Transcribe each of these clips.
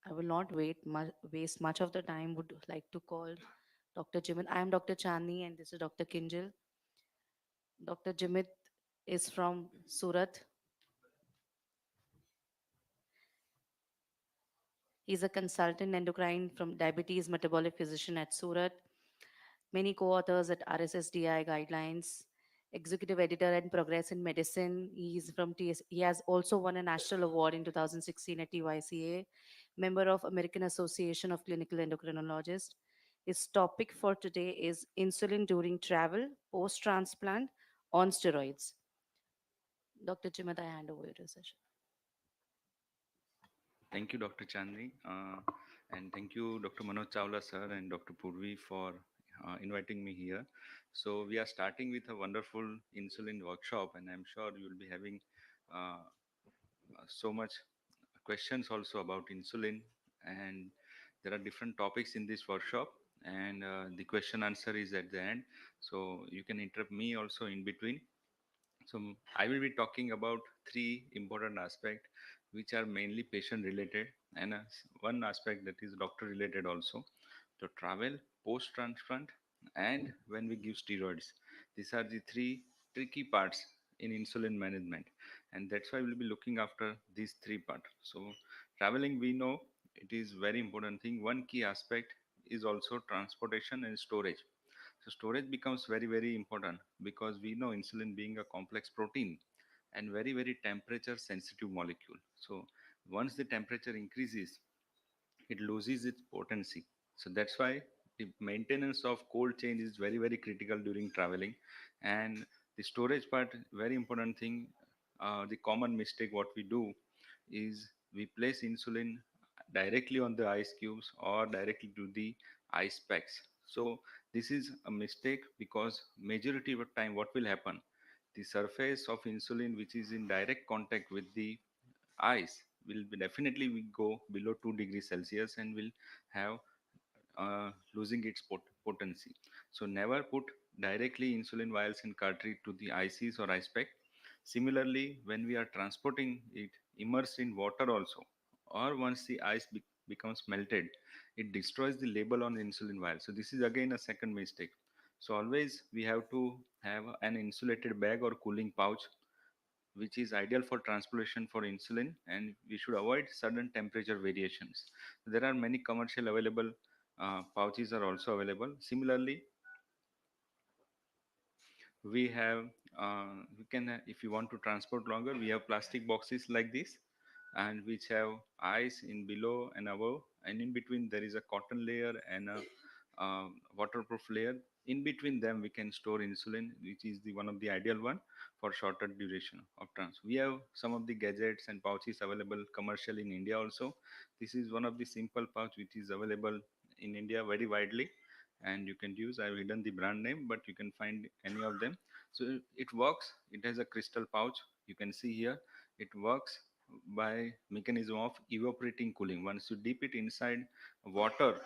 I will not waste much of the time. Would like to call Dr. Jimit. I am Dr. Chandni and this is Dr. Kinjal. Dr. Jimit is from Surat. He's a consultant endocrine from diabetes metabolic physician at Surat. Many co-authors at RSSDI guidelines, executive editor and progress in medicine. He's from TS. He has also won a national award in 2016 at TYCA, member of American Association of Clinical Endocrinologists. His topic for today is insulin during travel, post-transplant, on steroids. Dr. Jimad, I hand over your session. Thank you, Dr. Chandni, and thank you, Dr. Manoj Chawla, sir, and Dr. Purvi for inviting me here. So we are starting with a wonderful insulin workshop, and I'm sure you'll be having uh, so much questions also about insulin, and there are different topics in this workshop, and the question answer is at the end, so you can interrupt me also in between. So I will be talking about three important aspects which are mainly patient related, and one aspect that is doctor related also. So travel, post transplant, and when we give steroids. These are the three tricky parts in insulin management, and that's why we'll be looking after these three parts. So traveling, we know it is very important thing. One key aspect is also transportation and storage. So storage becomes very, very important because we know insulin being a complex protein and very, very temperature sensitive molecule. So once the temperature increases, it loses its potency. So that's why the maintenance of cold chain is very, very critical during traveling. And the storage part, very important thing. The common mistake what we do is we place insulin directly on the ice cubes or directly to the ice packs. So this is a mistake because majority of the time what will happen, the surface of insulin which is in direct contact with the ice will be definitely we go below 2 degrees Celsius and will have losing its potency. So never put directly insulin vials and cartridge to the ICs or ice pack. Similarly, when we are transporting it immersed in water also, or once the ice becomes melted, it destroys the label on insulin vial. So this is again a second mistake. So always we have to have an insulated bag or cooling pouch which is ideal for transportation for insulin, and we should avoid sudden temperature variations. There are many commercial available pouches are also available. Similarly, we have we can if you want to transport longer, we have plastic boxes like this, and which have ice in below and above, and in between there is a cotton layer and a waterproof layer. In between them we can store insulin, which is the one of the ideal one for shorter duration of trans. We have some of the gadgets and pouches available commercial in India also. This is one of the simple pouch which is available in India very widely, and you can use. I've hidden the brand name, but you can find any of them. So it works. It has a crystal pouch, you can see here. It works by mechanism of evaporating cooling. Once you dip it inside water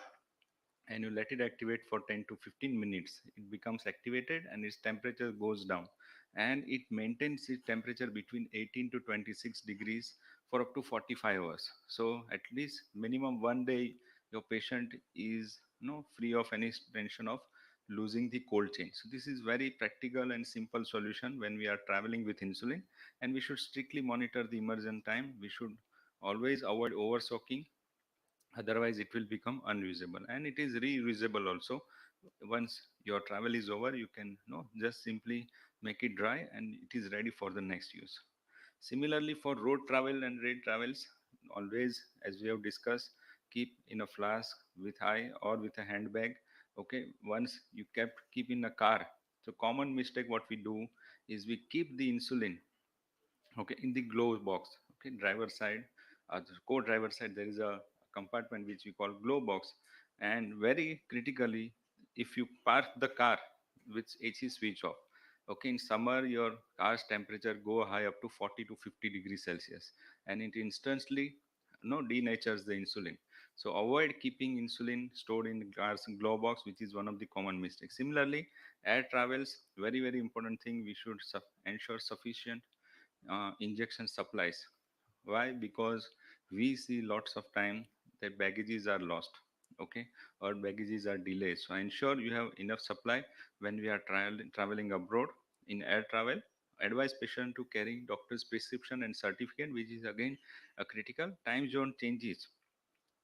and you let it activate for 10 to 15 minutes, it becomes activated and its temperature goes down, and it maintains its temperature between 18 to 26 degrees for up to 45 hours. So at least minimum one day your patient is free of any tension of losing the cold chain. So this is very practical and simple solution when we are traveling with insulin, and we should strictly monitor the immersion time. We should always avoid over soaking, otherwise it will become unusable, and it is reusable also. Once your travel is over, you can just simply make it dry and it is ready for the next use. Similarly, for road travel and rail travels, always, as we have discussed, keep in a flask with high or with a handbag. Okay, once you keep in a car. So common mistake what we do is we keep the insulin, okay, in the glove box. Okay, driver side, the co-driver side, there is a compartment which we call glove box. And very critically, if you park the car with AC switch off, okay, in summer your car's temperature go high up to 40 to 50 degrees Celsius, and it instantly denatures the insulin. So avoid keeping insulin stored in the car's glove box, which is one of the common mistakes. Similarly, air travels, very, very important thing, we should ensure sufficient injection supplies. Why? Because we see lots of time that baggages are lost, okay, or baggages are delayed. So ensure you have enough supply when we are traveling abroad. In air travel, advise patient to carry doctor's prescription and certificate, which is again a critical. Time zone changes,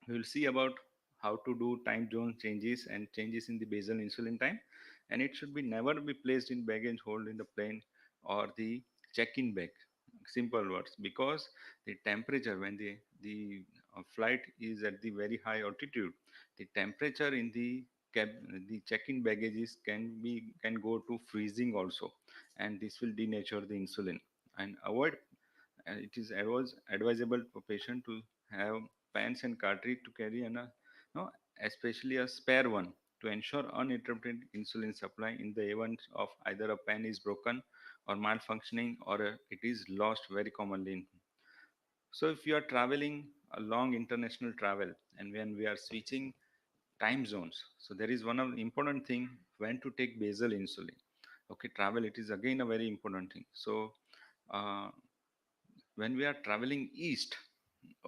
we will see about how to do time zone changes and changes in the basal insulin time. And it should be never be placed in baggage hold in the plane or the check-in bag. Simple words, because the temperature when the flight is at the very high altitude, the temperature in the cab, the check-in baggages can go to freezing also, and this will denature the insulin. And avoid, it is advisable for patient to have pens and cartridge to carry, and no, especially a spare one, to ensure uninterrupted insulin supply in the event of either a pen is broken or malfunctioning, or it is lost very commonly. So if you are traveling a long international travel, and when we are switching time zones, so there is one of the important thing, when to take basal insulin. Okay, travel, it is again a very important thing. So uh, when we are traveling east,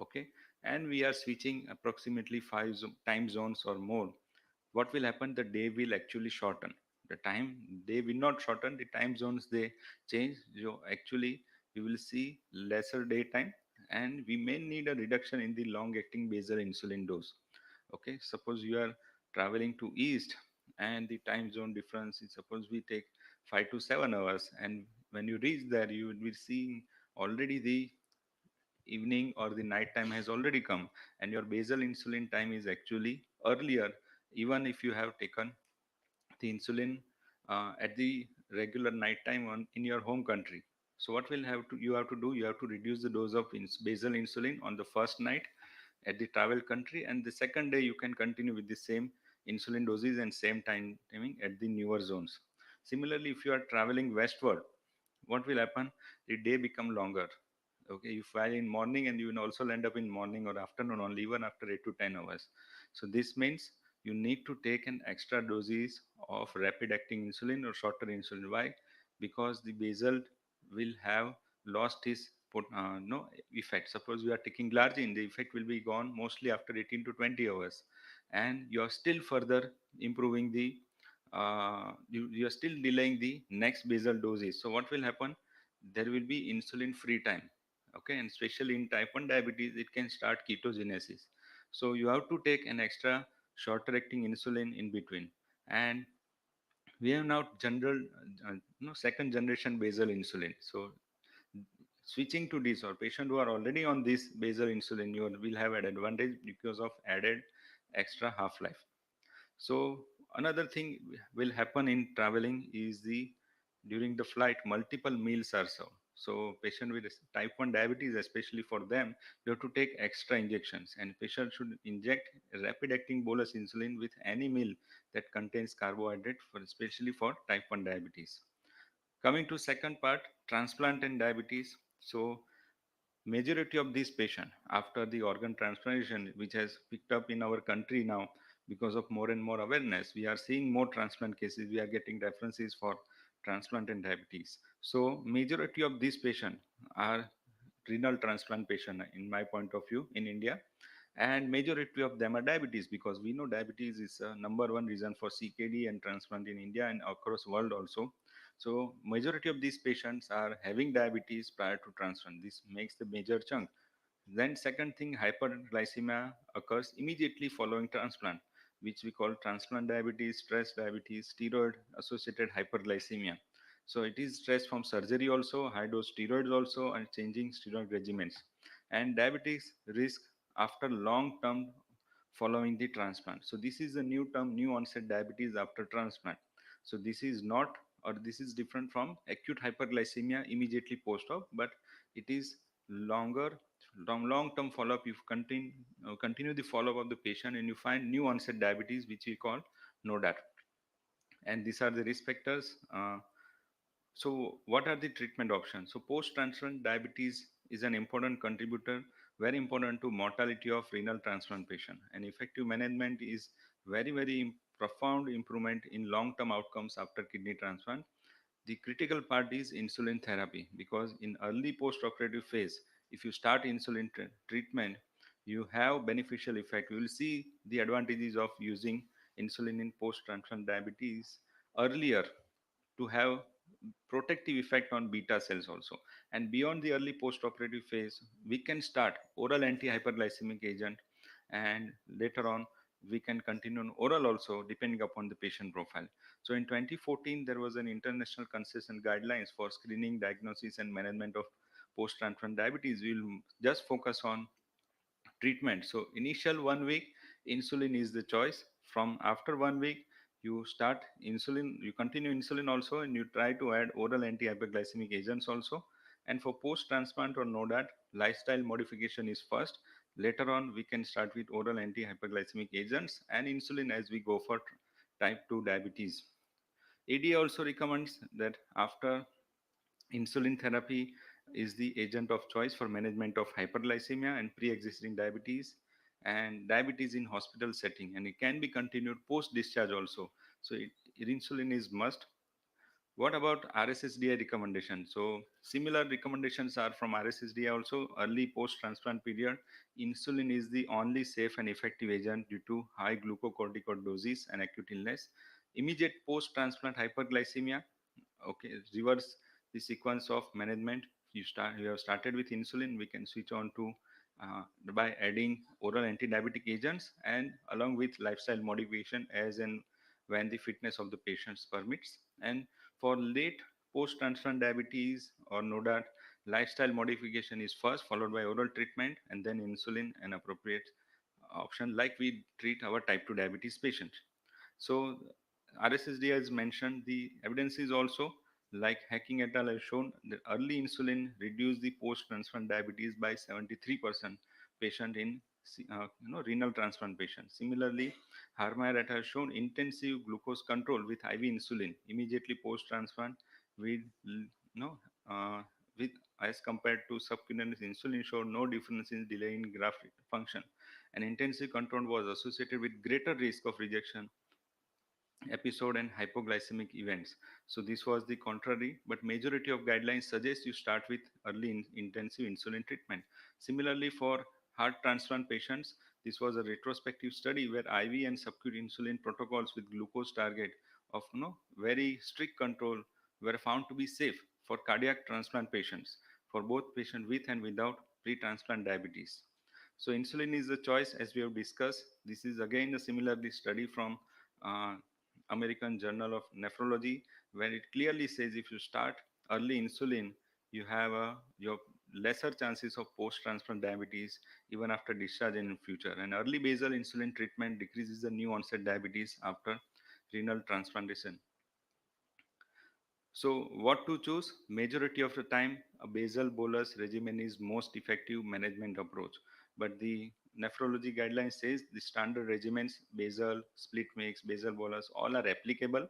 okay, and we are switching approximately time zones or more, what will happen, the day will actually shorten. The time, they will not shorten, the time zones they change. So actually we will see lesser daytime, and we may need a reduction in the long acting basal insulin dose. Okay, suppose you are traveling to east, and the time zone difference is, suppose we take 5 to 7 hours, and when you reach there, you will be seeing already the evening or the night time has already come, and your basal insulin time is actually earlier, even if you have taken the insulin at the regular night time in your home country. So what will have to you have to do, you have to reduce the dose of basal insulin on the first night at the travel country, and the second day you can continue with the same insulin doses and same timing at the newer zones. Similarly, if you are traveling westward, what will happen, the day become longer. Okay, you fly in morning, and you will also end up in morning or afternoon only, even after 8 to 10 hours. So this means you need to take an extra doses of rapid acting insulin or shorter insulin. Why? Because the basal will have lost its no effect. Suppose you are taking glargine, the effect will be gone mostly after 18 to 20 hours, and you are still further improving the you are still delaying the next basal doses. So what will happen, there will be insulin free time. Okay, and especially in type 1 diabetes, it can start ketogenesis. So you have to take an extra shorter acting insulin in between. And we have now general second generation basal insulin. So switching to this, or patient who are already on this basal insulin, you will have an advantage because of added extra half life. So another thing will happen in traveling is the during the flight multiple meals are served. So patient with type 1 diabetes, especially for them, you have to take extra injections, and patient should inject rapid acting bolus insulin with any meal that contains carbohydrate, for especially for type 1 diabetes. Coming to second part, transplant and diabetes. So majority of these patients after the organ transplantation, which has picked up in our country now because of more and more awareness, we are seeing more transplant cases, we are getting references for transplant and diabetes. So majority of these patients are renal transplant patient in my point of view in India, and majority of them are diabetes, because we know diabetes is number one reason for CKD and transplant in India and across world also. So majority of these patients are having diabetes prior to transplant. This makes the major chunk. Then second thing, hyperglycemia occurs immediately following transplant, which we call transplant diabetes, stress diabetes, steroid associated hyperglycemia. So it is stress from surgery also, high dose steroids also, and changing steroid regimens. And diabetes risk after long term following the transplant. So this is a new term, new onset diabetes after transplant. So this is not, or this is different from acute hyperglycemia immediately post-op, but it is longer, long-term follow-up. You continue the follow-up of the patient, and you find new onset diabetes, which we call NODAT. And these are the risk factors. So, what are the treatment options? So, post-transplant diabetes is an important contributor, very important to mortality of renal transplant patient. And effective management is very profound improvement in long-term outcomes after kidney transplant. The critical part is insulin therapy, because in early post-operative phase, if you start insulin treatment, you have beneficial effect. You will see the advantages of using insulin in post-transplant diabetes earlier to have protective effect on beta cells also. And beyond the early post-operative phase, we can start oral anti-hyperglycemic agent, and later on we can continue on oral also depending upon the patient profile. So in 2014, there was an international consistent guidelines for screening, diagnosis, and management of post-transplant diabetes. We'll just focus on treatment. So initial 1 week insulin is the choice. From after 1 week, you start insulin, you continue insulin also, and you try to add oral anti-hyperglycemic agents also. And for post-transplant or NODAT, lifestyle modification is first. Later on, we can start with oral anti-hyperglycemic agents and insulin as we go for type 2 diabetes. ADA also recommends that after insulin therapy is the agent of choice for management of hyperglycemia and pre-existing diabetes and diabetes in hospital setting, and it can be continued post discharge also. So insulin is must. What about RSSDI recommendation? So similar recommendations are from RSSDI also. Early post-transplant period, insulin is the only safe and effective agent due to high glucocorticoid doses and acute illness. Immediate post-transplant hyperglycemia, okay, reverse the sequence of management. You have started with insulin, we can switch on to by adding oral anti-diabetic agents and along with lifestyle modification as and when the fitness of the patients permits. And for late post transplant diabetes or NODAT, lifestyle modification is first, followed by oral treatment, and then insulin and appropriate option like we treat our type 2 diabetes patients. So RSSD has mentioned the evidence is also like Hacking et al. Has shown that early insulin reduced the post-transplant diabetes by 73% patient in renal transplant patients. Similarly, Harmeyer et al. Has shown intensive glucose control with IV insulin immediately post-transplant with uh, with as compared to subcutaneous insulin showed no difference in delay in graft function. And intensive control was associated with greater risk of rejection episode and hypoglycemic events. So this was the contrary, but majority of guidelines suggest you start with early intensive insulin treatment. Similarly, for heart transplant patients, this was a retrospective study where IV and subcutaneous insulin protocols with glucose target of very strict control were found to be safe for cardiac transplant patients, for both patient with and without pre-transplant diabetes. So insulin is the choice as we have discussed. This is again a similarly study from uh, American Journal of Nephrology, where it clearly says if you start early insulin, you have your lesser chances of post-transplant diabetes even after discharge in future. And early basal insulin treatment decreases the new onset diabetes after renal transplantation. So what to choose? Majority of the time, a basal bolus regimen is most effective management approach. But the nephrology guidelines says the standard regimens, basal, split mix, basal bolus, all are applicable.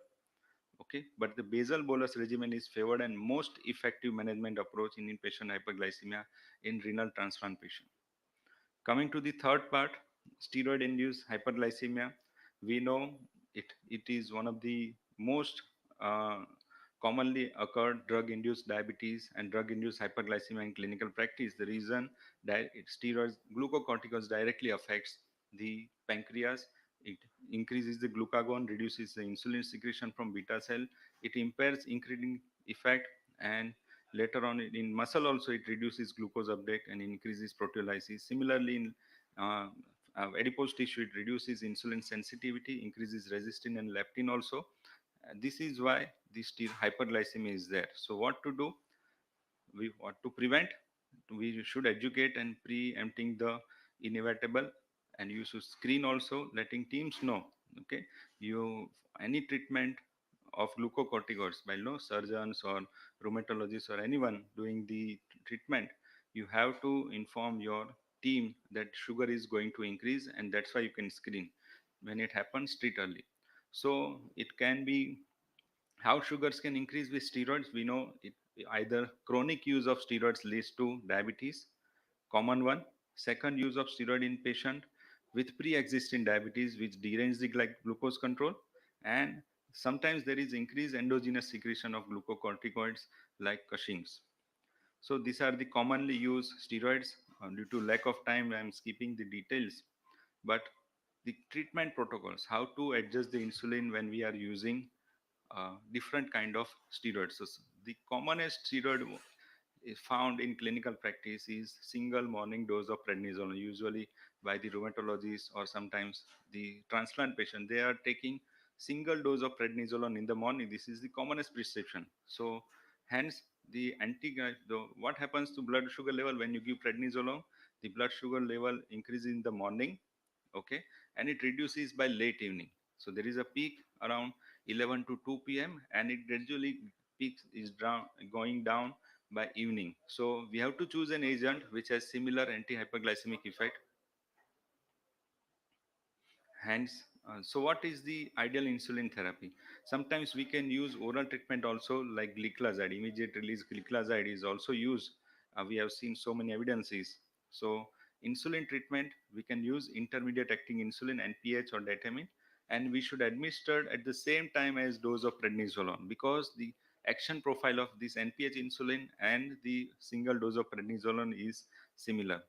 Okay, but the basal bolus regimen is favored and most effective management approach in inpatient hyperglycemia in renal transplant patient. Coming to the third part, steroid induced hyperglycemia. We know it is one of the most uh, commonly occurred drug induced diabetes and drug induced hyperglycemia in clinical practice. The reason that steroids, glucocorticoids directly affects the pancreas. It increases the glucagon, reduces the insulin secretion from beta cell. It impairs incretin effect, and later on in muscle also it reduces glucose uptake and increases proteolysis. Similarly, in uh, adipose tissue, it reduces insulin sensitivity, increases resistin and leptin also. This is why this hyperglycemia is there. So what to do? We want to prevent, we should educate and preempting the inevitable, and you should screen also letting teams know. Okay, you any treatment of glucocorticoids by no surgeons or rheumatologists or anyone doing the treatment, you have to inform your team that sugar is going to increase, and that's why you can screen when it happens, treat early. So it can be how sugars can increase with steroids. We know it, either chronic use of steroids leads to diabetes, common one. Second, use of steroid in patient with pre-existing diabetes which derange the glucose control. And sometimes there is increased endogenous secretion of glucocorticoids like Cushing's. So these are the commonly used steroids. due to lack of time, I'm skipping the details. But the treatment protocols, how to adjust the insulin when we are using different kind of steroids. So the commonest steroid is found in clinical practice is single morning dose of prednisone, usually by the rheumatologist or sometimes the transplant patient. They are taking single dose of prednisolone in the morning. This is the commonest prescription. So hence the what happens to blood sugar level when you give prednisolone? The blood sugar level increases in the morning, okay, and it reduces by late evening. So there is a peak around 11 to 2 p.m. and it gradually peaks is down, going down by evening. So we have to choose an agent which has similar anti-hyperglycemic effect. Hence, so what is the ideal insulin therapy? Sometimes we can use oral treatment also, like gliclazide. Immediate release gliclazide is also used. We have seen so many evidences. So insulin treatment, we can use intermediate acting insulin, NPH or datamine, and we should administer at the same time as dose of prednisolone, because the action profile of this NPH insulin and the single dose of prednisolone is similar.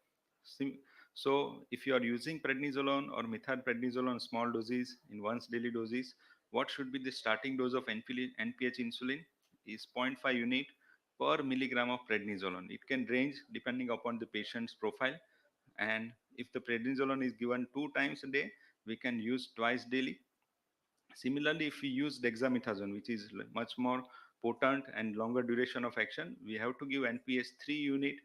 So if you are using prednisolone or methylprednisolone small doses in once daily doses, what should be the starting dose of NPH insulin is zero point 0.5 unit per milligram of prednisolone. It can range depending upon the patient's profile, and if the prednisolone is given 2 times a day, we can use twice daily. Similarly, if we use dexamethasone, which is much more potent and longer duration of action, we have to give NPH 3 unit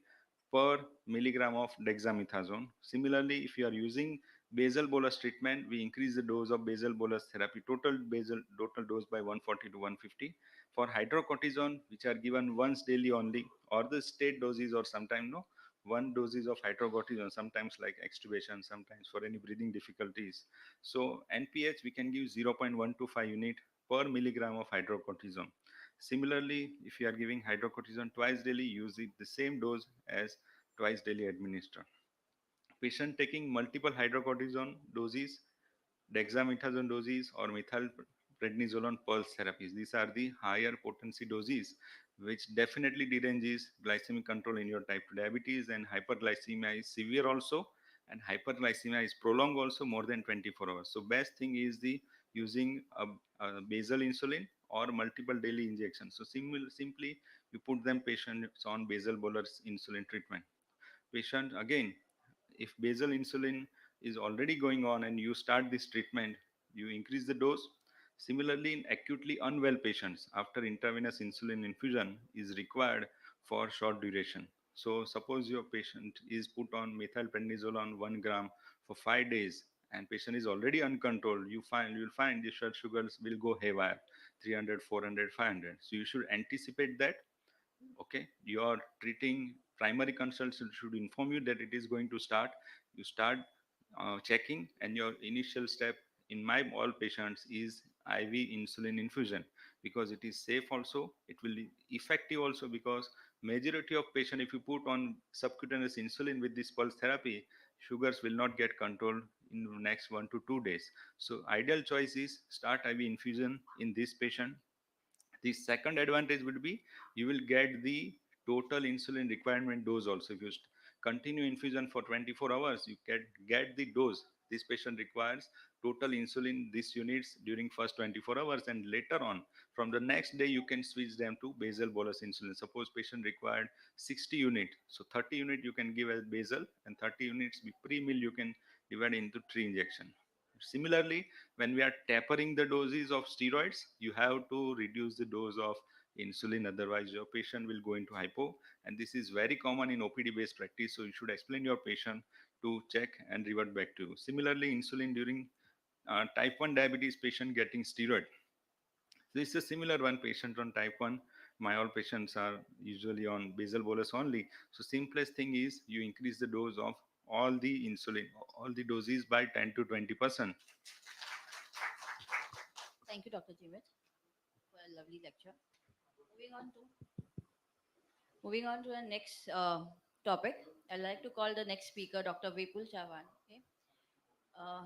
per milligram of dexamethasone. Similarly, if you are using basal bolus treatment, we increase the dose of basal bolus therapy, total dose by 140 to 150. For hydrocortisone, which are given once daily only, or the state doses, or sometimes no, one doses of hydrocortisone, sometimes like extubation, sometimes for any breathing difficulties. So NPH we can give 0.125 unit per milligram of hydrocortisone. Similarly, if you are giving hydrocortisone twice daily, use it the same dose as twice daily administer. Patient taking multiple hydrocortisone doses, dexamethasone doses, or methylprednisolone pulse therapies. These are the higher potency doses, which definitely deranges glycemic control in your type 2 diabetes, and hyperglycemia is severe also, and hyperglycemia is prolonged also more than 24 hours. So best thing is the using a basal insulin or multiple daily injections. So simply you put them patients on basal bolus insulin treatment. Patient again, if basal insulin is already going on and you start this treatment, you increase the dose. Similarly, in acutely unwell patients, after intravenous insulin infusion is required for short duration. So suppose your patient is put on methylprednisolone 1 gram for 5 days, and patient is already uncontrolled, you'll find the blood sugars will go haywire, 300, 400, 500. So you should anticipate that. Okay, your treating primary consultant should inform you that it is going to start. You start checking, and your initial step in my all patients is IV insulin infusion, because it is safe also, it will be effective also, because majority of patient, if you put on subcutaneous insulin with this pulse therapy, sugars will not get controlled in the next 1 to 2 days. So ideal choice is start IV infusion in this patient. The second advantage would be you will get the total insulin requirement dose also. If you continue infusion for 24 hours, you get the dose this patient requires, total insulin these units during first 24 hours, and later on from the next day you can switch them to basal bolus insulin. Suppose patient required 60 unit, so 30 unit you can give as basal, and 30 units pre-meal you can divide into 3 injection. Similarly, when we are tapering the doses of steroids, you have to reduce the dose of insulin, otherwise your patient will go into hypo, and this is very common in OPD based practice. So you should explain your patient to check and revert back to you. Similarly, insulin during type 1 diabetes patient getting steroid, this is a similar one. Patient on type 1, my all patients are usually on basal bolus only. So simplest thing is you increase the dose of all the insulin, all the doses by 10 to 20%. Thank you, Dr. Jimit, for a lovely lecture. Moving on to moving on to the next topic, I'd like to call the next speaker Dr. Vipul Chauhan. Okay,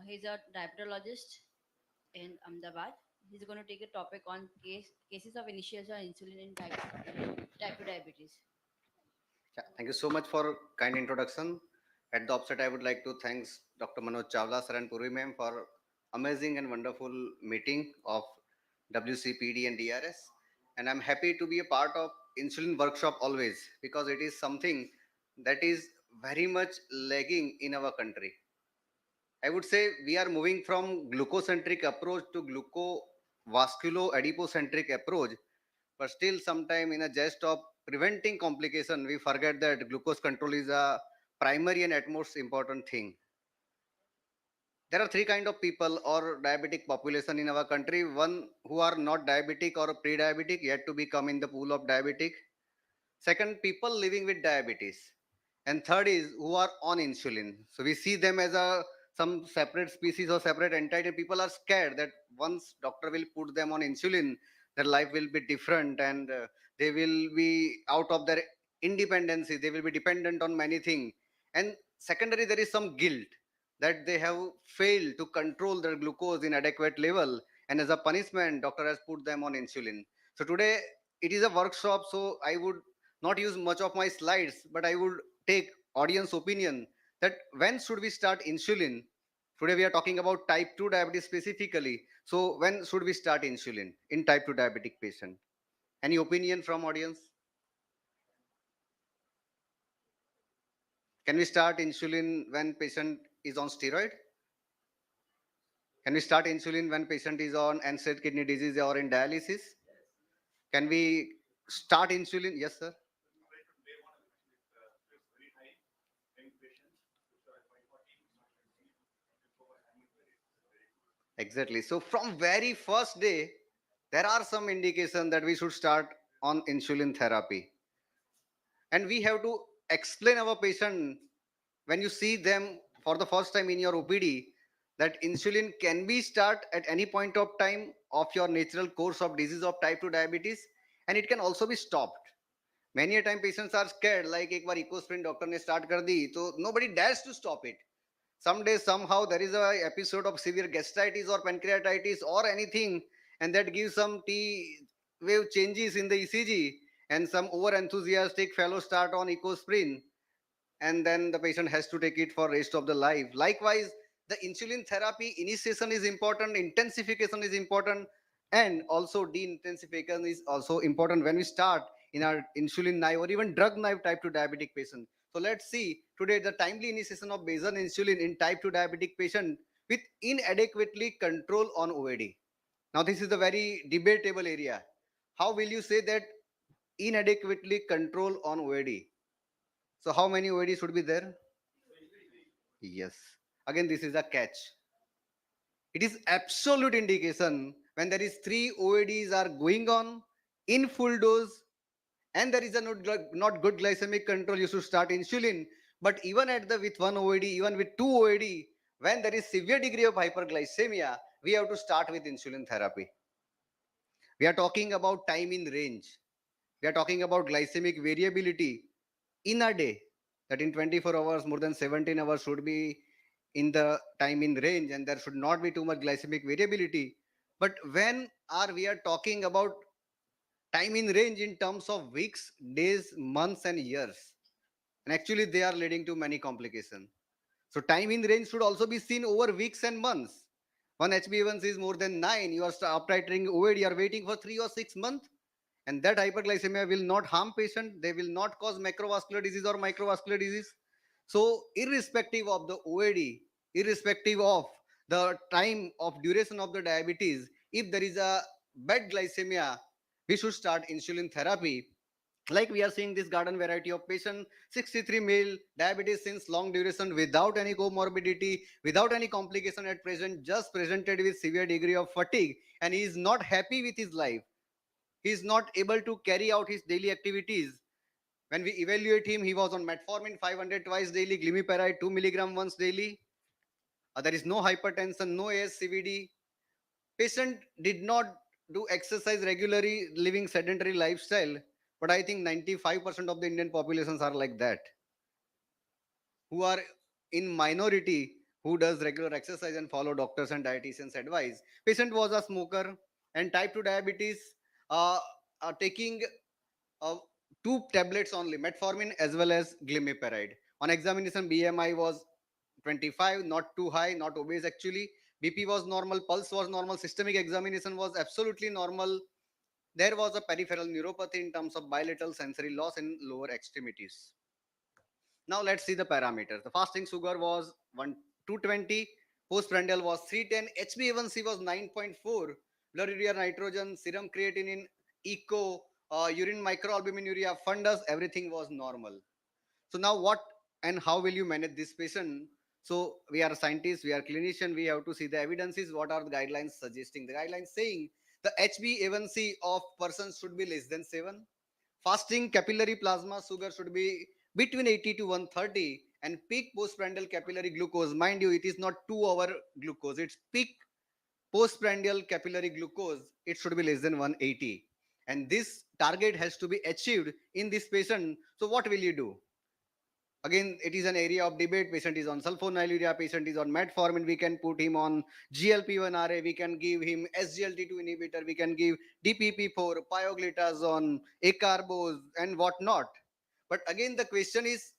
he's a diabetologist in Ahmedabad. He's going to take a topic on cases of initiation of insulin in type 2 diabetes. Yeah, thank you so much for kind introduction. At the offset, I would like to thank Dr. Manoj Chawla sir and Purvi ma'am for amazing and wonderful meeting of WCPD and DRS. And I'm happy to be a part of insulin workshop always because it is something that is very much lagging in our country. I would say we are moving from glucocentric approach to glucovasculo adipocentric approach, but still sometime in a jest of preventing complication, we forget that glucose control is a primary and at most important thing. There are three kind of people or diabetic population in our country. One who are not diabetic or pre-diabetic yet to become in the pool of diabetic. Second, people living with diabetes. And third is who are on insulin. So we see them as a some separate species or separate entity. People are scared that once doctor will put them on insulin, their life will be different and they will be out of their independency. They will be dependent on many things. And secondary, there is some guilt that they have failed to control their glucose in adequate level. And as a punishment, doctor has put them on insulin. So today it is a workshop. So I would not use much of my slides, but I would take audience opinion that when should we start insulin? Today we are talking about type 2 diabetes specifically. So when should we start insulin in type 2 diabetic patient? Any opinion from audience? Can we start insulin when patient is on steroid? Can we start insulin when patient is on end-stage kidney disease or in dialysis? Can we start insulin? Yes, sir. Exactly. So from very first day, there are some indication that we should start on insulin therapy. And we have to explain our patient when you see them for the first time in your OPD that insulin can be start at any point of time of your natural course of disease of type 2 diabetes and it can also be stopped. Many a time patients are scared like एक बार Ecosprin doctor ने start कर दी तो nobody dares to stop it. Someday somehow there is a episode of severe gastritis or pancreatitis or anything and that gives some T wave changes in the ECG and some over enthusiastic fellow start on ecosprin and then the patient has to take it for rest of the life. Likewise, the insulin therapy initiation is important, intensification is important, and also de-intensification is also important when we start in our insulin naive or even drug naive type 2 diabetic patient. So let's see today the timely initiation of basal insulin in type 2 diabetic patient with inadequately control on OAD. Now this is a very debatable area. How will you say that inadequately control on OAD? So how many OAD should be there? Yes. Again, this is a catch. It is absolute indication when there is three OADs are going on in full dose and there is a not good glycemic control, you should start insulin. But even at the with one OAD, even with two OAD, when there is severe degree of hyperglycemia, we have to start with insulin therapy. We are talking about time in range. We are talking about glycemic variability in a day that in 24 hours more than 17 hours should be in the time in range and there should not be too much glycemic variability. But when are we are talking about time in range in terms of weeks, days, months and years, and actually they are leading to many complications. So time in range should also be seen over weeks and months. One HbA1c is more than 9, you are up titrating OAD, you are waiting for 3 or 6 months, and that hyperglycemia will not harm patient, they will not cause macrovascular disease or microvascular disease. So irrespective of the OAD, irrespective of the time of duration of the diabetes, if there is a bad glycemia, we should start insulin therapy. Like we are seeing this garden variety of patient 63 male diabetes since long duration without any comorbidity, without any complication at present, just presented with severe degree of fatigue and he is not happy with his life, he is not able to carry out his daily activities. When we evaluate him, he was on metformin 500 twice daily, glimepiride 2 milligram once daily. There is no hypertension, no ASCVD. Patient did not do exercise regularly, living sedentary lifestyle. But I think 95% of the Indian populations are like that, who are in minority, who does regular exercise and follow doctors and dietitians advice. Patient was a smoker and type 2 diabetes, uh, taking uh, two tablets only, metformin as well as glimepiride. On examination, BMI was 25, not too high, not obese actually. BP was normal, pulse was normal, systemic examination was absolutely normal. There was a peripheral neuropathy in terms of bilateral sensory loss in lower extremities. Now let's see the parameters. The fasting sugar was 220, postprandial was 310, HbA1c was 9.4, blood urea nitrogen, serum creatinine, echo, urine microalbuminuria, fundus, everything was normal. So now what and how will you manage this patient? So we are scientists, we are clinician, we have to see the evidences. What are the guidelines suggesting? The guidelines saying the HbA1c of persons should be less than 7. Fasting capillary plasma sugar should be between 80 to 130, and peak postprandial capillary glucose. Mind you, it is not 2 hour glucose. It's peak postprandial capillary glucose. It should be less than 180. And this target has to be achieved in this patient. So what will you do? Again, it is an area of debate. Patient is on sulfonylurea, patient is on metformin. We can put him on GLP-1 RA, we can give him SGLT2 inhibitor, we can give DPP4, pioglitazone, acarbose, and whatnot. But again, the question is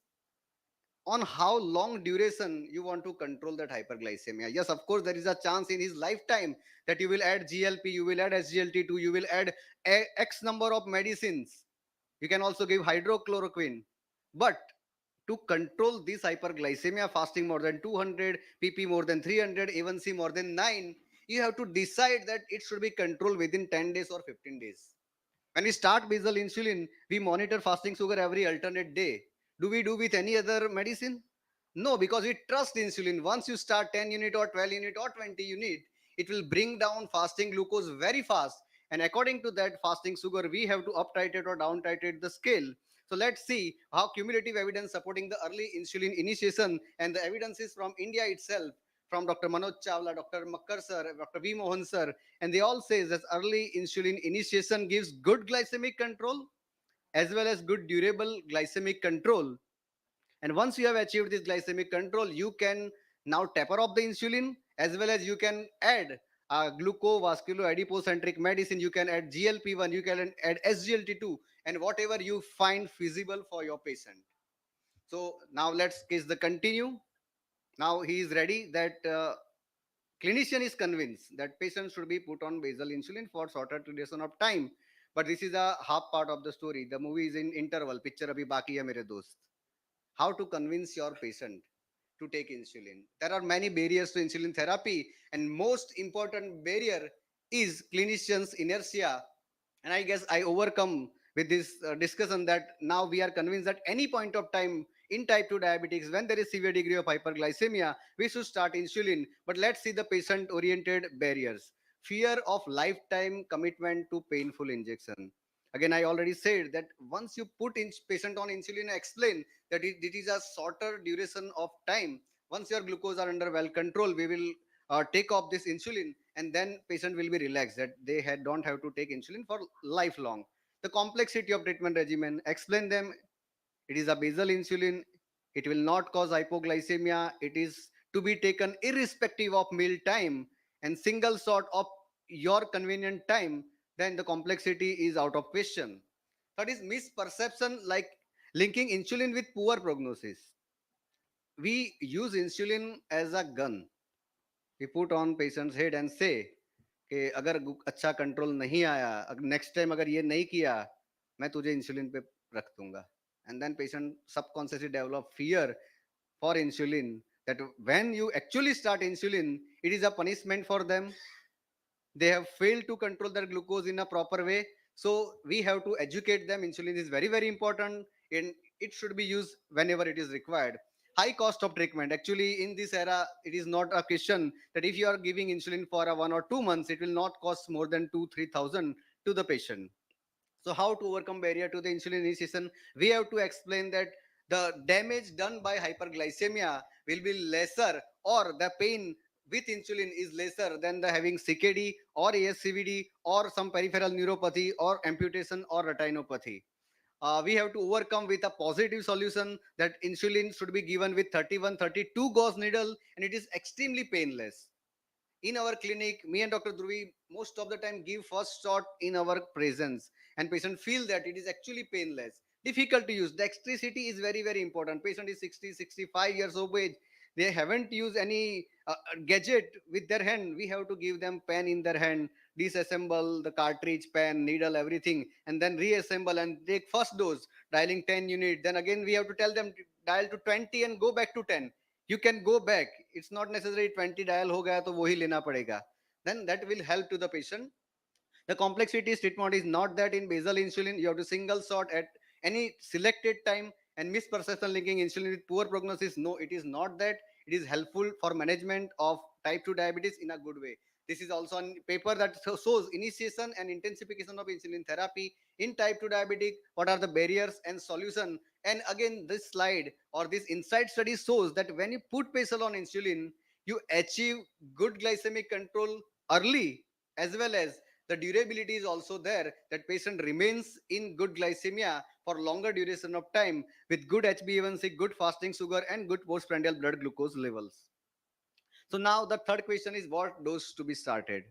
on how long duration you want to control that hyperglycemia. Yes, of course, there is a chance in his lifetime that you will add GLP, you will add SGLT2, you will add X number of medicines. You can also give hydrochloroquine. But to control this hyperglycemia, fasting more than 200, pp more than 300, A1c more than 9, you have to decide that it should be controlled within 10 days or 15 days. When we start basal insulin, we monitor fasting sugar every alternate day. Do we do with any other medicine? No, because we trust insulin. Once you start 10 unit or 12 unit or 20 unit, it will bring down fasting glucose very fast. And according to that fasting sugar, we have to up titrate or down titrate the scale. So let's see how cumulative evidence supporting the early insulin initiation and the evidences from India itself, from Dr. Manoj Chawla, Dr. Makkar sir, Dr. V. Mohan sir, and they all say that early insulin initiation gives good glycemic control as well as good durable glycemic control. And once you have achieved this glycemic control, you can now taper off the insulin, as well as you can add glucovascular adipocentric medicine, you can add GLP-1, you can add SGLT2, and whatever you find feasible for your patient. So now let's case the continue. Now he is ready that clinician is convinced that patients should be put on basal insulin for shorter duration of time. But this is a half part of the story. The movie is in interval. Picture abhi baki hai mere dost. How to convince your patient to take insulin? There are many barriers to insulin therapy, and most important barrier is clinicians' inertia. And I guess I overcome with this discussion that now we are convinced that any point of time in type 2 diabetics, when there is severe degree of hyperglycemia, we should start insulin. But let's see the patient oriented barriers. Fear of lifetime commitment to painful injection. Again, I already said that once you put in patient on insulin, explain that it is a shorter duration of time. Once your glucose are under well control, we will take off this insulin, and then patient will be relaxed that they don't have to take insulin for lifelong. The complexity of treatment regimen, explain them. It is a basal insulin. It will not cause hypoglycemia. It is to be taken irrespective of meal time and single shot of your convenient time. Then the complexity is out of question. That is misperception, like linking insulin with poor prognosis. We use insulin as a gun. We put on patient's head and say कि अगर अच्छा control नहीं आया, next time अगर ये नहीं किया, मैं तुझे इंसुलिन पे रख दूंगा. And then patient subconsciously develop fear for insulin, that when you actually start insulin, it is a punishment for them. They have failed to control their glucose in a proper way. So we have to educate them. Insulin is very, very important, and it should be used whenever it is required. High cost of treatment. Actually, in this era, it is not a question that if you are giving insulin for a 1 or 2 months, it will not cost more than 2-3 thousand to the patient. So how to overcome barrier to the insulin initiation? We have to explain that the damage done by hyperglycemia will be lesser, or the pain with insulin is lesser than the having CKD or ASCVD or some peripheral neuropathy or amputation or retinopathy. We have to overcome with a positive solution that insulin should be given with 31, 32 gauge needle, and it is extremely painless. In our clinic, me and Dr. Dhruvi most of the time give first shot in our presence, and patient feel that it is actually painless. difficult to use. Dexterity is very, very important. Patient is 60, 65 years of age. They haven't used any gadget with their hand. We have to give them pen in their hand, disassemble the cartridge, pen, needle, everything, and then reassemble and take first dose, dialing 10 unit. Then again, we have to tell them to dial to 20 and go back to 10. You can go back. It's not necessary 20 dial ho gaya to wohi lena padega. Then that will help to the patient. The complexity treatment is not that in basal insulin you have to single shot at any selected time and misperception linking insulin with poor prognosis. No, it is not that. It is helpful for management of type 2 diabetes in a good way. This is also a paper that shows initiation and intensification of insulin therapy in type 2 diabetic. What are the barriers and solution? And again, this slide or this insight study shows that when you put patient on insulin, you achieve good glycemic control early, as well as the durability is also there, that patient remains in good glycemia for longer duration of time with good HbA1c, good fasting sugar, and good postprandial blood glucose levels. So now the third question is what dose to be started.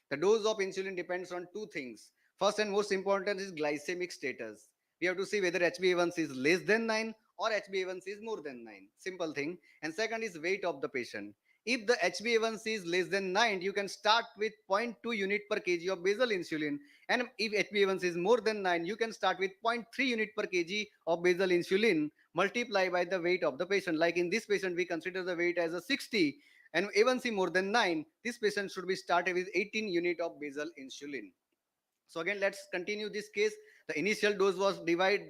The dose of insulin depends on two things. First and most important is glycemic status. We have to see whether HbA1c is less than 9 or HbA1c is more than 9. Simple thing. And second is weight of the patient. If the HbA1c is less than 9, you can start with zero point 0.2 unit per kg of basal insulin. And if HbA1c is more than 9, you can start with zero point 0.3 unit per kg of basal insulin multiply by the weight of the patient. Like in this patient, we consider the weight as a 60 and A1C more than 9, this patient should be started with 18 unit of basal insulin. So again, let's continue this case. The initial dose was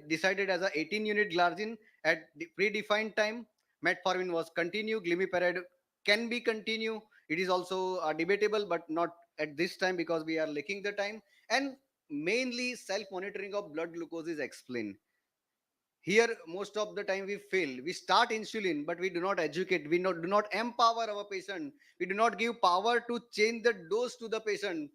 decided as a 18 unit glargine at the predefined time. Metformin was continue. Glimepiride can be continue. It is also debatable, but not at this time because we are lacking the time. And mainly self-monitoring of blood glucose is explained. Here most of the time we fail. We start insulin but we do not educate, do not empower our patient, we do not give power to change the dose to the patient.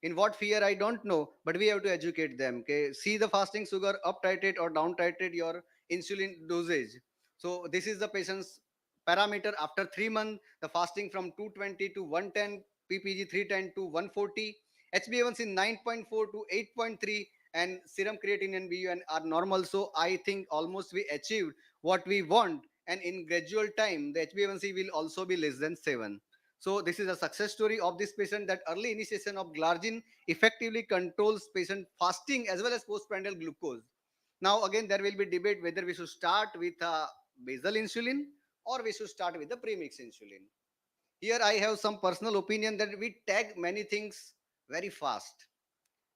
In what fear I don't know, but we have to educate them. Okay, see the fasting sugar, up titrate or down titrate your insulin dosage. So this is the patient's parameter after 3 months, the fasting from 220 to 110, ppg 310 to 140, HbA1c 9.4 to 8.3, and serum creatine and BUN are normal. So I think almost we achieved what we want. And in gradual time, the HbA1c will also be less than 7. So this is a success story of this patient, that early initiation of glargine effectively controls patient fasting as well as postprandial glucose. Now again, there will be debate whether we should start with a basal insulin or we should start with the premix insulin. Here I have some personal opinion that we tag many things very fast.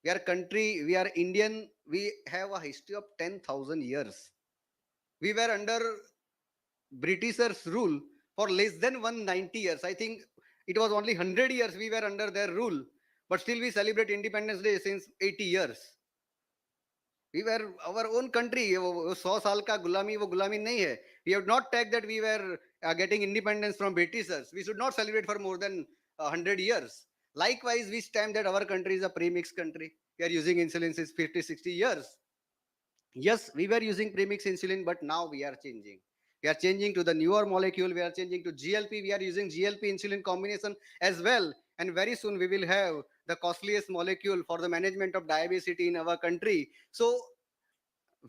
We are country, we are Indian, we have a history of 10,000 years. We were under Britishers' rule for less than 190 years. I think it was only 100 years we were under their rule, but still we celebrate Independence Day since 80 years. We were our own country. 100 साल का गुलामी वो गुलामी नहीं है. We have not tagged that we were getting independence from Britishers. We should not celebrate for more than 100 years. Likewise, we stand that our country is a premix country. We are using insulin since 50, 60 years. Yes, we were using premix insulin, but now we are changing. We are changing to the newer molecule. We are changing to GLP. We are using GLP insulin combination as well. And very soon we will have the costliest molecule for the management of diabetes in our country. So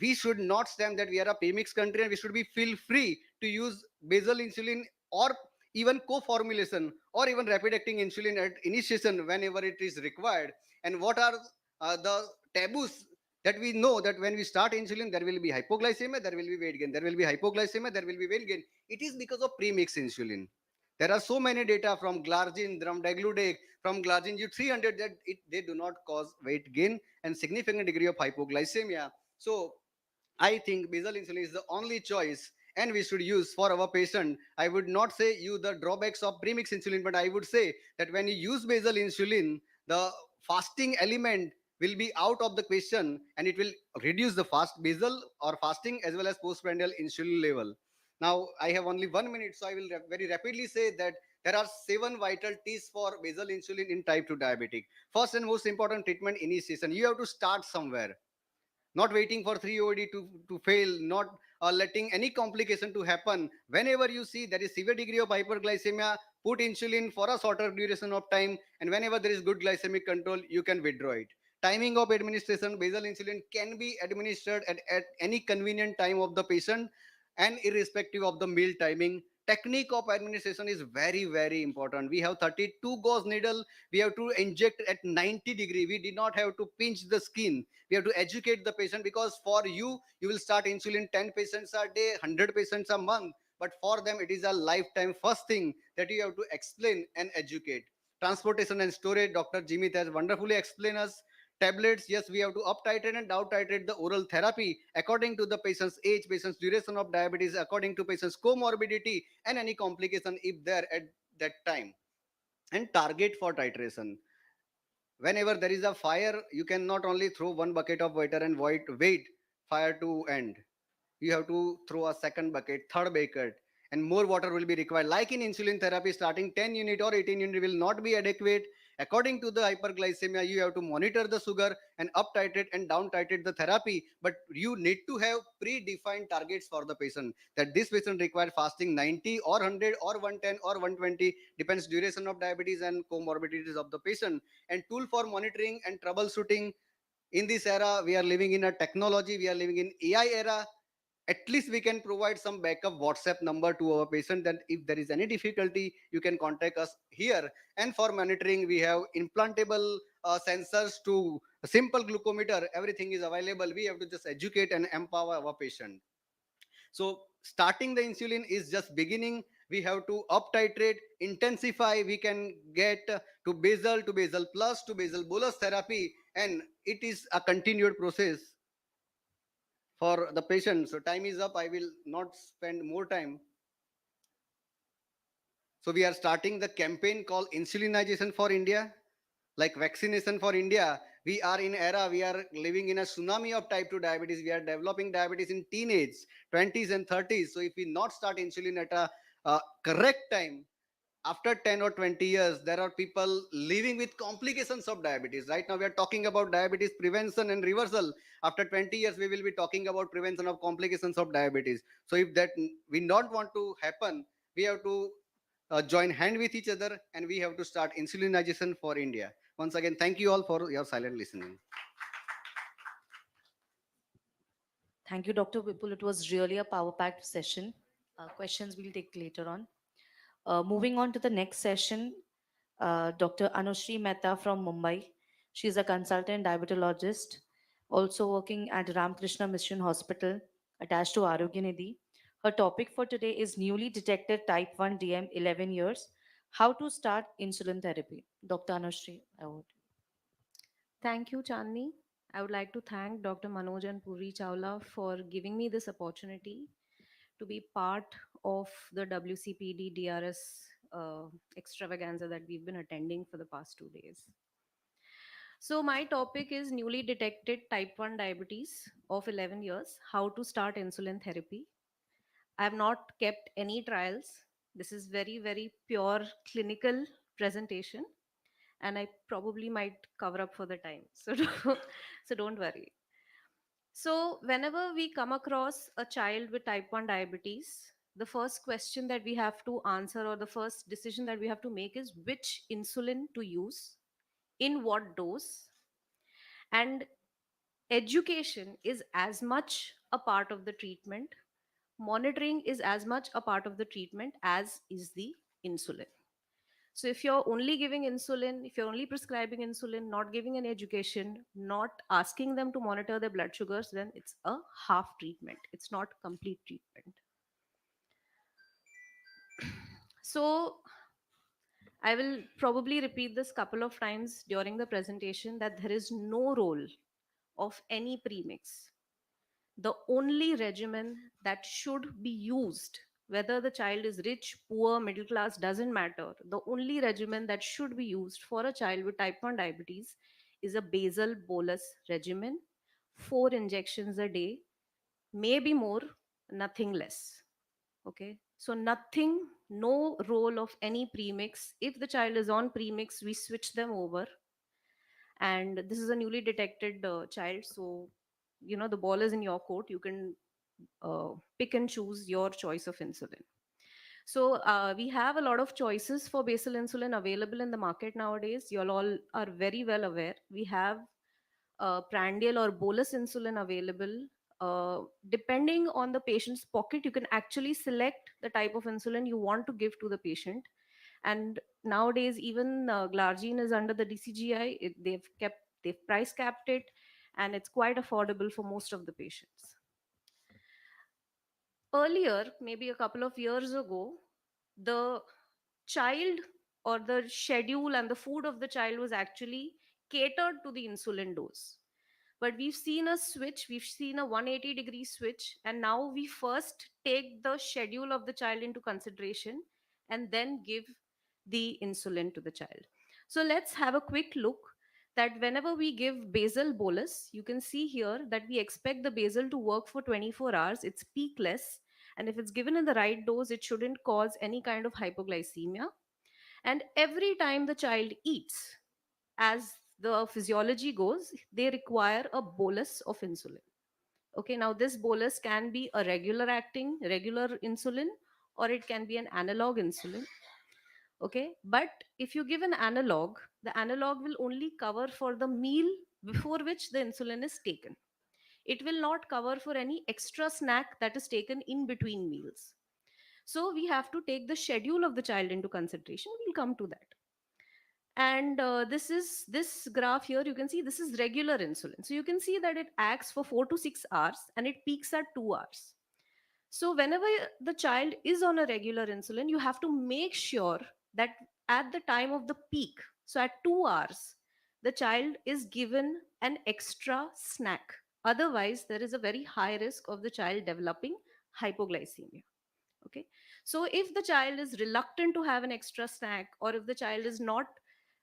we should not stand that we are a premix country, and we should be feel free to use basal insulin or even co-formulation or even rapid acting insulin at initiation whenever it is required. And what are the taboos that we know, that when we start insulin there will be hypoglycemia, there will be weight gain, there will be hypoglycemia, there will be weight gain. It is because of premix insulin. There are so many data from glargine, from degludec, from glargine U300 that they do not cause weight gain and significant degree of hypoglycemia. So I think basal insulin is the only choice and we should use for our patient. I would not say you the drawbacks of premix insulin, but I would say that when you use basal insulin, the fasting element will be out of the question and it will reduce the fast basal or fasting as well as postprandial insulin level. Now I have only 1 minute, so I will very rapidly say that there are 7 vital T's for basal insulin in type 2 diabetic. First and most important, treatment initiation. You have to start somewhere, not waiting for 3 OD to fail, not letting any complication to happen. Whenever you see there is severe degree of hyperglycemia, put insulin for a shorter duration of time, and whenever there is good glycemic control, you can withdraw it. Timing of administration, basal insulin can be administered at any convenient time of the patient and irrespective of the meal timing. Technique of administration is very, very important. We have 32 gauge needle. We have to inject at 90 degree. We did not have to pinch the skin. We have to educate the patient, because for you, you will start insulin 10 patients a day, 100 patients a month. But for them, it is a lifetime first thing that you have to explain and educate. Transportation and storage, Dr. Jimit has wonderfully explained us. Tablets, yes, we have to up titrate and down titrate the oral therapy according to the patient's age, patient's duration of diabetes, according to patient's comorbidity, and any complication if there at that time. And target for titration. Whenever there is a fire, you cannot only throw one bucket of water and wait fire to end. You have to throw a second bucket, third bucket, and more water will be required. Like in insulin therapy, starting 10 unit or 18 unit will not be adequate. According to the hyperglycemia, you have to monitor the sugar and up titrate and down titrate the therapy. But you need to have predefined targets for the patient. That this patient requires fasting 90 or 100 or 110 or 120, depends duration of diabetes and comorbidities of the patient. And tool for monitoring and troubleshooting. In this era, we are living in a technology, we are living in AI era. At least we can provide some backup WhatsApp number to our patient, that if there is any difficulty, you can contact us here. And for monitoring, we have implantable sensors to a simple glucometer. Everything is available. We have to just educate and empower our patient. So starting the insulin is just beginning. We have to up titrate, intensify. We can get to basal plus, to basal bolus therapy, and it is a continued process for the patient. So time is up. I will not spend more time. So we are starting the campaign called Insulinization for India, like vaccination for India. We are in era, we are living in a tsunami of type 2 diabetes. We are developing diabetes in teenage, 20s and 30s. So if we not start insulin at a correct time, after 10 or 20 years, there are people living with complications of diabetes. Right now, we are talking about diabetes prevention and reversal. After 20 years, we will be talking about prevention of complications of diabetes. So if that we not want to happen, we have to join hand with each other, and we have to start insulinization for India. Once again, thank you all for your silent listening. Thank you, Dr. Vipul. It was really a power packed session. Questions we'll take later on. Moving on to the next session, Dr. Anushri Mehta from Mumbai. She's a consultant diabetologist, also working at Ramakrishna Mission Hospital attached to Arogyanidhi. Her topic for today is newly detected type 1 DM 11 years. How to start insulin therapy. Dr. Anushri, I would. Thank you, Chandni. I would like to thank Dr. Manoj and Puri Chawla for giving me this opportunity to be part of the WCPD DRS extravaganza that we've been attending for the past 2 days. So, my topic is newly detected type 1 diabetes of 11 years, how to start insulin therapy. I have not kept any trials. This is very, very pure clinical presentation, and I probably might cover up for the time. So, so don't worry. So, whenever we come across a child with type 1 diabetes, the first question that we have to answer, or the first decision that we have to make, is which insulin to use, in what dose, and education is as much a part of the treatment. Monitoring is as much a part of the treatment as is the insulin. So if you're only giving insulin, if you're only prescribing insulin, not giving an education, not asking them to monitor their blood sugars, then it's a half treatment. It's not complete treatment. So I will probably repeat this couple of times during the presentation, that there is no role of any premix. The only regimen that should be used, whether the child is rich, poor, middle class, doesn't matter. The only regimen that should be used for a child with type 1 diabetes is a basal bolus regimen, 4 injections a day, maybe more, nothing less. Okay, so nothing, no role of any premix. If the child is on premix, we switch them over. And this is a newly detected child, so the ball is in your court. You can pick and choose your choice of insulin. So we have a lot of choices for basal insulin available in the market nowadays. You all are very well aware. We have prandial or bolus insulin available. Depending on the patient's pocket, you can actually select the type of insulin you want to give to the patient. And nowadays, even glargine is under the DCGI. They've price capped it, and it's quite affordable for most of the patients. Earlier, maybe a couple of years ago, the child or the schedule and the food of the child was actually catered to the insulin dose. But we've seen a switch, we've seen a 180-degree switch, and now we first take the schedule of the child into consideration and then give the insulin to the child. So let's have a quick look that whenever we give basal bolus, you can see here that we expect the basal to work for 24 hours. It's peakless, and if it's given in the right dose, it shouldn't cause any kind of hypoglycemia. And every time the child eats, as the physiology goes, they require a bolus of insulin. Okay, now this bolus can be a regular insulin, or it can be an analog insulin. Okay, but if you give an analog, the analog will only cover for the meal before which the insulin is taken. It will not cover for any extra snack that is taken in between meals. So we have to take the schedule of the child into consideration. We'll come to that. And this graph here, you can see this is regular insulin. So you can see that it acts for 4 to 6 hours and it peaks at 2 hours. So whenever the child is on a regular insulin, you have to make sure that at the time of the peak, so at 2 hours, the child is given an extra snack. Otherwise, there is a very high risk of the child developing hypoglycemia. Okay, so if the child is reluctant to have an extra snack, or if the child is not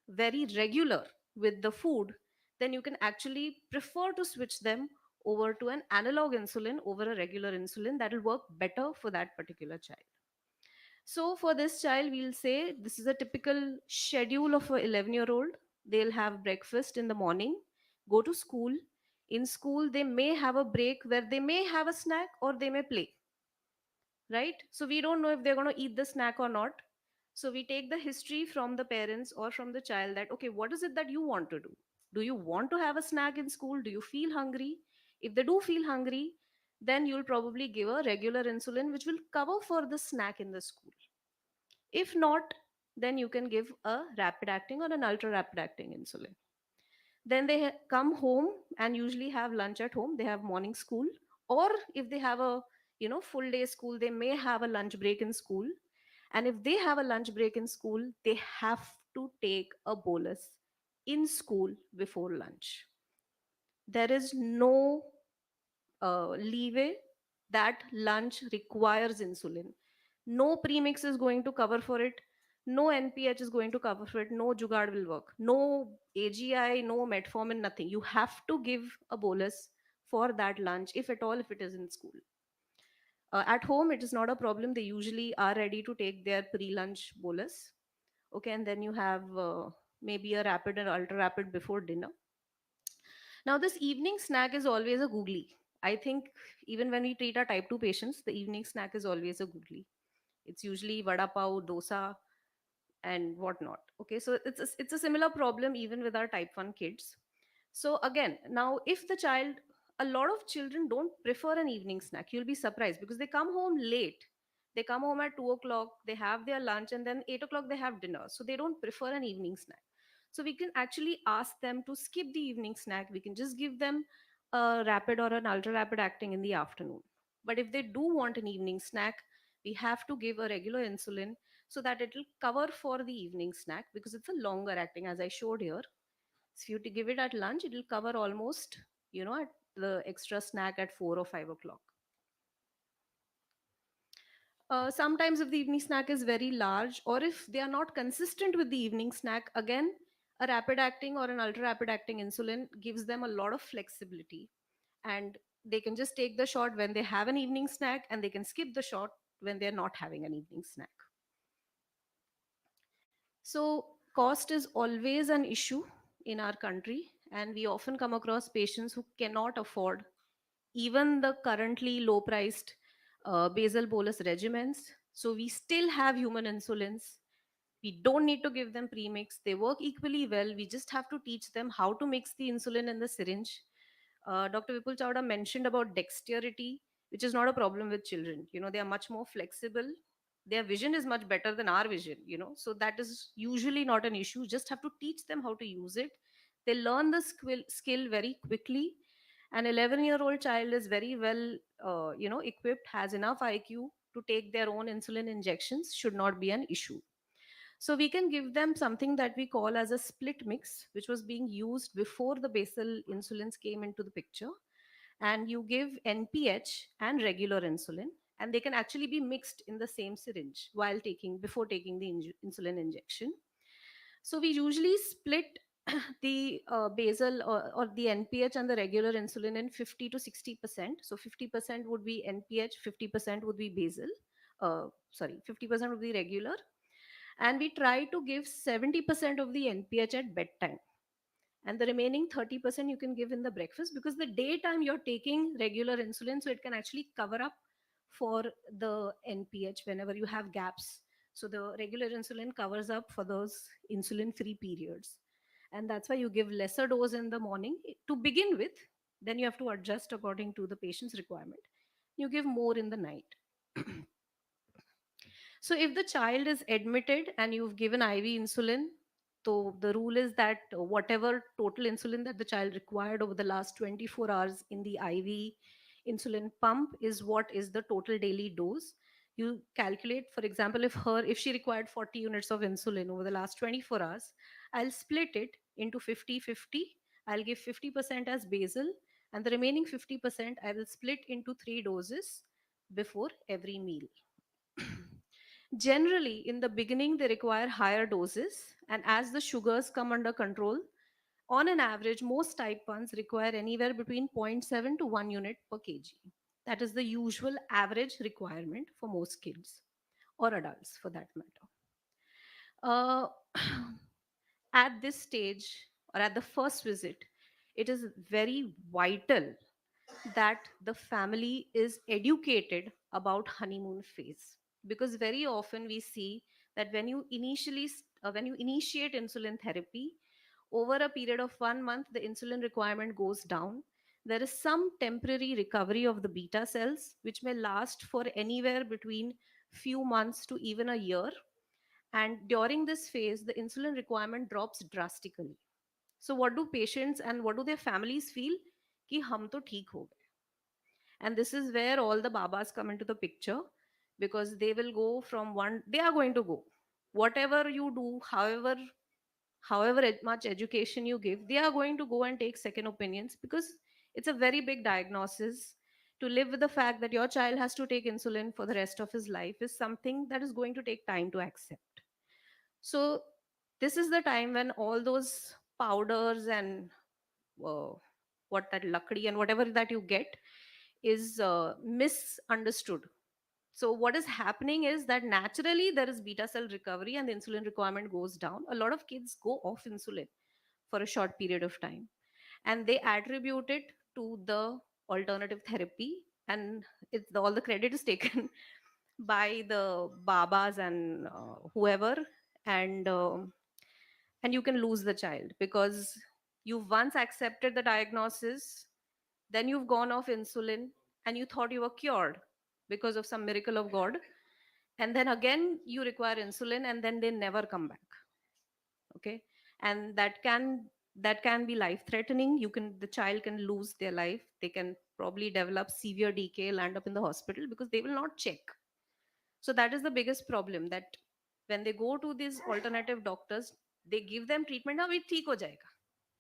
very regular with the food, then you can actually prefer to switch them over to an analog insulin over a regular insulin. That will work better for that particular child. So for this child, we'll say this is a typical schedule of a 11-year-old. They'll have breakfast in the morning, go to school. In school, they may have a break where they may have a snack or they may play, right? So we don't know if they're going to eat the snack or not. So we take the history from the parents or from the child that, okay, what is it that you want to do? Do you want to have a snack in school? Do you feel hungry? If they do feel hungry, then you'll probably give a regular insulin, which will cover for the snack in the school. If not, then you can give a rapid acting or an ultra rapid acting insulin. Then they come home and usually have lunch at home. They have morning school, or if they have a full day school, they may have a lunch break in school. And if they have a lunch break in school, they have to take a bolus in school before lunch. There is no leeway that lunch requires insulin. No premix is going to cover for it. No NPH is going to cover for it. No jugaad will work. No AGI, no metformin, nothing. You have to give a bolus for that lunch, if at all, if it is in school. At home, it is not a problem. They usually are ready to take their pre-lunch bolus. Okay, and then you have maybe a rapid and ultra rapid before dinner. Now, this evening snack is always a googly. I think even when we treat our type 2 patients, the evening snack is always a googly. It's usually vada pav, dosa, and whatnot. Okay, so it's a similar problem even with our type 1 kids. So again, now if the child, a lot of children don't prefer an evening snack. You'll be surprised because they come home late. They come home at 2 o'clock, they have their lunch, and then 8 o'clock they have dinner. So they don't prefer an evening snack. So we can actually ask them to skip the evening snack. We can just give them a rapid or an ultra rapid acting in the afternoon. But if they do want an evening snack, we have to give a regular insulin so that it will cover for the evening snack, because it's a longer acting, as I showed here. So if you to give it at lunch, it will cover almost, at the extra snack at 4 or 5 o'clock. Sometimes if the evening snack is very large, or if they are not consistent with the evening snack, again, a rapid acting or an ultra rapid acting insulin gives them a lot of flexibility, and they can just take the shot when they have an evening snack, and they can skip the shot when they're not having an evening snack. So cost is always an issue in our country, and we often come across patients who cannot afford even the currently low priced basal bolus regimens. So we still have human insulins. We don't need to give them premix. They work equally well. We just have to teach them how to mix the insulin in the syringe. Dr. Vipul Chawda mentioned about dexterity, which is not a problem with children. They are much more flexible. Their vision is much better than our vision. So that is usually not an issue. Just have to teach them how to use it. They learn the skill very quickly. An 11-year-old child is very well, equipped, has enough IQ to take their own insulin injections, should not be an issue. So we can give them something that we call as a split mix, which was being used before the basal insulins came into the picture. And you give NPH and regular insulin, and they can actually be mixed in the same syringe while before taking the insulin injection. So we usually split the basal or the NPH and the regular insulin in 50 to 60%. So 50% would be NPH, 50% would be basal. Sorry, 50% would be regular, and we try to give 70% of the NPH at bedtime, and the remaining 30% you can give in the breakfast, because the daytime you're taking regular insulin, so it can actually cover up for the NPH whenever you have gaps. So the regular insulin covers up for those insulin free periods, and that's why you give lesser dose in the morning to begin with. Then you have to adjust according to the patient's requirement. You give more in the night. So if the child is admitted and you've given IV insulin, so the rule is that whatever total insulin that the child required over the last 24 hours in the IV insulin pump is what is the total daily dose. You calculate, for example, if she required 40 units of insulin over the last 24 hours, I'll split it into 50-50. I'll give 50% as basal, and the remaining 50% I will split into 3 doses before every meal. Generally, in the beginning, they require higher doses, and as the sugars come under control, on an average, most type 1s require anywhere between zero point 0.7 to 1 unit per kg. That is the usual average requirement for most kids or adults for that matter. Uh, at this stage or at the first visit, it is very vital that the family is educated about honeymoon phase, because very often we see that when you initiate insulin therapy, over a period of 1 month the insulin requirement goes down. There is some temporary recovery of the beta cells which may last for anywhere between few months to even a year, and during this phase the insulin requirement drops drastically. So what do patients and what do their families feel? Ki hum to theek ho gaye. And this is where all the babas come into the picture, because they will go from one, they are going to go, whatever you do, however much education you give, they are going to go and take second opinions, because it's a very big diagnosis. To live with the fact that your child has to take insulin for the rest of his life is something that is going to take time to accept. So this is the time when all those powders and uh, what that lakdi and whatever that you get is misunderstood. So what is happening is that naturally there is beta cell recovery and the insulin requirement goes down. A lot of kids go off insulin for a short period of time, and they attribute it to the alternative therapy, and all the credit is taken by the babas and whoever, and and you can lose the child because you've once accepted the diagnosis, then you've gone off insulin and you thought you were cured because of some miracle of God. And then again, you require insulin and then they never come back. Okay. And that can be life threatening. The child can lose their life. They can probably develop severe decay, land up in the hospital because they will not check. So that is the biggest problem, that when they go to these alternative doctors, they give them treatment, हाँ भाई ठीक हो जाएगा,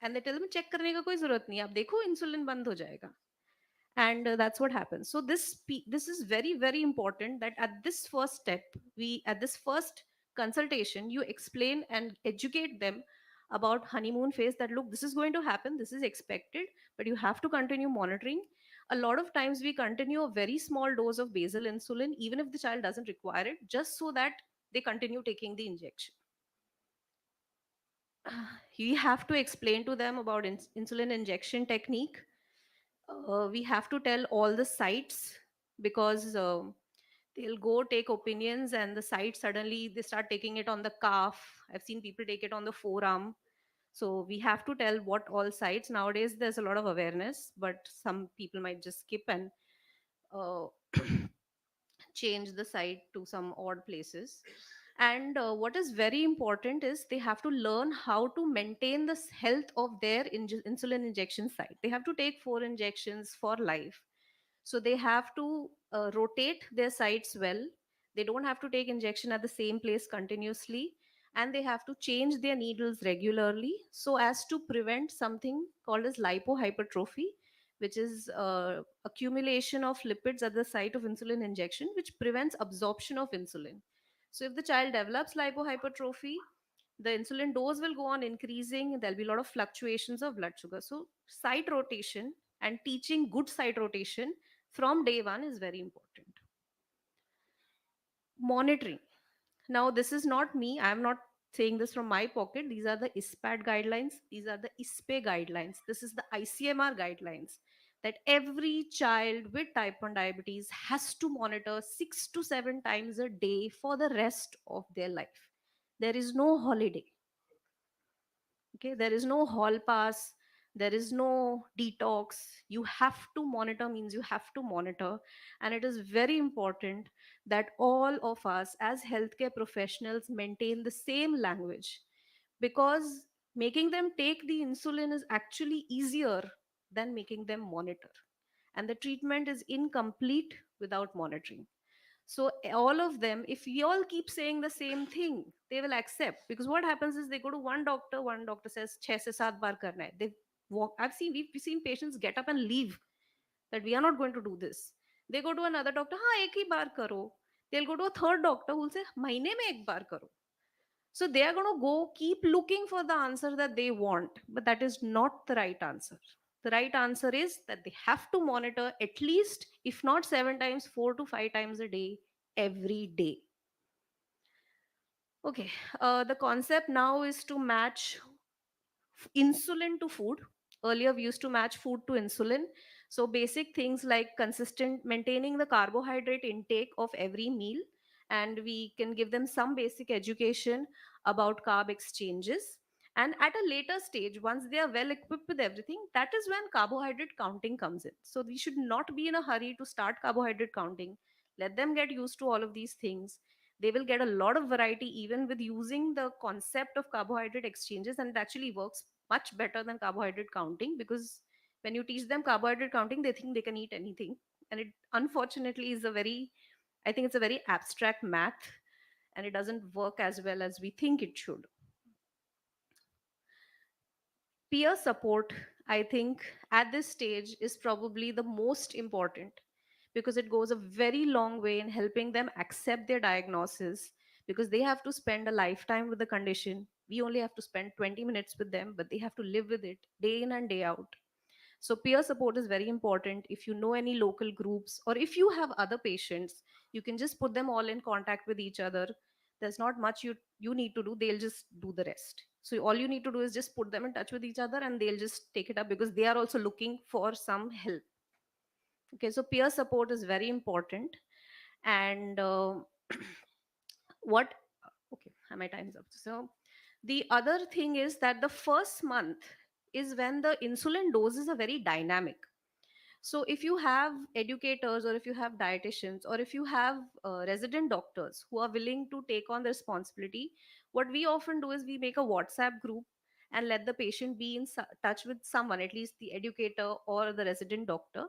and they tell them check करने का कोई जरूरत नहीं, आप देखो insulin बंद हो जाएगा. And that's what happens. So this is very very important, that at this first step, at this first consultation, you explain and educate them about honeymoon phase, that look, this is going to happen, this is expected, but you have to continue monitoring. A lot of times we continue a very small dose of basal insulin even if the child doesn't require it, just so that they continue taking the injection. You have to explain to them about insulin injection technique. We have to tell all the sites, because They'll go take opinions, and the site suddenly they start taking it on the calf. I've seen people take it on the forearm. So we have to tell what all sites. Nowadays there's a lot of awareness, but some people might just skip and uh, change the site to some odd places. And what is very important is they have to learn how to maintain the health of their insulin injection site. They have to take 4 injections for life, so they have to rotate their sites well. They don't have to take injection at the same place continuously, and they have to change their needles regularly so as to prevent something called as lipohypertrophy, which is accumulation of lipids at the site of insulin injection, which prevents absorption of insulin. So if the child develops lipohypertrophy, the insulin dose will go on increasing. There'll be a lot of fluctuations of blood sugar. So site rotation and teaching good site rotation from day one is very important. Monitoring. Now, this is not me. I'm not saying this from my pocket. These are the ISPAD guidelines. These are the ISPE guidelines. This is the ICMR guidelines, that every child with type 1 diabetes has to monitor 6 to 7 times a day for the rest of their life. There is no holiday. Okay, there is no hall pass, there is no detox. You have to monitor, means you have to monitor. And it is very important that all of us as healthcare professionals maintain the same language, because making them take the insulin is actually easier than making them monitor, and the treatment is incomplete without monitoring. So all of them, if we all keep saying the same thing, they will accept. Because what happens is they go to one doctor says 6 se 7 baar karna hai. They walk. We've seen patients get up and leave, that we are not going to do this. They go to another doctor, हाँ एक ही बार करो. They'll go to a third doctor who'll say महीने में एक बार करो. So they are going to go keep looking for the answer that they want, but that is not the right answer. The right answer is that they have to monitor at least, if not 7 times, 4 to 5 times a day, every day. Okay, the concept now is to match insulin to food. Earlier, we used to match food to insulin. So, basic things like consistent maintaining the carbohydrate intake of every meal, and we can give them some basic education about carb exchanges. And at a later stage, once they are well equipped with everything, that is when carbohydrate counting comes in. So, we should not be in a hurry to start carbohydrate counting. Let them get used to all of these things. They will get a lot of variety even with using the concept of carbohydrate exchanges, and it actually works much better than carbohydrate counting, because when you teach them carbohydrate counting, they think they can eat anything. And it unfortunately is a very, I think it's a very abstract math, and it doesn't work as well as we think it should. Peer support, I think, at this stage is probably the most important, because it goes a very long way in helping them accept their diagnosis, because they have to spend a lifetime with the condition. We only have to spend 20 minutes with them, but they have to live with it day in and day out. So peer support is very important. If you know any local groups, or if you have other patients, you can just put them all in contact with each other. There's not much you need to do. They'll just do the rest. So all you need to do is just put them in touch with each other, and they'll just take it up, because they are also looking for some help. Okay, so peer support is very important. And what okay, my time is up. So the other thing is that the first month is when the insulin doses are very dynamic. So if you have educators, or if you have dietitians, or if you have resident doctors who are willing to take on the responsibility, what we often do is we make a WhatsApp group and let the patient be in touch with someone, at least the educator or the resident doctor.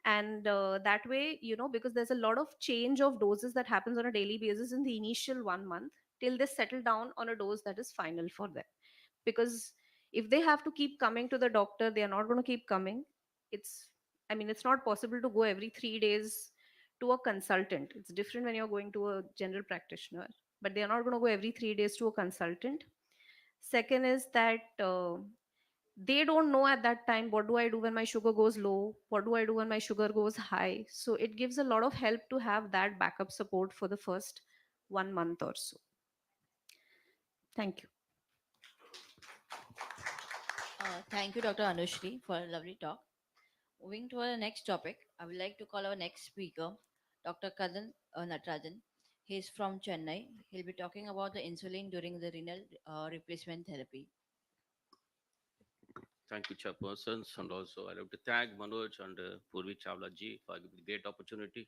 And that way, because there's a lot of change of doses that happens on a daily basis in the initial 1 month, till they settle down on a dose that is final for them. Because if they have to keep coming to the doctor, they are not going to keep coming. It's, I mean, it's not possible to go every 3 days to a consultant. It's different when you're going to a general practitioner, but they are not going to go every 3 days to a consultant. Second is that they don't know at that time, what do I do when my sugar goes low, what do I do when my sugar goes high. So it gives a lot of help to have that backup support for the first 1 month or so. Thank you. Thank you, Dr. Anushri, for a lovely talk. Moving to our next topic, I would like to call our next speaker, Dr. Kadan Natarajan. He's from Chennai. He'll be talking about the insulin during the renal replacement therapy. Thank you, chairpersons, and also I'd like to thank Manoj and Purvi Chawla ji for giving the great opportunity.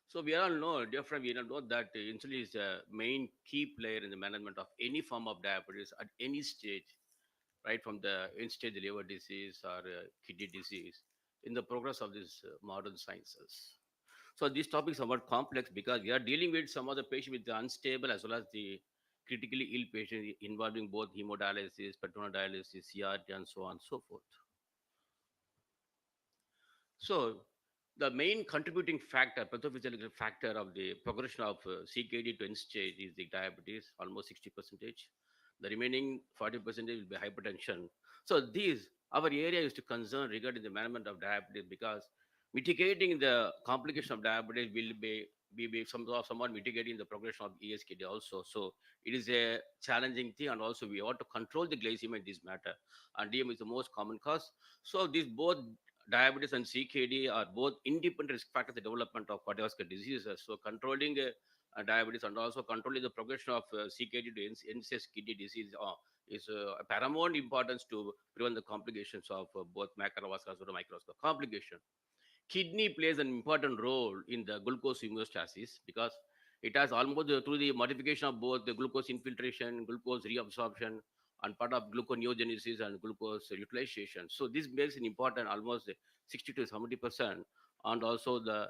So we all know, dear friend, we all know that insulin is a main key player in the management of any form of diabetes at any stage, right from the end-stage liver disease or kidney disease, in the progress of these modern sciences. So these topics are somewhat complex because we are dealing with some of the patient with the unstable as well as the critically ill patient involving both hemodialysis, peritoneal dialysis, CRT, and so on and so forth. So the main contributing factor, pathophysiological factor of the progression of CKD to end stage is the diabetes, almost 60 percentage. The remaining 40 percentage will be hypertension. So these, our area is to concern regarding the management of diabetes because mitigating the complication of diabetes will be somewhat mitigating the progression of ESKD also. So it is a challenging thing, and also we ought to control the glycemia in this matter. And DM is the most common cause. So these both diabetes and CKD are both independent risk factors for the development of cardiovascular diseases. So controlling diabetes and also controlling the progression of CKD to end-stage kidney disease is paramount importance to prevent the complications of both macrovascular and microvascular complication. Kidney plays an important role in the glucose homeostasis because it has almost through the modification of both the glucose infiltration, glucose reabsorption, and part of gluconeogenesis and glucose utilization. So this makes an important almost 60 to 70%, and also the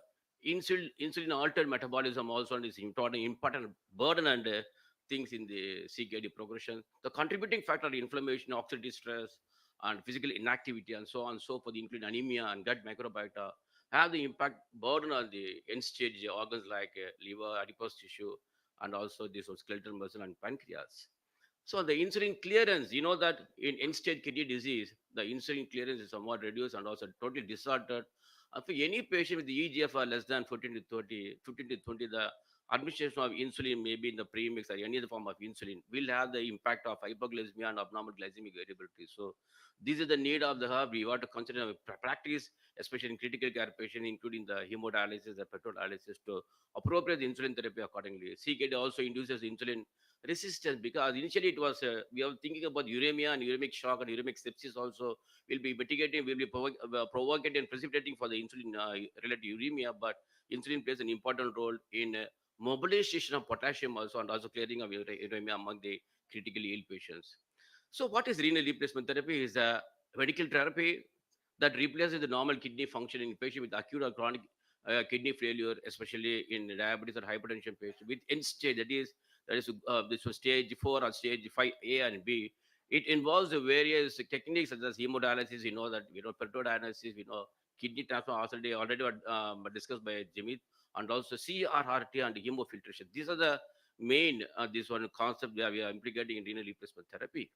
insulin altered metabolism also is important burden and things in the CKD progression. The contributing factor inflammation, oxidative stress, and physical inactivity, and so on, so for the including anemia and gut microbiota have the impact burden on the end stage organs like liver, adipose tissue, and also this skeletal muscle and pancreas. So the insulin clearance, you know that in end-stage kidney disease, the insulin clearance is somewhat reduced and also totally disordered. For any patient with the EGFR less than 14 to 30, 15 to 20, the administration of insulin, maybe in the premix or any other form of insulin, will have the impact of hypoglycemia and abnormal glycemic variability. So this is the need of the hub. We want to consider practice, especially in critical care patients, including the hemodialysis, the petrodialysis, to appropriate insulin therapy accordingly. CKD also induces insulin resistance because initially it was we are thinking about uremia and uremic shock and uremic sepsis also will be mitigating, will be provocating and precipitating for the insulin related uremia, but insulin plays an important role in mobilization of potassium also and also clearing of uremia among the critically ill patients. So what is renal replacement therapy is a medical therapy that replaces the normal kidney function in patient with acute or chronic kidney failure, especially in diabetes or hypertension patients with end stage, that is this was stage 4 or stage 5A and B. It involves the various techniques such as hemodialysis, that petrodialysis, kidney transplant already discussed by Jimmy, and also CRRT and hemofiltration. These are the main this one concept that we are implicating in renal replacement therapy.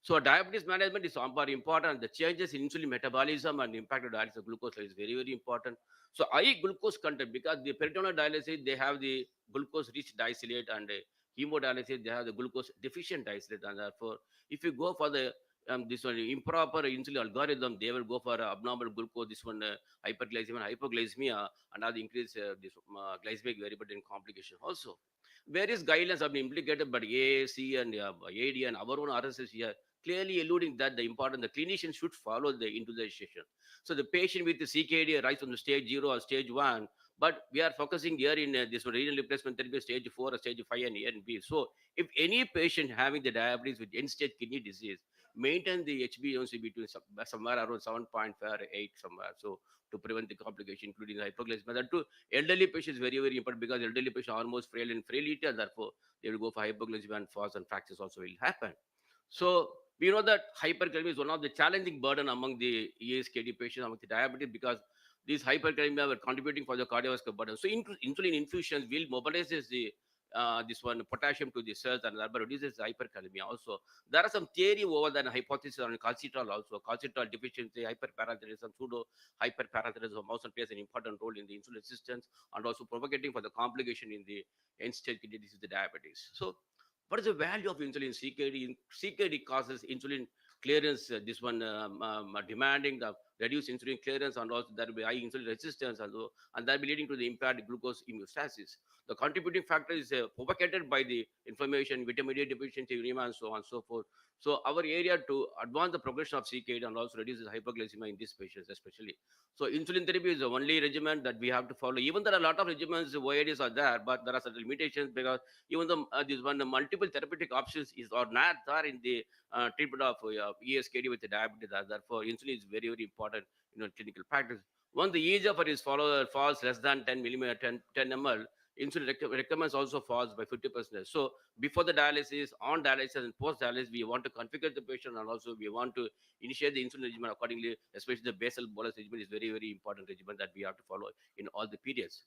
So diabetes management is very important. The changes in insulin metabolism and impact of dialysis glucose is very, very important. So high glucose content, because the peritoneal dialysis, they have the glucose-rich dialysate, and hemodialysis, they have the glucose-deficient dialysate. And therefore, if you go for the this one improper insulin algorithm, they will go for abnormal glucose, this one hyperglycemia, hypoglycemia, and all the increase this glycemic variability and complication also. Various guidelines have been implicated, but AAC and AD and our own RSS here clearly alluding that the important the clinician should follow the individualization. So the patient with the CKD rise from the stage 0 or stage 1, but we are focusing here in this renal replacement therapy stage 4 or stage 5 and A and B. So if any patient having the diabetes with end stage kidney disease, maintain the HbA1c between somewhere around 7.5 or 8 somewhere. So to prevent the complication, including the hypoglycemia. That too, elderly patients very, very important because elderly patients are almost frail and frailty, and therefore they will go for hypoglycemia and falls and fractures also will happen. So we know that hyperkalemia is one of the challenging burden among the ESKD patients among the diabetes because these hyperkalemia were contributing for the cardiovascular burden. So insulin infusions will mobilize the this one potassium to the cells and thereby reduces hyperkalemia. Also, there are some theory over that hypothesis on calcitrol also. Calcitrol deficiency, hyperparathyroidism, pseudo hyperparathyroidism also plays an important role in the insulin resistance and also propagating for the complication in the end stage kidney disease, the diabetes. So what is the value of insulin? CKD causes insulin clearance. This one demanding the reduce insulin clearance, and also there will be high insulin resistance, and that will be leading to the impaired glucose homeostasis. The contributing factor is propagated by the inflammation, vitamin D deficiency, anemia, and so on and so forth. So our area to advance the progression of CKD and also reduce the hyperglycemia in these patients especially. So insulin therapy is the only regimen that we have to follow. Even there are a lot of regimens, OADs are there, but there are certain limitations because even though this one, the multiple therapeutic options is or not there in the treatment of ESKD with the diabetes. Therefore, insulin is very, very important in clinical practice. Once the EGFR is follower falls less than 10 millimeter, 10 ml, insulin recommends also falls by 50%. So before the dialysis, on dialysis, and post dialysis, we want to configure the patient, and also we want to initiate the insulin regimen accordingly. Especially the basal bolus regimen is very, very important regimen that we have to follow in all the periods.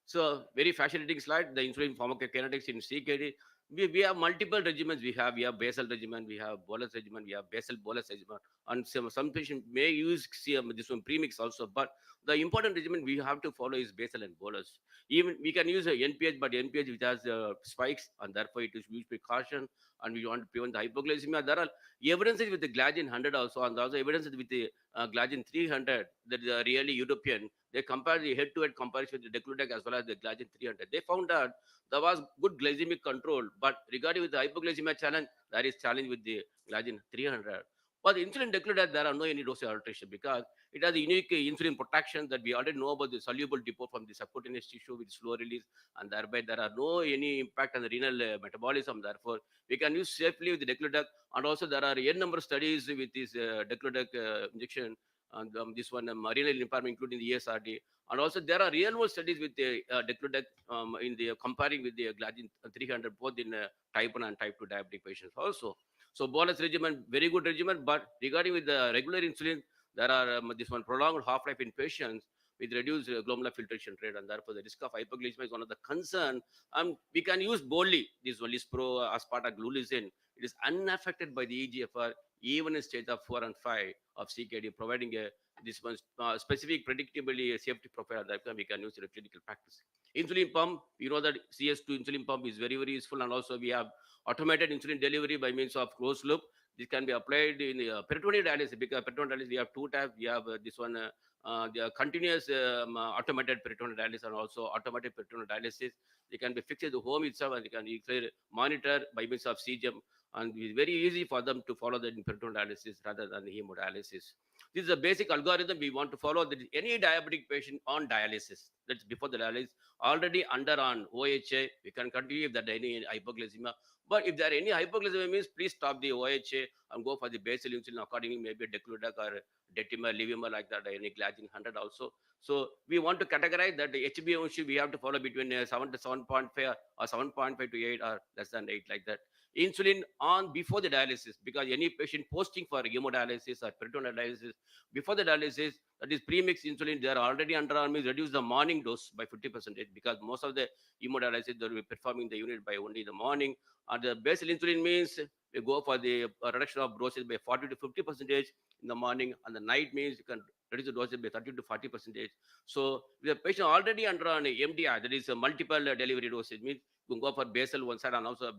So very fascinating slide, the insulin pharmacokinetics in CKD. We have multiple regimens. We have basal regimen, we have bolus regimen, we have basal bolus regimen, and some patients may use this one premix also. But the important regimen we have to follow is basal and bolus. Even we can use a NPH, but NPH which has spikes, and therefore it is used precaution, and we want to prevent the hypoglycemia. There are evidences with the glycine 100 also, and also evidences with the glycine 300 that is really European. They compare the head-to-head comparison with the Degludec as well as the glycine 300. They found that there was good glycemic control, but regarding with the hypoglycemia challenge, there is challenge with the glycine 300. For the insulin Degludec, there are no any dose alteration because it has a unique insulin protection that we already know about the soluble depot from the subcutaneous tissue with slow release, and thereby there are no any impact on the renal metabolism. Therefore, we can use safely with the Degludec, and also there are n number of studies with this Degludec injection, and this one renal impairment, including the ESRD. And also there are real world studies with the Degludec in the comparing with the glycine 300 both in type 1 and type 2 diabetic patients also. So bolus regimen, very good regimen, but regarding with the regular insulin, there are this one prolonged half-life in patients with reduced glomerular filtration rate, and therefore the risk of hypoglycemia is one of the concern. We can use boldly this one lispro, aspartaglucin. It is unaffected by the EGFR, even in stage of 4 and 5 of CKD, providing a this one specific predictably safety profile that we can use in a clinical practice. Insulin pump, you know that CS2 insulin pump is very, very useful, and also we have automated insulin delivery by means of closed loop. This can be applied in peritoneal dialysis, because peritoneal dialysis we have two types. We have this one the continuous automated peritoneal dialysis and also automatic peritoneal dialysis. They can be fixed at the home itself, and they can either monitor by means of CGM, and it's very easy for them to follow the peritoneal dialysis rather than the hemodialysis. This is a basic algorithm we want to follow. That any diabetic patient on dialysis, that's before the dialysis, already under on OHA, we can continue if there any hypoglycemia. But if there are any hypoglycemia means, please stop the OHA and go for the basal insulin accordingly, maybe Degludec or Detimel, Levimel like that, or any glycine 100 also. So we want to categorize that the HbA1c we have to follow between 7 to 7.5 or 7.5 to 8 or less than 8 like that. Insulin on before the dialysis, because any patient posting for hemodialysis or peritoneal dialysis before the dialysis, that is premix insulin, they are already under arm, reduce the morning dose by 50%, because most of the hemodialysis they will be performing the unit by only the morning. And the basal insulin means we go for the reduction of doses by 40 to 50% in the morning, and the night means you can reduce the doses by 30 to 40%. So the patient already under an MDI, that is a multiple delivery dosage, means you can go for basal one side and also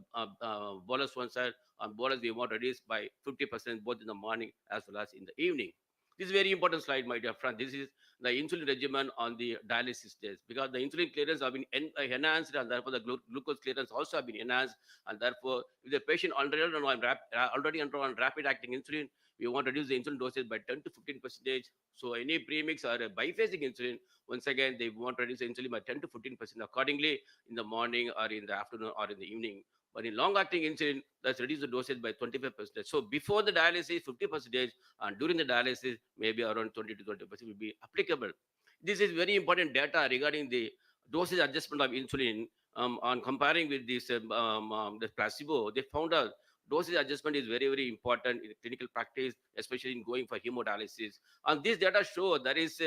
bolus one side. On bolus we want to reduce by 50% both in the morning as well as in the evening. This is very important slide, my dear friend. This is the insulin regimen on the dialysis days, because the insulin clearance have been enhanced, and therefore the glucose clearance also have been enhanced. And therefore, if the patient already on rapid acting insulin, we want to reduce the insulin dosage by 10 to 15%. So any premix or a biphasic insulin, once again, they want to reduce the insulin by 10 to 15% accordingly in the morning or in the afternoon or in the evening. But in long-acting insulin, that's reduce the dosage by 25%. So before the dialysis, 50%, and during the dialysis, maybe around 20 to 20% will be applicable. This is very important data regarding the dosage adjustment of insulin. On comparing with this the placebo, they found out dosage adjustment is very, very important in clinical practice, especially in going for hemodialysis. And this data show there is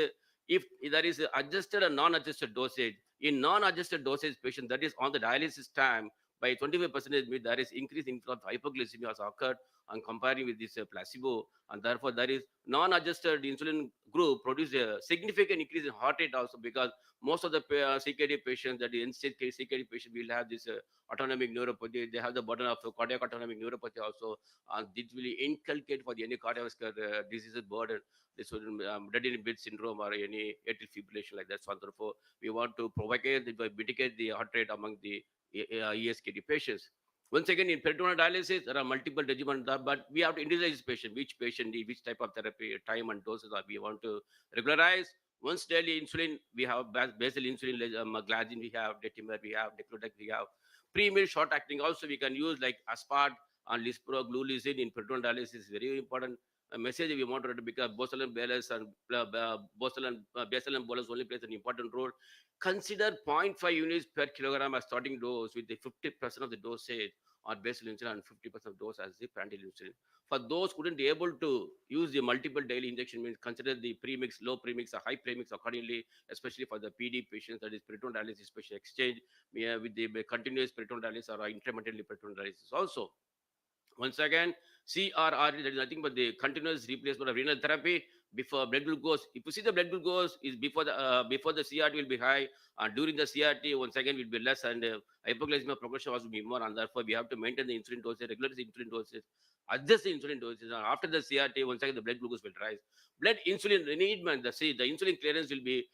if there is adjusted and non-adjusted dosage. In non-adjusted dosage patient, that is on the dialysis time, by 25%, there is increase in hypoglycemia has occurred, and comparing with this placebo, and therefore there is non-adjusted insulin group produce a significant increase in heart rate also, because most of the CKD patients, that the end-stage CKD patient, will have this autonomic neuropathy. They have the burden of cardiac autonomic neuropathy also, and this will inculcate for the any cardiovascular diseases burden. This will dead bed syndrome or any atrial fibrillation like that. So therefore, we want to propagate, mitigate the heart rate among the ESKD patients. Once again, in peritoneal dialysis, there are multiple regimens, but we have to individualize patient, which patient need which type of therapy, time and doses that we want to regularize. Once daily insulin, we have basal insulin, glargine, we have detimer, we have declotec, we have pre-meal short acting. Also, we can use like aspart and lispro, glulisine in peritoneal dialysis is very important. A message we want to write, because Bosal and Bolus and Basal and Bolus only plays an important role. Consider zero point 0.5 units per kilogram as starting dose, with the 50% of the dosage on basal insulin and 50% of dose as the prandial insulin. For those who couldn't able to use the multiple daily injection, means consider the premix, low premix, or high premix accordingly, especially for the PD patients, that is peritoneal dialysis, special exchange with the continuous peritoneal dialysis or intermittently peritoneal dialysis also. Once again, CRR, that is nothing but the continuous replacement of renal therapy before blood glucose. If you see the blood glucose is before the CRT will be high, and during the CRT once again will be less, and hypoglycemia progression also will be more, and therefore we have to maintain the insulin dosage, regular insulin dosage, adjust the insulin dosage, and after the CRT once again the blood glucose will rise. Blood insulin need, the insulin clearance will be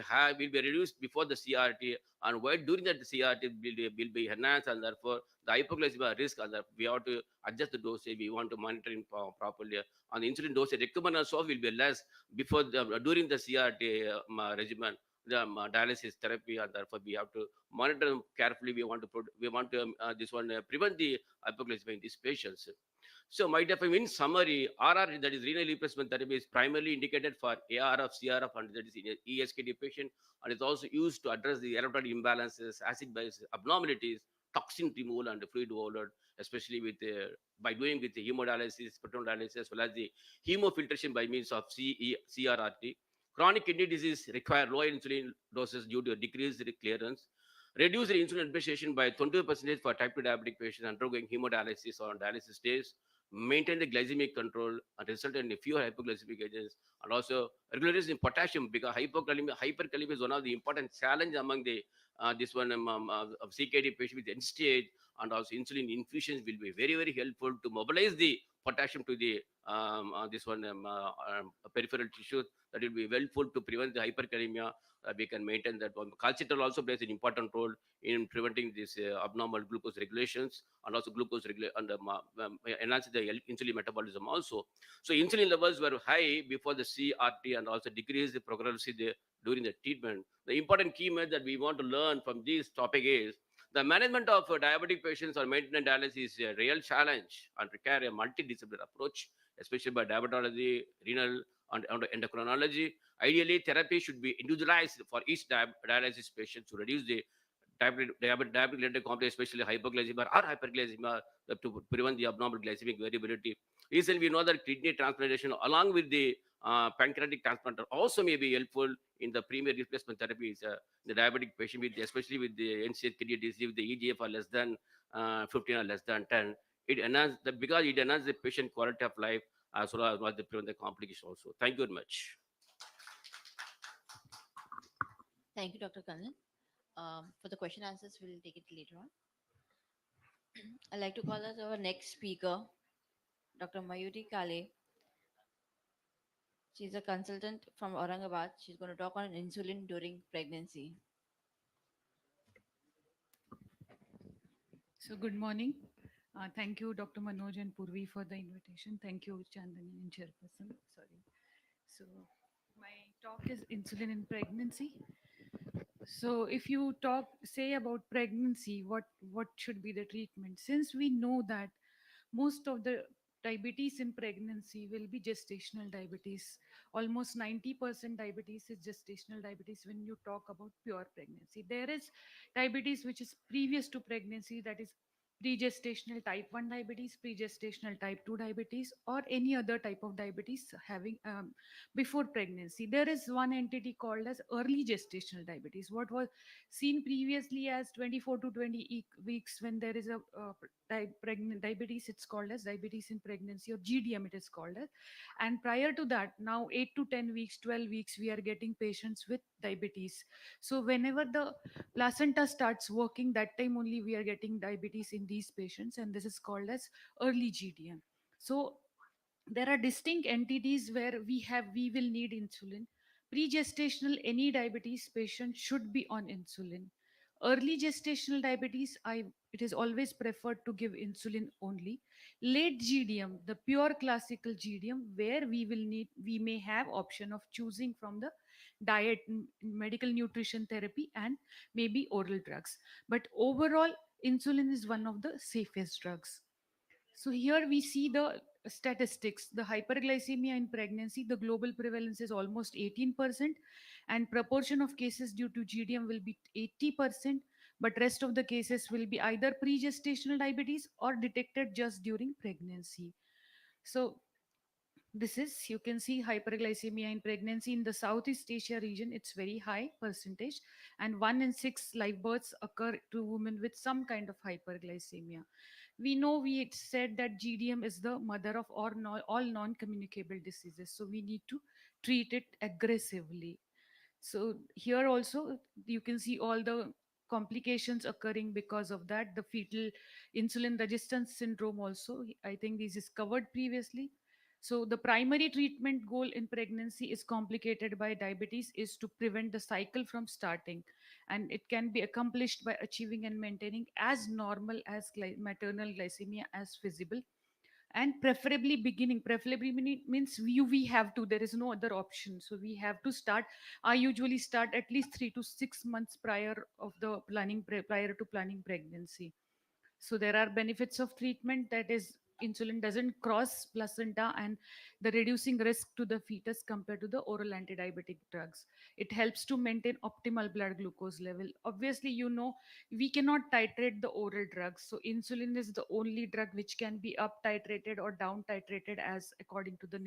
high, will be reduced before the CRT, and while during that CRT will be enhanced, and therefore the hypoglycemia risk, and we have to adjust the dosage. We want to monitor it properly. And the insulin dosage recommended also will be less before during the CRT regimen, the dialysis therapy, and therefore we have to monitor them carefully. We want to this one prevent the hypoglycemia in these patients. So, my definition in summary, RR, that is renal replacement therapy, is primarily indicated for ARF, CRF, and that is in ESKD patient, and is also used to address the electrolyte imbalances, acid-base abnormalities, toxin removal, and fluid overload, especially with by doing with the hemodialysis, peritoneal dialysis, as well as the hemofiltration by means of CRRT. Chronic kidney disease require low insulin doses due to decreased clearance. Reduce the insulin administration by 20% for type 2 diabetic patients undergoing hemodialysis or dialysis days. Maintain the glycemic control and result in fewer hypoglycemic agents, and also regularize in potassium, because hyperkalemia is one of the important challenge among the this one of CKD patient with end stage, and also insulin infusions will be very very helpful to mobilize the potassium to the this one peripheral tissues. That will be helpful to prevent the hyperkalemia. We can maintain that one. Calcium also plays an important role in preventing this abnormal glucose regulations, and also glucose and enhance the insulin metabolism also. So insulin levels were high before the CRT, and also decreased progressively during the treatment. The important key message that we want to learn from this topic is the management of diabetic patients or maintenance dialysis is a real challenge and require a multidisciplinary approach, especially by diabetology, renal, and endocrinology. Ideally, therapy should be individualized for each dialysis patient to reduce the diabetic related complex, especially hypoglycemia or hyperglycemia, to prevent the abnormal glycemic variability. Recently, we know that kidney transplantation along with the pancreatic transplant also may be helpful in the premier replacement therapies. The diabetic patient, with especially with the end-stage kidney disease, with the EGF are less than 15 or less than 10, because it enhances the patient quality of life, as well as the prevent the complication also. Thank you very much. Thank you, Dr. Kannan. For the question answers, we'll take it later on. I'd like to call us our next speaker, Dr. Mayuri Kale. She's a consultant from Aurangabad. She's going to talk on insulin during pregnancy. So good morning. Thank you, Dr. Manoj and Purvi, for the invitation. Thank you, Chandani and Chairperson. Sorry. So my talk is insulin in pregnancy. So if you say about pregnancy, what should be the treatment? Since we know that most of the diabetes in pregnancy will be gestational diabetes. Almost 90% diabetes is gestational diabetes when you talk about pure pregnancy. There is diabetes which is previous to pregnancy, that is pre-gestational type 1 diabetes, pre-gestational type 2 diabetes, or any other type of diabetes having before pregnancy. There is one entity called as early gestational diabetes. What was seen previously as 24 to 20 weeks when there is a pregnant diabetes, it's called as diabetes in pregnancy, or GDM it is called as. And prior to that, now 8 to 10 weeks, 12 weeks, we are getting patients with diabetes. So whenever the placenta starts working, that time only we are getting diabetes in these patients, and this is called as early GDM. So there are distinct entities where we will need insulin. Pre-gestational, any diabetes patient should be on insulin. Early gestational diabetes, I it is always preferred to give insulin only. Late GDM, the pure classical GDM, where we may have option of choosing from the diet, medical nutrition therapy, and maybe oral drugs. But overall, insulin is one of the safest drugs. So here we see the statistics. The hyperglycemia in pregnancy, the global prevalence is almost 18%, and proportion of cases due to GDM will be 80%, but rest of the cases will be either pre-gestational diabetes or detected just during pregnancy. So this is, you can see hyperglycemia in pregnancy in the Southeast Asia region, it's very high percentage, and 1 in 6 live births occur to women with some kind of hyperglycemia. We know, we said that GDM is the mother of all non-communicable diseases, so we need to treat it aggressively. So here also you can see all the complications occurring because of that. The fetal insulin resistance syndrome also, I think this is covered previously. So the primary treatment goal in pregnancy is complicated by diabetes is to prevent the cycle from starting, and it can be accomplished by achieving and maintaining as normal as maternal glycemia as feasible, and preferably beginning, preferably means we have to, there is no other option, so we have to start. I usually start at least 3 to 6 months prior of the prior to planning pregnancy. So there are benefits of treatment, that is insulin doesn't cross placenta, and the reducing risk to the fetus compared to the oral anti-diabetic drugs. It helps to maintain optimal blood glucose level. Obviously, we cannot titrate the oral drugs, so insulin is the only drug which can be up titrated or down titrated as according to the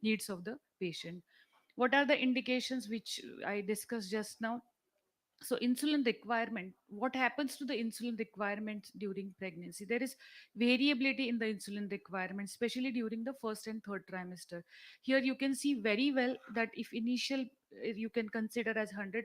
needs of the patient. What are the indications which I discussed just now? So insulin requirement, what happens to the insulin requirement during pregnancy? There is variability in the insulin requirement, especially during the first and third trimester. Here you can see very well that if initial, you can consider as 100%.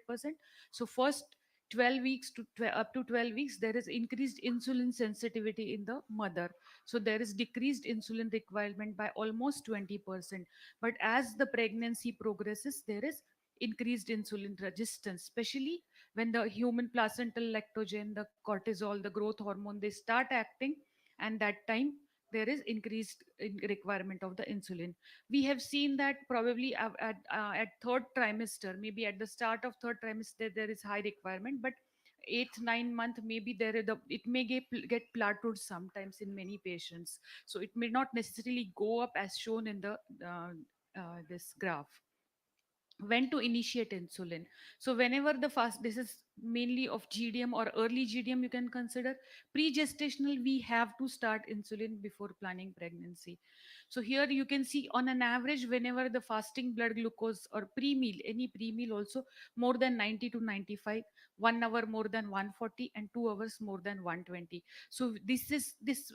So first 12 weeks to up to 12 weeks, there is increased insulin sensitivity in the mother, so there is decreased insulin requirement by almost 20%. But as the pregnancy progresses, there is increased insulin resistance, especially when the human placental lactogen, the cortisol, the growth hormone, they start acting, and that time there is increased requirement of the insulin. We have seen that probably at third trimester, maybe at the start of third trimester, there is high requirement, but 8th 9th month, maybe it may get plateaued sometimes in many patients, so it may not necessarily go up as shown in the this graph. When to initiate insulin? So whenever the fast, this is mainly of GDM or early GDM, you can consider. Pre-gestational, we have to start insulin before planning pregnancy. So here you can see on an average, whenever the fasting blood glucose or pre-meal, any pre-meal also, more than 90 to 95, 1 hour more than 140, and 2 hours more than 120. So this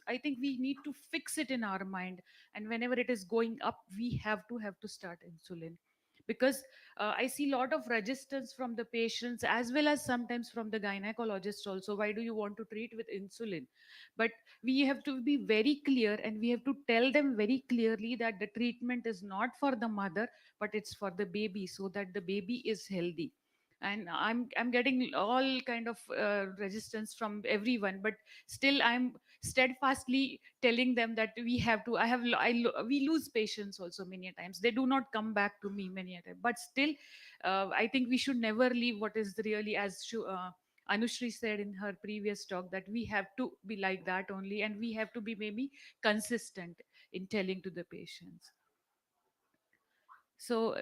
I think we need to fix it in our mind, and whenever it is going up, we have to start insulin. Because I see a lot of resistance from the patients as well as sometimes from the gynecologist also. Why do you want to treat with insulin? But we have to be very clear, and we have to tell them very clearly that the treatment is not for the mother, but it's for the baby, so that the baby is healthy. And I'm getting all kind of resistance from everyone, but still I'm steadfastly telling them that we have to, we lose patience also many a times. They do not come back to me many a time, but still I think we should never leave what is really, as Anushri said in her previous talk, that we have to be like that only, and we have to be maybe consistent in telling to the patients. So,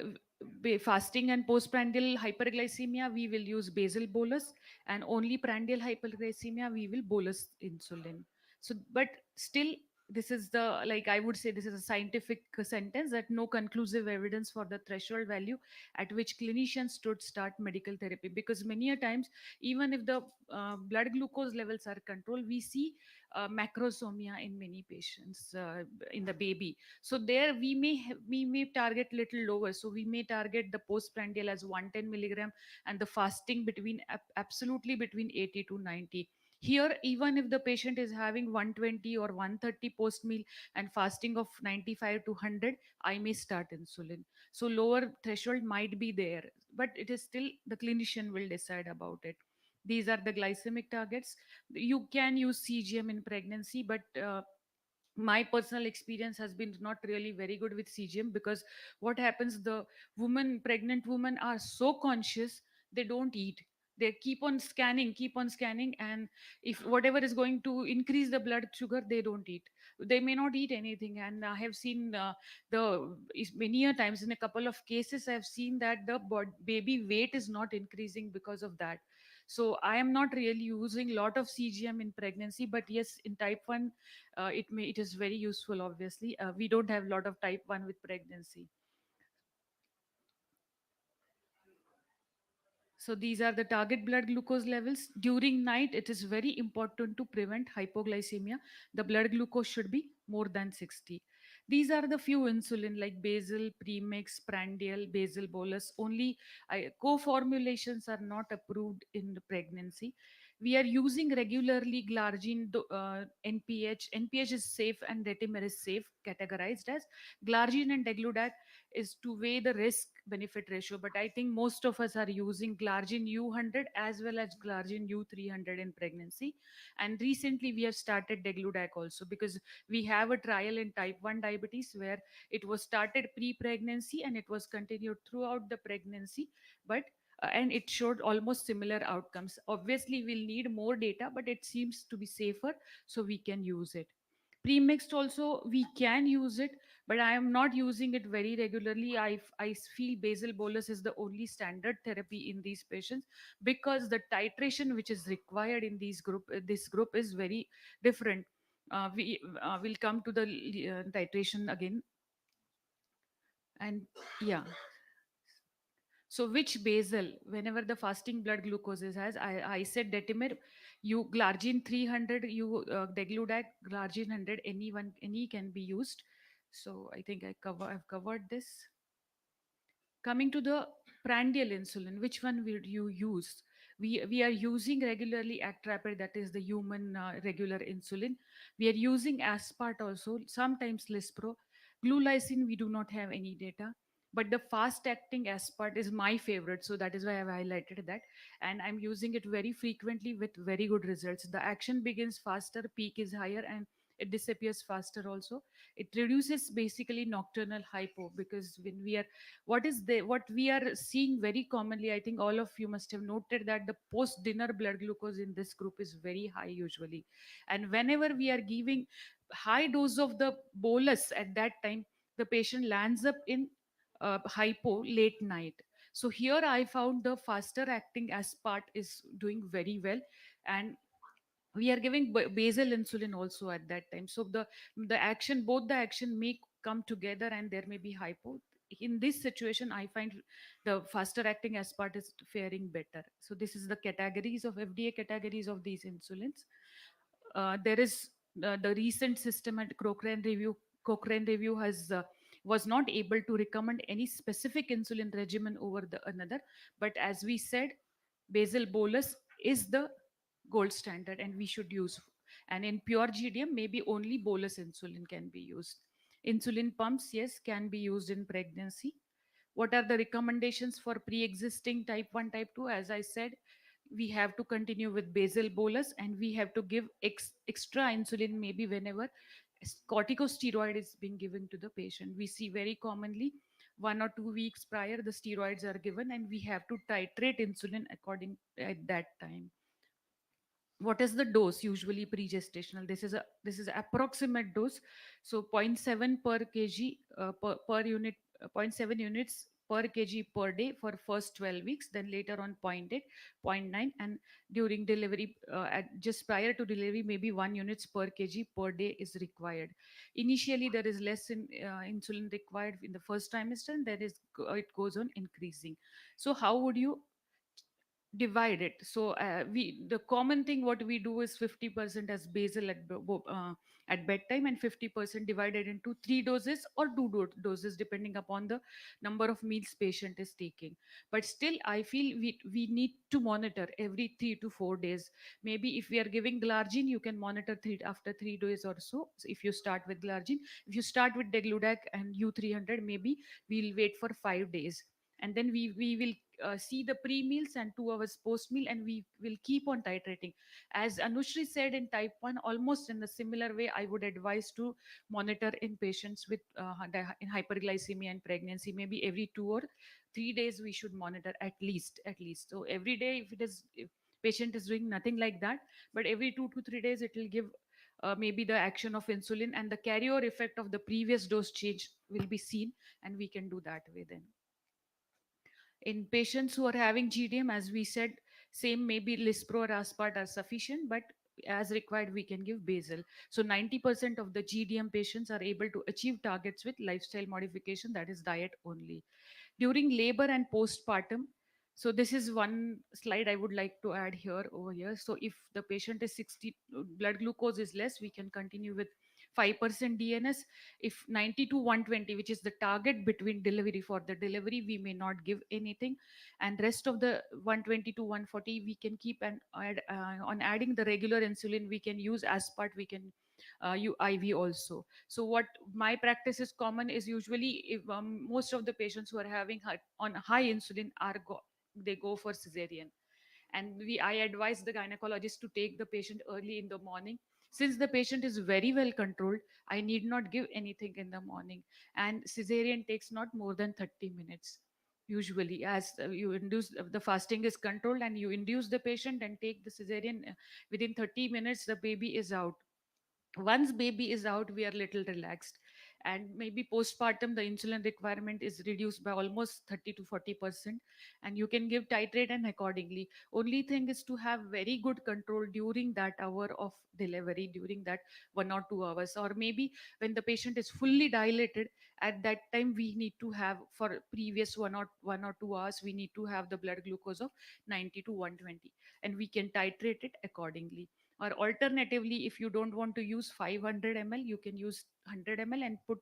fasting and postprandial hyperglycemia, we will use basal bolus, and only prandial hyperglycemia, we will bolus insulin. So but still, this is the, like, I would say this is a scientific sentence, that no conclusive evidence for the threshold value at which clinicians should start medical therapy, because many a times, even if the blood glucose levels are controlled, we see macrosomia in many patients, in the baby. So there we may target little lower, so we may target the postprandial as 110 milligram, and the fasting between absolutely between 80 to 90. Here, even if the patient is having 120 or 130 post meal and fasting of 95 to 100, I may start insulin. So lower threshold might be there, but it is still the clinician will decide about it. These are the glycemic targets. You can use CGM in pregnancy, but my personal experience has been not really very good with CGM, because what happens, the pregnant women are so conscious, they don't eat. They keep on scanning, and if whatever is going to increase the blood sugar, they don't eat. They may not eat anything, and I have seen many a times, in a couple of cases I have seen that the baby weight is not increasing because of that. So I am not really using lot of CGM in pregnancy, but yes, in type 1, it is very useful. Obviously, we don't have a lot of type 1 with pregnancy. So these are the target blood glucose levels. During night, it is very important to prevent hypoglycemia. The blood glucose should be more than 60. These are the few insulin like basal, premix, prandial, basal bolus. Only co-formulations are not approved in the pregnancy. We are using regularly glargine, NPH. NPH is safe and Retimer is safe, categorized as. Glargine and degludec is to weigh the risk benefit ratio, but I think most of us are using glargine U100 as well as glargine U300 in pregnancy. And recently we have started degludec also, because we have a trial in type 1 diabetes where it was started pre-pregnancy and it was continued throughout the pregnancy, but and it showed almost similar outcomes. Obviously we'll need more data, but it seems to be safer, so we can use it. Premixed also we can use it, but I am not using it very regularly. I feel basal bolus is the only standard therapy in these patients, because the titration which is required in this group is very different. We will come to the titration again. And yeah, so which basal, whenever the fasting blood glucose is has, I said detimir, you glargine 300, you degludec glargine 100, any can be used. So I think I've covered this. Coming to the prandial insulin, which one would you use? We are using regularly actrapid, that is the human regular insulin. We are using aspart also, sometimes lispro. Glulicin, we do not have any data, but the fast acting aspart is my favorite, so that is why I've highlighted that. And I'm using it very frequently with very good results. The action begins faster, peak is higher, and it disappears faster also. It reduces basically nocturnal hypo, because when we are, what we are seeing very commonly, I think all of you must have noted that the post dinner blood glucose in this group is very high usually. And whenever we are giving high dose of the bolus at that time, the patient lands up in hypo late night. So here I found the faster acting aspart is doing very well. And we are giving basal insulin also at that time, so the action, both the action may come together, and there may be hypo. In this situation, I find the faster acting aspart is faring better. So this is the categories of FDA categories of these insulins. There is the recent systematic Cochrane review has was not able to recommend any specific insulin regimen over the another, but as we said, basal bolus is the gold standard and we should use. And in pure GDM, maybe only bolus insulin can be used. Insulin pumps, yes, can be used in pregnancy. What are the recommendations for pre-existing type 1, type 2? As I said, we have to continue with basal bolus, and we have to give extra insulin maybe whenever corticosteroid is being given to the patient. We see very commonly 1 or 2 weeks prior the steroids are given, and we have to titrate insulin according at that time. What is the dose usually pre-gestational? This is approximate dose. So zero point 0.7 per kg per unit, zero point 0.7 units per kg per day for first 12 weeks, then later on point 0.8, point 0.9, and during delivery, just prior to delivery, maybe 1 units per kg per day is required. Initially, there is less insulin required in the first trimester, and it goes on increasing. So how would you divide it? So we the common thing what we do is 50% as basal at bedtime, and 50% divided into 3 doses or two doses depending upon the number of meals patient is taking. But still I feel we need to monitor every 3 to 4 days. Maybe if we are giving glargine, you can monitor after 3 days or so. So if you start with glargine, if you start with degludac and u300, maybe we'll wait for 5 days, and then we will see the pre meals and 2 hours post meal, and we will keep on titrating. As Anushri said, in type 1, almost in the similar way, I would advise to monitor in patients with in hyperglycemia and pregnancy. Maybe every 2 or 3 days we should monitor at least. So every day, if patient is doing nothing like that, but every 2 to 3 days it will give maybe the action of insulin, and the carryover effect of the previous dose change will be seen, and we can do that way then. In patients who are having GDM, as we said, same, maybe Lispro or Aspart are sufficient, but as required, we can give basal. So 90% of the GDM patients are able to achieve targets with lifestyle modification, that is diet only. During labor and postpartum, so this is one slide I would like to add here over here. So if the patient is 60, blood glucose is less, we can continue with 5% DNS. If 90 to 120, which is the target between delivery, for the delivery we may not give anything, and rest of the 120 to 140 we can keep, and on adding the regular insulin we can use as part, we can IV also. So what my practice is common is usually, if most of the patients who are having on high insulin they go for cesarean, and I advise the gynecologist to take the patient early in the morning. Since the patient is very well controlled, I need not give anything in the morning, and cesarean takes not more than 30 minutes usually. As you induce, the fasting is controlled, and you induce the patient and take the cesarean, within 30 minutes the baby is out. Once baby is out, we are little relaxed, and maybe postpartum the insulin requirement is reduced by almost 30 to 40%, and you can give titrate and accordingly. Only thing is to have very good control during that hour of delivery, during that 1 or 2 hours, or maybe when the patient is fully dilated, at that time we need to have, for previous 1 or 2 hours, we need to have the blood glucose of 90 to 120, and we can titrate it accordingly. Or alternatively, if you don't want to use 500 ml, you can use 100 ml and put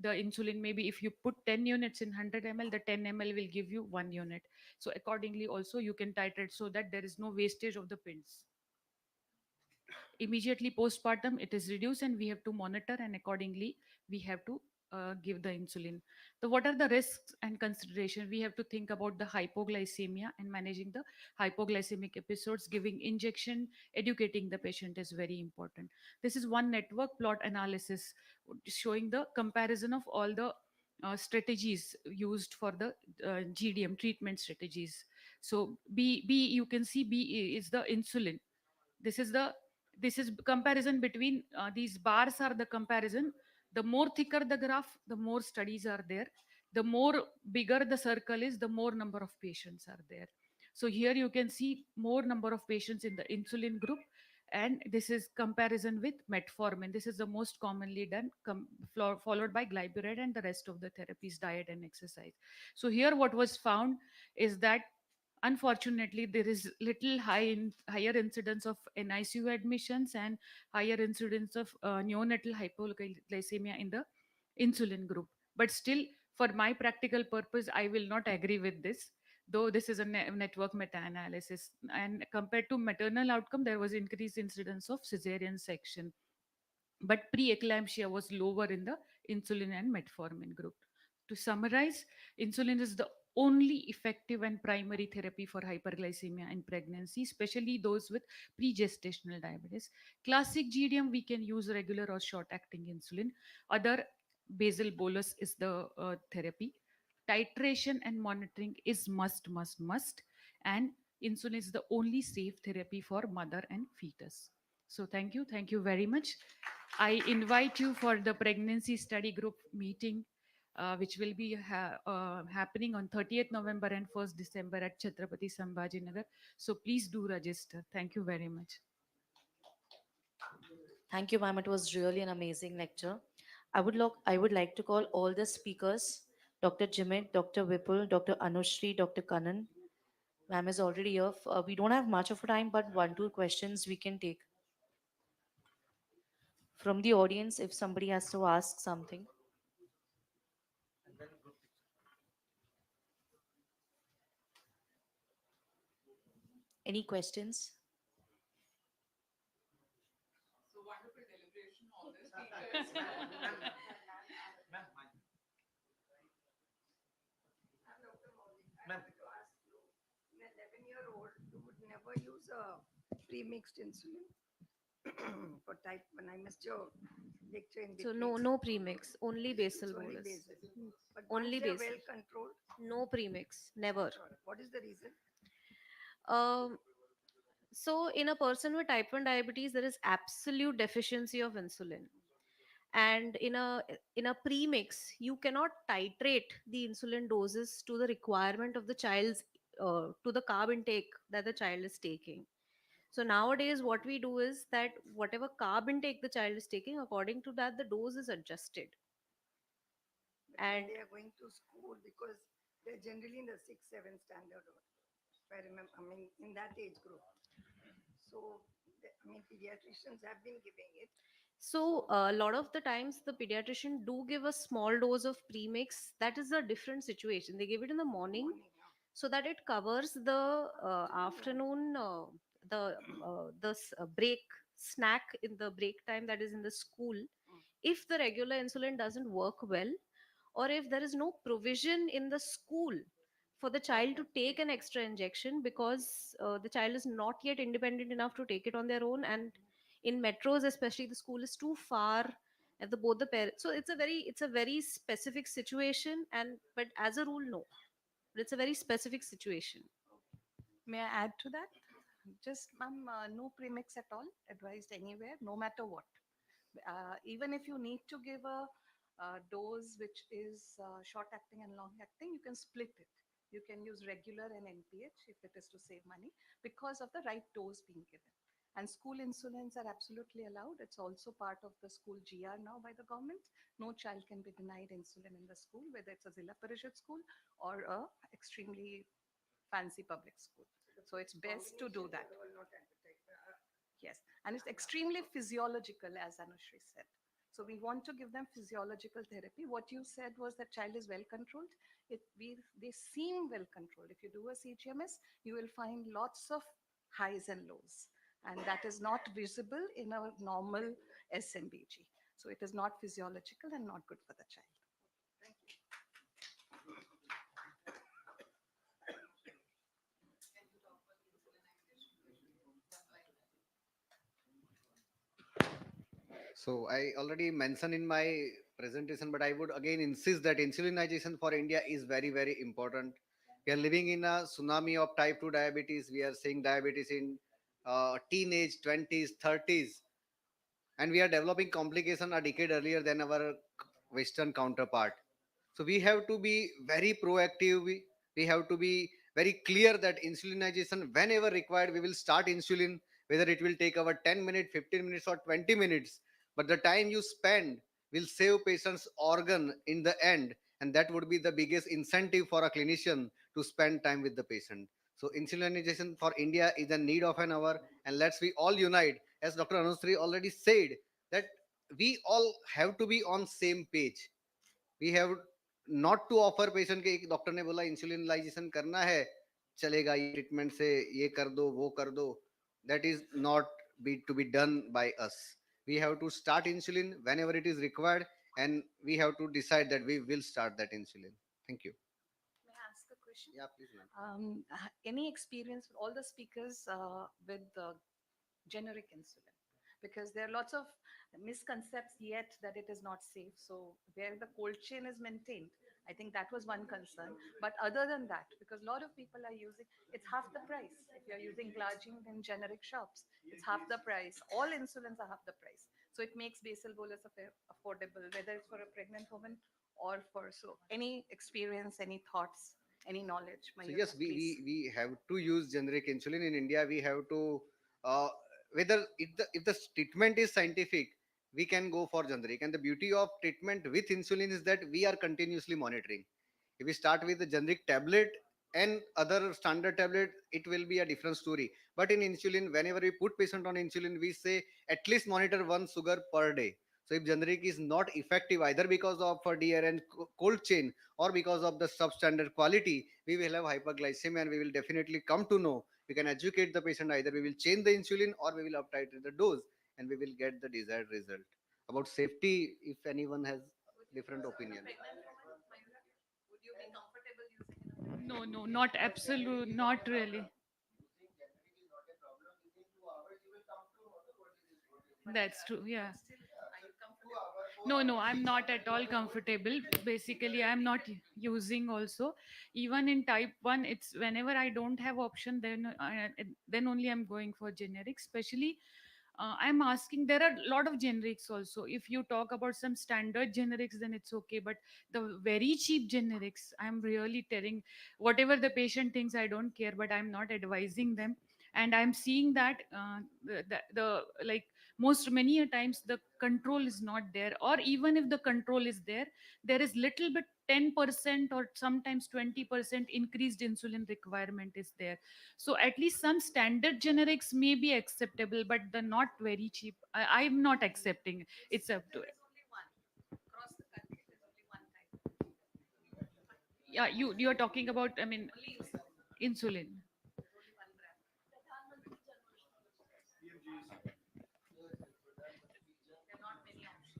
the insulin. Maybe if you put 10 units in 100 ml, the 10 ml will give you 1 unit. So accordingly also you can titrate, so that there is no wastage of the pins. Immediately postpartum it is reduced, and we have to monitor, and accordingly we have to give the insulin. So what are the risks and consideration? We have to think about the hypoglycemia, and managing the hypoglycemic episodes, giving injection, educating the patient is very important. This is one network plot analysis showing the comparison of all the strategies used for the GDM treatment strategies. So B, you can see B is the insulin. This is the, this is comparison between these bars are the comparison. The more thicker the graph, the more studies are there. The more bigger the circle is, the more number of patients are there. So here you can see more number of patients in the insulin group, and this is comparison with metformin. This is the most commonly done, followed by glyburide and the rest of the therapies, diet and exercise. So here what was found is that unfortunately there is little higher incidence of NICU admissions, and higher incidence of neonatal hypoglycemia in the insulin group. But still, for my practical purpose, I will not agree with this, though this is a network meta-analysis. And compared to maternal outcome, there was increased incidence of cesarean section, but preeclampsia was lower in the insulin and metformin group. To summarize, insulin is the only effective and primary therapy for hyperglycemia in pregnancy, especially those with pre-gestational diabetes. Classic GDM, we can use regular or short-acting insulin. Other, basal bolus is the therapy. Titration and monitoring is must. And insulin is the only safe therapy for mother and fetus. So thank you very much. I invite you for the pregnancy study group meeting which will be happening on 30th November and 1st December at Chhatrapati Sambhajinagar. So please do register. Thank you very much. Thank you, ma'am. It was really an amazing lecture. I would like to call all the speakers, Dr. Jimit, Dr. Vipul, Dr. Anushri, Dr. Kanan. Ma'am is already here. We don't have much of a time, but one, two questions we can take from the audience if somebody has to ask something. Any questions? Ma'am, to ask you, in an 11-year-old, you would never use a pre-mixed insulin for type 1. I missed your lecture in So between. no premix, only basal It's only bolus. basal. But once Only they are basal. well controlled, No premix, never. what is the reason? Um, so in a person with type 1 diabetes, there is absolute deficiency of insulin. And in a premix, you cannot titrate the insulin doses to the requirement of the child's to the carb intake that the child is taking. So nowadays, what we do is that whatever carb intake the child is taking, according to that, the dose is adjusted. But when And they are going to school, because they're generally in the 6th, 7th standard, or if I remember, I mean, in that age group. So, I mean, pediatricians have been giving it. so a lot of the times, the pediatrician do give a small dose of premix. That is a different situation. They give it in the morning Morning, so that it covers the afternoon, break snack in the break time, that is in the school. If the regular insulin doesn't work well, or if there is no provision in the school for the child to take an extra injection because the child is not yet independent enough to take it on their own, and in metros especially, the school is too far, and the both the parents, so it's a very specific situation. And but as a rule, no, but it's a very specific situation. May I add to that? Just, ma'am, no premix at all advised anywhere, no matter what. Even if you need to give a, dose which is short acting and long acting, you can split it. You can use regular and NPH if it is to save money because of the right dose being given. And school insulins are absolutely allowed. It's also part of the school GR now by the government. No child can be denied insulin in the school, whether it's a Zilla Parishad school or a extremely fancy public school. So it's best to do that. Yes, and it's extremely physiological, as Anushri said. So we want to give them physiological therapy. What you said was that child is well controlled. They seem well controlled. If you do a CGMS, you will find lots of highs and lows, and that is not visible in a normal SMBG. So it is not physiological and not good for the child. So I already mentioned in my presentation, but I would again insist that insulinization for India is very, very important. We are living in a tsunami of type 2 diabetes. We are seeing diabetes in teenage, 20s, 30s, and we are developing complication a decade earlier than our Western counterpart. So we have to be very proactive. We have to be very clear that insulinization, whenever required, we will start insulin, whether it will take our 10 minutes, 15 minutes, or 20 minutes. But the time you spend will save patient's organ in the end. And that would be the biggest incentive for a clinician to spend time with the patient. So insulinization for India is a need of an hour. And let's we all unite, as Dr. Anusri already said, that we all have to be on same page. We have not to offer patient के एक doctor ने बोला इंसुलिनलाइजेशन करना है, चलेगा ये treatment से ये कर दो वो कर दो. That is not be to be done by us. We have to start insulin whenever it is required, and we have to decide that we will start that insulin. Thank you. May I ask a question? Yeah, please, ma'am. Any experience with all the speakers with generic insulin? Because there are lots of misconceptions yet that it is not safe. So where the cold chain is maintained, I think that was one concern. But other than that, because a lot of people are using, it's half the price. If you're using glargine in generic shops, it's half the price. All insulins are half the price. So it makes basal bolus affordable, whether it's for a pregnant woman or for so any experience, any thoughts, any knowledge, So Mayura, yes, we, we please. we have to use generic insulin in India. We have to uh, whether if the treatment is scientific, we can go for generic. And the beauty of treatment with insulin is that we are continuously monitoring. If we start with the generic tablet and other standard tablet, it will be a different story. But in insulin, whenever we put patient on insulin, we say at least monitor one sugar per day. So if generic is not effective either because of DRS and cold chain or because of the substandard quality, we will have hyperglycemia and we will definitely come to know. We can educate the patient, either we will change the insulin or we will up titrate the dose and we will get the desired result. About safety, if anyone has different opinion. Would you be comfortable using in a No, no, not absolute, not really. That's true. Yeah. still, are you comfortable? No, no, I'm not at all comfortable. Basically, I'm not using also. Even in type 1, it's whenever I don't have option, then only I'm going for generic. Especially, I'm asking, there are a lot of generics also. If you talk about some standard generics, then it's okay. But the very cheap generics, I'm really telling whatever the patient thinks, I don't care, but I'm not advising them. And I'm seeing that the like most many a times the control is not there, or even if the control is there, there is little bit 10% or sometimes 20% increased insulin requirement is there. So at least some standard generics may be acceptable, but the not very cheap, I'm not accepting. It's up to There it. is only one. Across the country, there's only one type. Yeah, you're talking about, I mean, Only insulin. insulin. There's only one brand. There are not many options.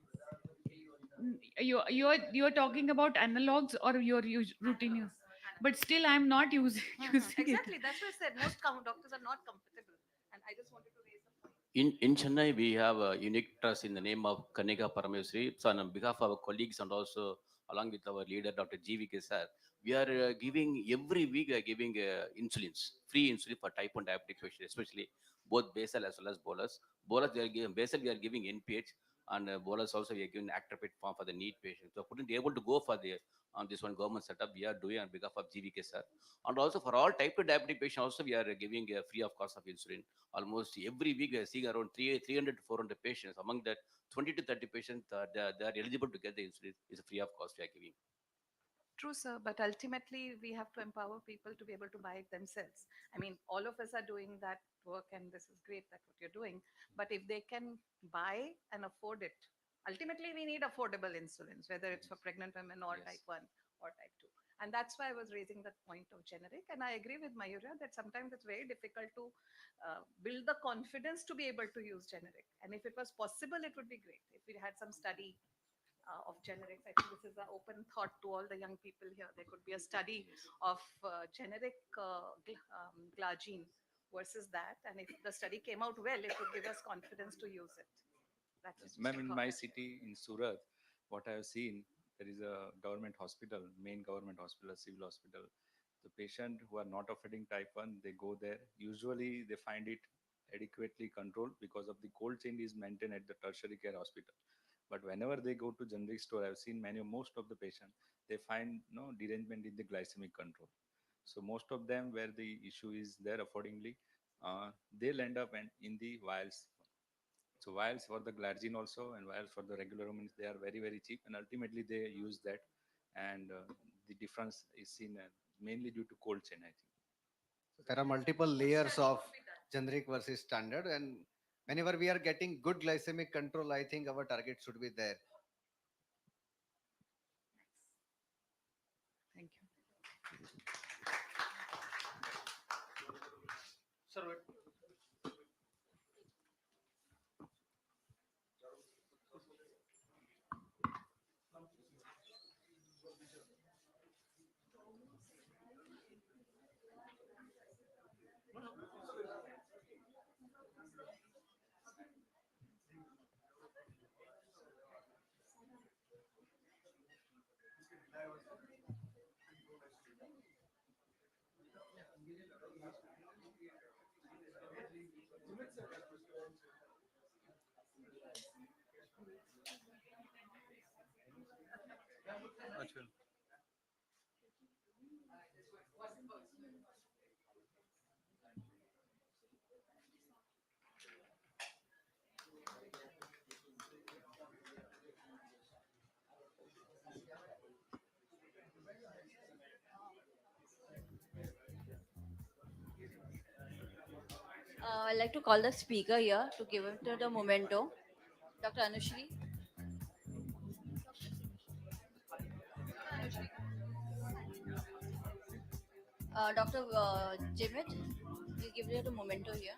You're talking about analogs or your routine use, Analogs. but Analogs. still I'm not using using it. Exactly. That's why I said most doctors are not comfortable. And I just wanted to raise a point. In Chennai, we have a unique trust in the name of Kanika Parameswari. So on behalf of our colleagues and also along with our leader, Dr. GVK sir, we are giving every week, giving insulins, free insulin for type 1 diabetic patients, especially both basal as well as bolus. Bolus, they are giving, basal, we are giving NPH, and bolus also we are giving actrapid form for the need patients. So couldn't be able to go for the on this one government setup, we are doing on behalf of GVK sir. And also for all type 2 diabetic patients also we are giving free of cost of insulin. Almost every week we are seeing around 300 to 400 patients. Among that, 20 to 30 patients, they are eligible to get the insulin. Is free of cost we are giving. True, sir, but ultimately we have to empower people to be able to buy it themselves. I mean, all of us are doing that work, and this is great that what you're doing. But if they can buy and afford it, ultimately we need affordable insulins, whether it's for pregnant women or Yes. type 1 or type 2. And that's why I was raising that point of generic. And I agree with Mayura that sometimes it's very difficult to build the confidence to be able to use generic. And if it was possible, it would be great if we had some study of generics. I think this is an open thought to all the young people here. There could be a study of generic glargine versus that, and if the study came out well, it would give us confidence to use it. That's Yes, just ma'am, a in thought. my city in Surat, what I have seen, there is a government hospital, main government hospital, a civil hospital. The patient who are not affecting type 1, they go there. Usually they find it adequately controlled because of the cold chain is maintained at the tertiary care hospital. But whenever they go to generic store, I've seen most of the patients, they find no derangement in the glycemic control. So most of them where the issue is there accordingly, they'll end up in the vials. So vials for the glargine also and vials for the regular humans, they are very, very cheap, and ultimately they use that. And the difference is seen mainly due to cold chain, I think. So there are multiple layers of generic versus standard, and whenever we are getting good glycemic control, I think our target should be there. Thank you. I'd like to call the speaker here to give it to the memento. Dr. Anushri. Dr. Jimit, you give it a memento here.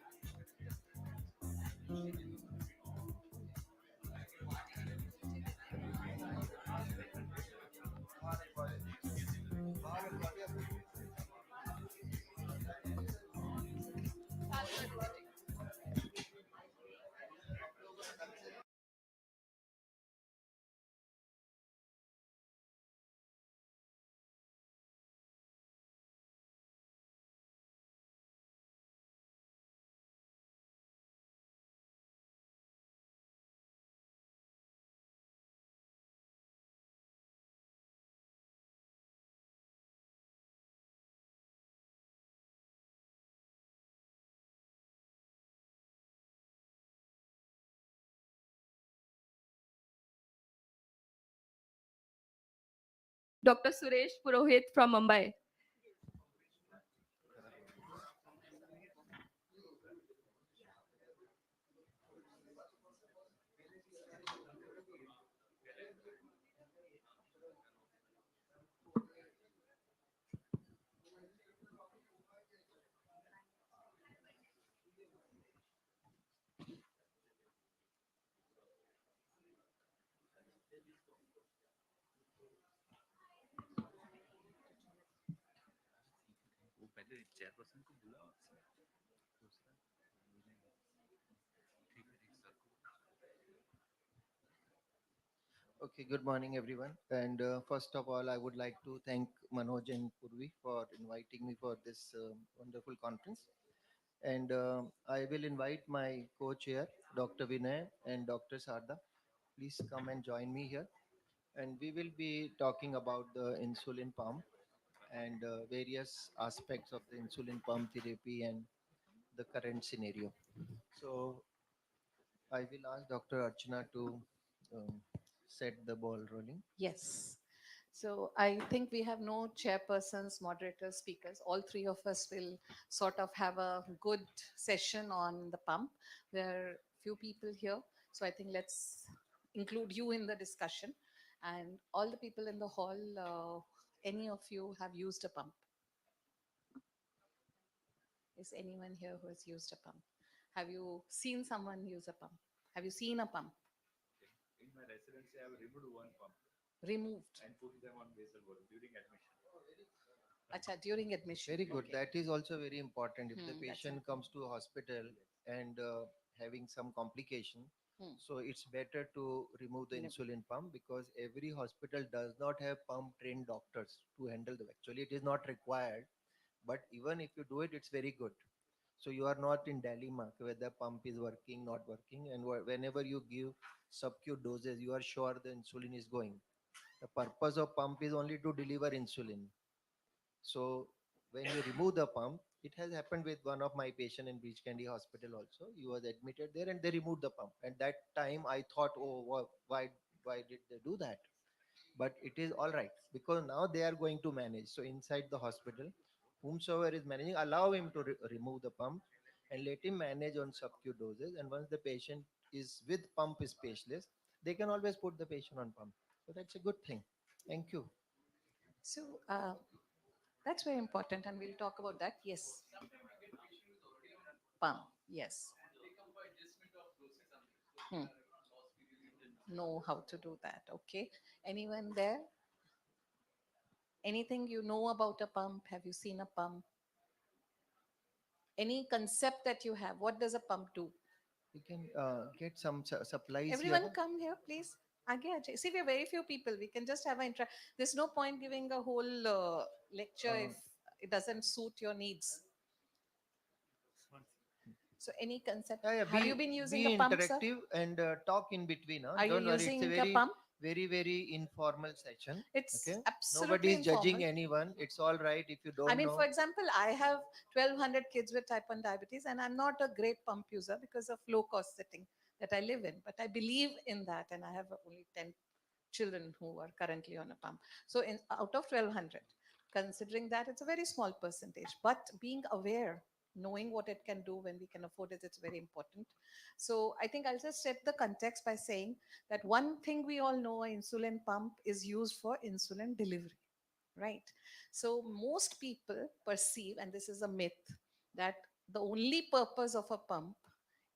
Dr. Suresh Purohit from Mumbai. वो पहले chairperson को बुलाओ दूसरा ठीक है एक sir को Okay, good morning, everyone. And first of all, I would like to thank Manoj and Purvi for inviting me for this wonderful conference. And I will invite my co-chair, Dr. Vinay and Dr. Sarda. Please come and join me here. And we will be talking about the insulin pump and various aspects of the insulin pump therapy and the current scenario. So I will ask Dr. Archana to um, set the ball rolling. Yes. So I think we have no chairpersons, moderators, speakers. All three of us will sort of have a good session on the pump. There are few people here, so I think let's include you in the discussion. And all the people in the hall, any of you have used a pump? Is anyone here who has used a pump? Have you seen someone use a pump? Have you seen a pump in my residency I have removed one pump removed? and put them on basal volume during admission. Acha, during admission. Very good. Okay. That is also very important. If the That's patient comes to a hospital and having some complication, Hmm. so it's better to remove the Rem- insulin pump because every hospital does not have pump trained doctors to handle them. Actually, it is not required, but even if you do it, it's very good. So you are not in dilemma whether pump is working, not working, and whenever you give sub-Q doses, you are sure the insulin is going. The purpose of pump is only to deliver insulin. So when you remove the pump, it has happened with one of my patient in Beach Candy Hospital also. He was admitted there and they removed the pump. At that time, I thought, oh, why did they do that? But it is all right because now they are going to manage. So inside the hospital, whomsoever is managing, allow him to remove the pump and let him manage on sub-Q doses. And once the patient is with pump specialist, they can always put the patient on pump. So that's a good thing. Thank you. So that's very important, and we'll talk about that. Yes, pump. Yes. Hmm. Know how to do that. Okay. Anyone there? Anything you know about a pump? Have you seen a pump? Any concept that you have? What does a pump do? We can get some supplies here. Everyone come here, please. Aage aaje. See, we are very few people. We can just have an intro. There's no point giving a whole lecture Uh, if it doesn't suit your needs. So, any concept? yeah, yeah, Have you been be using a pump, sir? interactive and talk in between. Huh? Are you Don't worry, it's a using a pump? very informal session. It's Okay, nobody absolutely is judging informal. anyone. It's all right if you I don't mean, for know. example, I have 1,200 kids with type 1 diabetes, and I'm not a great pump user because of low cost setting that I live in. But I believe in that, and I have only 10 children who are currently on a pump. So, out of 1,200, considering that it's a very small percentage, but being aware knowing what it can do when we can afford it, it's very important. So I think I'll just set the context by saying that one thing we all know, an insulin pump is used for insulin delivery, right? So most people perceive, and this is a myth, that the only purpose of a pump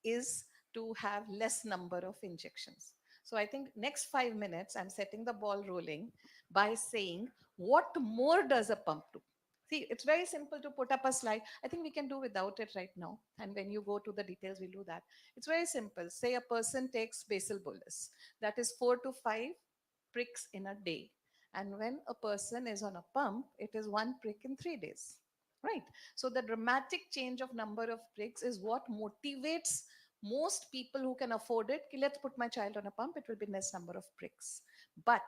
is to have less number of injections. So I think next 5 minutes I'm setting the ball rolling by saying what more does a pump do. See, it's very simple to put up a slide. I think we can do without it right now. And when you go to the details, we'll do that. It's very simple. Say a person takes basal bolus, that is 4 to 5 pricks in a day. And when a person is on a pump, it is 1 prick in 3 days. Right. So the dramatic change of number of pricks is what motivates most people who can afford it. "Ki, let's put my child on a pump, it will be less number of pricks. But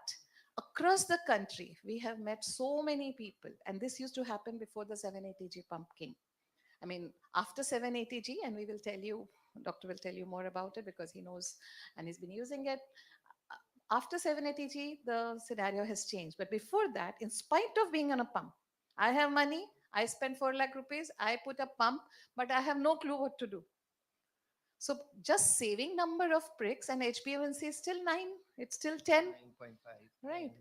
across the country, we have met so many people, and this used to happen before the 780G pump came. I mean, after 780G, and we will tell you, doctor will tell you more about it because he knows and he's been using it. After 780G, the scenario has changed. But before that, in spite of being on a pump, I have money, I spend 4 lakh rupees, I put a pump, but I have no clue what to do. So just saving number of pricks, and HbA1c is still 9, it's still 10, 9.5. right?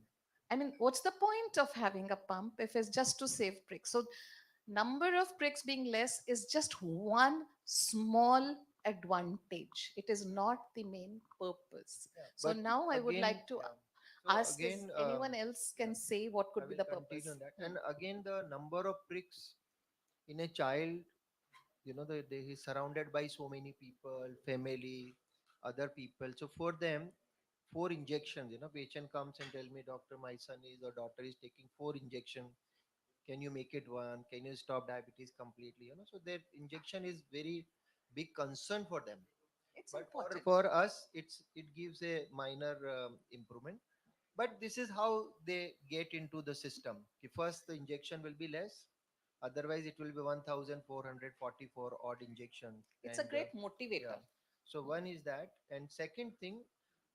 I mean, what's the point of having a pump if it's just to save pricks? So number of pricks being less is just one small advantage. It is not the main purpose. Yeah, So but now I would again, like to yeah. So ask, is again, anyone else yeah, can say what I could be will the continue purpose? on that. Hmm. And again, the number of pricks in a child, he's surrounded by so many people, family, other people. So for them, 4 injections, patient comes and tell me, doctor, my son is or daughter is taking 4 injection. Can you make it one? Can you stop diabetes completely? So their injection is very big concern for them. It's But important. for us, it gives a minor improvement. But this is how they get into the system. First, the injection will be less. Otherwise, it will be 1,444 odd injection. It's a And great yeah, motivator. so one is that. And second thing,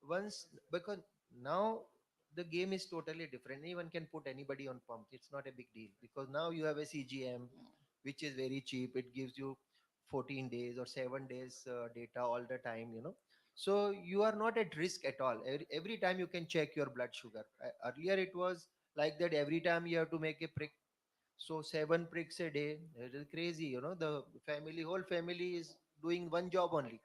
once, because now the game is totally different. Anyone can put anybody on pump. It's not a big deal because now you have a CGM, which is very cheap. It gives you 14 days or 7 days data all the time. So you are not at risk at all. Every time you can check your blood sugar. Earlier it was like that. Every time you have to make a prick. So 7 pricks a day. It is crazy. The whole family is doing one job only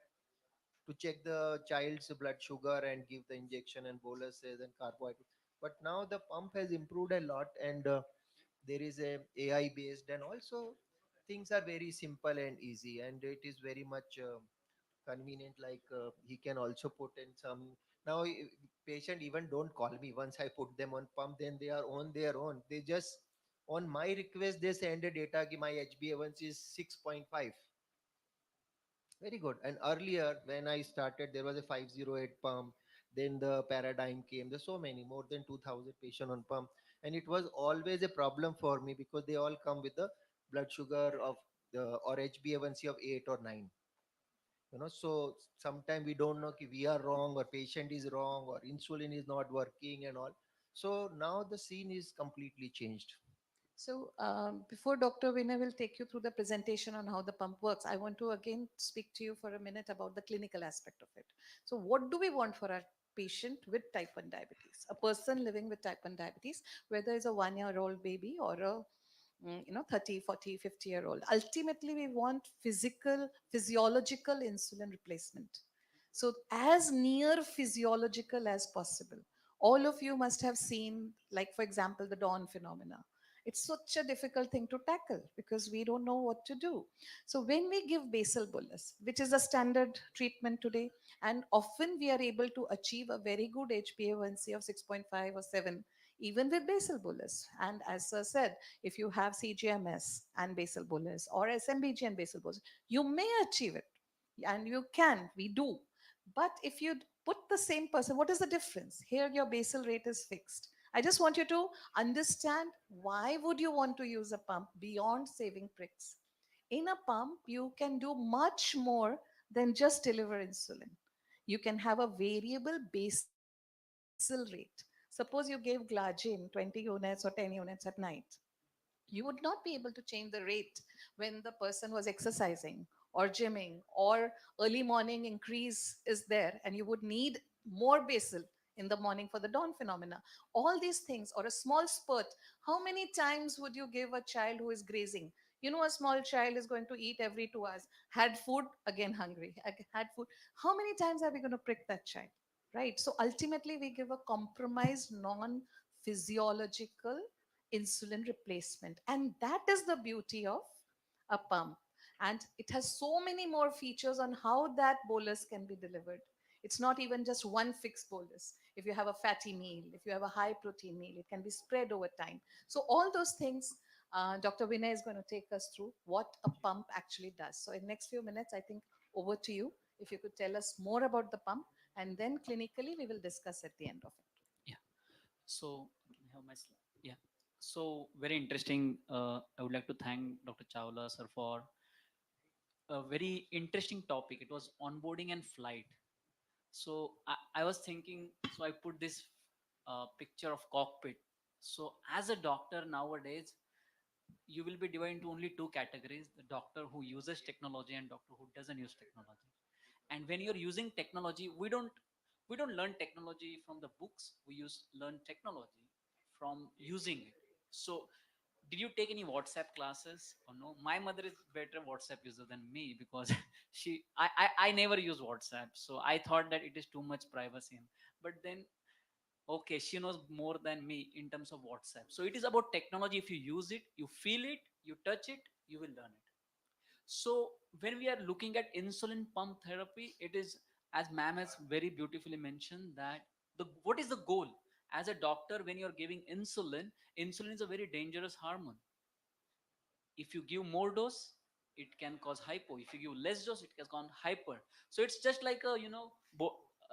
to check the child's blood sugar and give the injection and boluses and carbohydrate. But now the pump has improved a lot, and there is a AI based, and also things are very simple and easy, and it is very much convenient. Like he can also put in some. Now patient even don't call me. Once I put them on pump, then they are on their own. They just, on my request, they send a data ki my HbA1c is 6.5. Very good. And earlier, when I started, there was a 508 pump. Then the paradigm came. There's so many, more than 2,000 patients on pump. And it was always a problem for me because they all come with the blood sugar of the or HbA1c of 8 or 9. So sometimes we don't know if we are wrong or patient is wrong or insulin is not working and all. So now the scene is completely changed. So, before Dr. Vinay will take you through the presentation on how the pump works, I want to again speak to you for a minute about the clinical aspect of it. So, what do we want for our patient with type 1 diabetes? A person living with type 1 diabetes, whether it's a 1 year old baby or a 30, 40, 50-year old. Ultimately, we want physiological insulin replacement. So, as near physiological as possible. All of you must have seen, like, for example, the dawn phenomena. It's such a difficult thing to tackle because we don't know what to do. So when we give basal bolus, which is a standard treatment today, and often we are able to achieve a very good HbA1c of 6.5 or 7, even with basal bolus. And as Sir said, if you have CGMS and basal bolus or SMBG and basal bolus, you may achieve it. And you can, we do. But if you put the same person, what is the difference? Here your basal rate is fixed. I just want you to understand why would you want to use a pump beyond saving pricks. In a pump, you can do much more than just deliver insulin. You can have a variable basal rate. Suppose you gave Glargine 20 units or 10 units at night. You would not be able to change the rate when the person was exercising or gymming, or early morning increase is there and you would need more basal in the morning for the dawn phenomena. All these things, or a small spurt. How many times would you give a child who is grazing? You know, a small child is going to eat every 2 hours. Had food, again hungry. Had food. How many times are we going to prick that child? Right. So ultimately, we give a compromised, non physiological insulin replacement. And that is the beauty of a pump. And it has so many more features on how that bolus can be delivered. It's not even just one fixed bolus. If you have a fatty meal, if you have a high protein meal, it can be spread over time. So, all those things, Dr. Vinay is going to take us through what a pump actually does. So, in next few minutes, I think over to you. If you could tell us more about the pump, and then clinically we will discuss at the end of it. Yeah. So can I have my slide? Yeah. So very interesting. I would like to thank Dr. Chawla sir for a very interesting topic. It was onboarding and flight. So I was thinking. So I put this picture of cockpit. So as a doctor nowadays, you will be divided into only two categories: the doctor who uses technology and doctor who doesn't use technology. And when you're using technology, we don't learn technology from the books. We use learn technology from using it. So did you take any WhatsApp classes or no? My mother is better WhatsApp user than me because I never use WhatsApp, so I thought that it is too much privacy. But then okay, she knows more than me in terms of WhatsApp. So it is about technology. If you use it, you feel it, you touch it, you will learn it. So when we are looking at insulin pump therapy, it is, as ma'am has very beautifully mentioned, that the what is the goal? As a doctor, when you're giving insulin, insulin is a very dangerous hormone. If you give more dose, it can cause hypo. If you give less dose, it can cause hyper. So it's just like a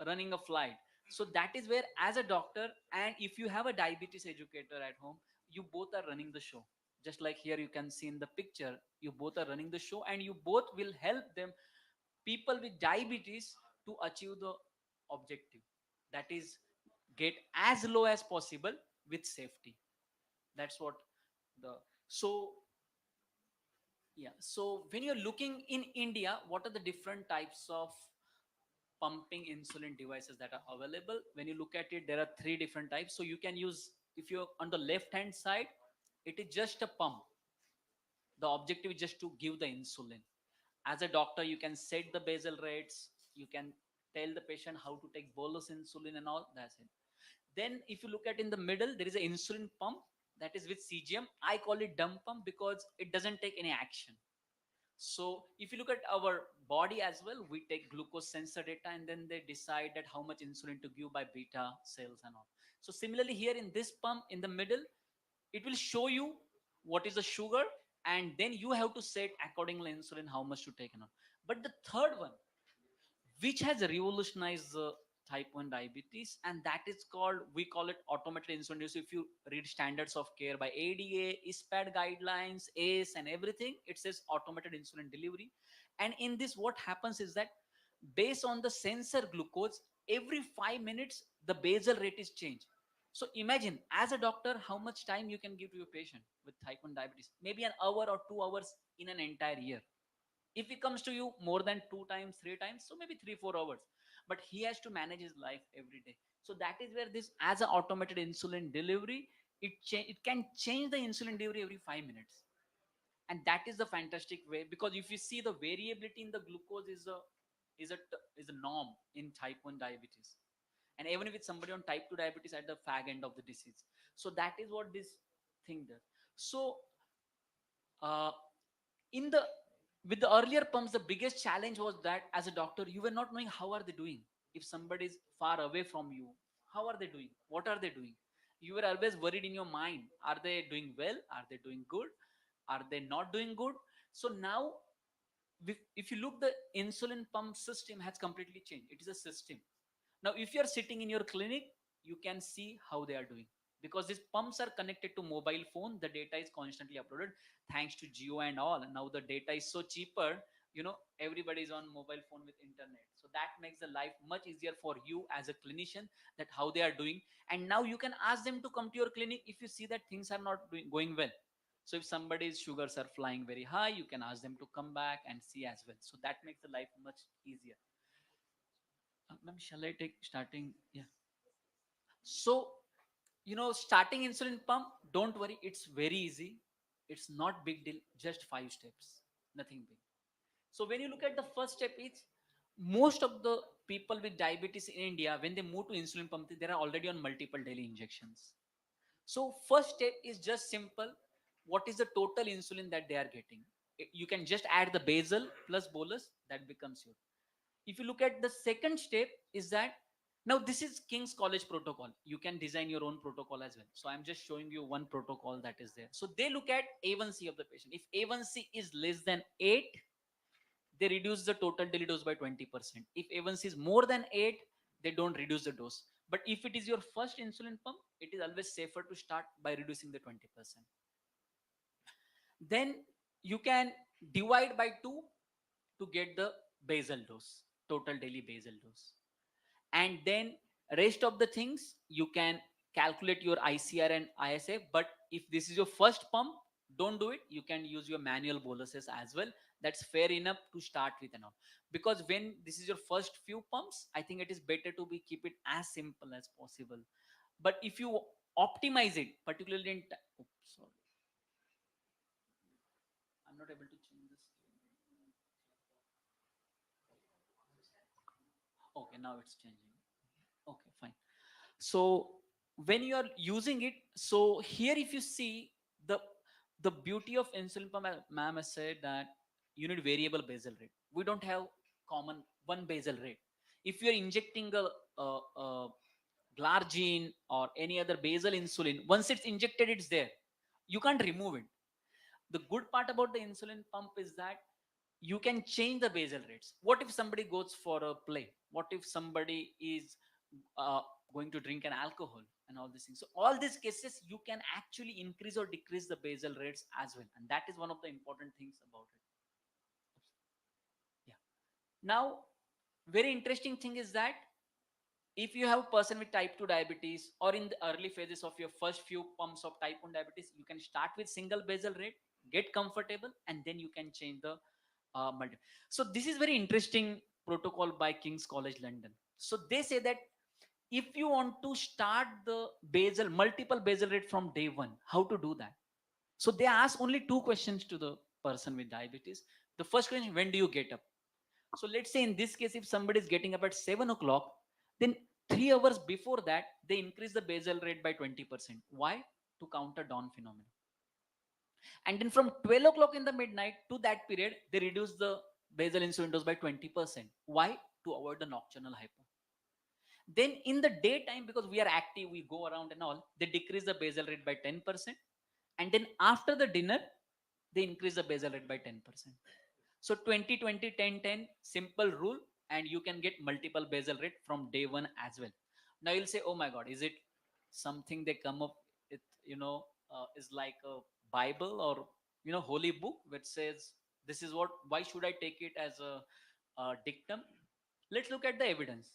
running a flight. So that is where, as a doctor, and if you have a diabetes educator at home, you both are running the show. Just like here you can see in the picture, you both are running the show and you both will help them, people with diabetes, to achieve the objective, that is get as low as possible with safety. That's what the so yeah. So when you're looking in India, what are the different types of pumping insulin devices that are available? When you look at it, there are three different types. So you can use, if you're on the left hand side, it is just a pump. The objective is just to give the insulin. As a doctor, you can set the basal rates, you can tell the patient how to take bolus insulin and all. That's it. Then if you look at in the middle, there is an insulin pump that is with CGM. I call it dumb pump because it doesn't take any action. So if you look at our body as well, we take glucose sensor data and then they decide that how much insulin to give by beta cells and all. So similarly here in this pump in the middle, it will show you what is the sugar, and then you have to set accordingly insulin how much to take and all. But the third one, which has revolutionized type 1 diabetes, and that is called, we call it automated insulin use. If you read standards of care by ADA, ISPAD guidelines, ACE and everything, it says automated insulin delivery. And in this, what happens is that based on the sensor glucose, every 5 minutes the basal rate is changed. So imagine, as a doctor, how much time you can give to your patient with type 1 diabetes. Maybe an hour or 2 hours in an entire year. If he comes to you more than 2 times 3 times, so maybe 3 4 hours, but he has to manage his life every day. So that is where this, as an automated insulin delivery, it can change the insulin delivery every 5 minutes. And that is the fantastic way, because if you see, the variability in the glucose is a norm in type 1 diabetes, and even if it's somebody on type 2 diabetes at the fag end of the disease. So that is what this thing does. So uh, in the with the earlier pumps, the biggest challenge was that as a doctor, you were not knowing how are they doing. If somebody is far away from you, how are they doing, what are they doing? You were always worried in your mind, are they doing well, are they doing good, are they not doing good? So now, if you look, the insulin pump system has completely changed. It is a system. Now if you are sitting in your clinic, you can see how they are doing, because these pumps are connected to mobile phone. The data is constantly uploaded thanks to Geo and all. Now the data is so cheaper, everybody is on mobile phone with internet, so that makes the life much easier for you as a clinician, that how they are doing. And now you can ask them to come to your clinic if you see that things are not going well. So if somebody's sugars are flying very high, you can ask them to come back and see as well. So that makes the life much easier. Ma'am, shall I take starting? Yeah. So, starting insulin pump, don't worry, it's very easy. It's not big deal, just 5 steps, nothing big. So when you look at the first step is, most of the people with diabetes in India, when they move to insulin pump, they are already on multiple daily injections. So first step is just simple. What is the total insulin that they are getting? You can just add the basal plus bolus, that becomes your. If you look at the second step is that, now this is King's College protocol. You can design your own protocol as well. So I'm just showing you one protocol that is there. So they look at A1C of the patient. If A1C is less than 8, they reduce the total daily dose by 20%. If A1C is more than 8, they don't reduce the dose. But if it is your first insulin pump, it is always safer to start by reducing the 20%. Then you can divide by 2 to get the basal dose, total daily basal dose. And then rest of the things you can calculate your ICR and ISF. But if this is your first pump, don't do it. You can use your manual boluses as well. That's fair enough to start with and all. Because when this is your first few pumps, I think it is better to be keep it as simple as possible. But if you optimize it, particularly in sorry, I'm not able to change this. Okay, now it's changing. Okay, fine. So when you are using it, so here if you see the the beauty of insulin pump, ma'am has said that you need variable basal rate. We don't have common one basal rate. If you are injecting a glargine or any other basal insulin, once it's injected, it's there. You can't remove it. The good part about the insulin pump is that you can change the basal rates. What if somebody goes for a play? What if somebody is uh, going to drink an alcohol and all these things? So all these cases you can actually increase or decrease the basal rates as well, and that is one of the important things about it. Yeah. Now, very interesting thing is that if you have a person with type 2 diabetes, or in the early phases of your first few pumps of type 1 diabetes, you can start with single basal rate, get comfortable, and then you can change the multi. So this is very interesting protocol by King's College London. So they say that if you want to start the basal multiple basal rate from day one, how to do that? So they ask only 2 questions to the person with diabetes. The first question, when do you get up? So let's say in this case, if somebody is getting up at 7 o'clock, then 3 hours before that, they increase the basal rate by 20%. Why? To counter dawn phenomenon. And then from 12 o'clock in the midnight to that period, they reduce the basal insulin dose by 20%. Why? To avoid the nocturnal hypo. Then in the daytime, because we are active, we go around and all, they decrease the basal rate by 10%. And then after the dinner, they increase the basal rate by 10%. So 20, 20, 10, 10, simple rule, and you can get multiple basal rate from day one as well. Now you'll say, oh my God, is it something they come up with, is like a Bible or, holy book, which says, this is what, why should I take it as a dictum? Let's look at the evidence.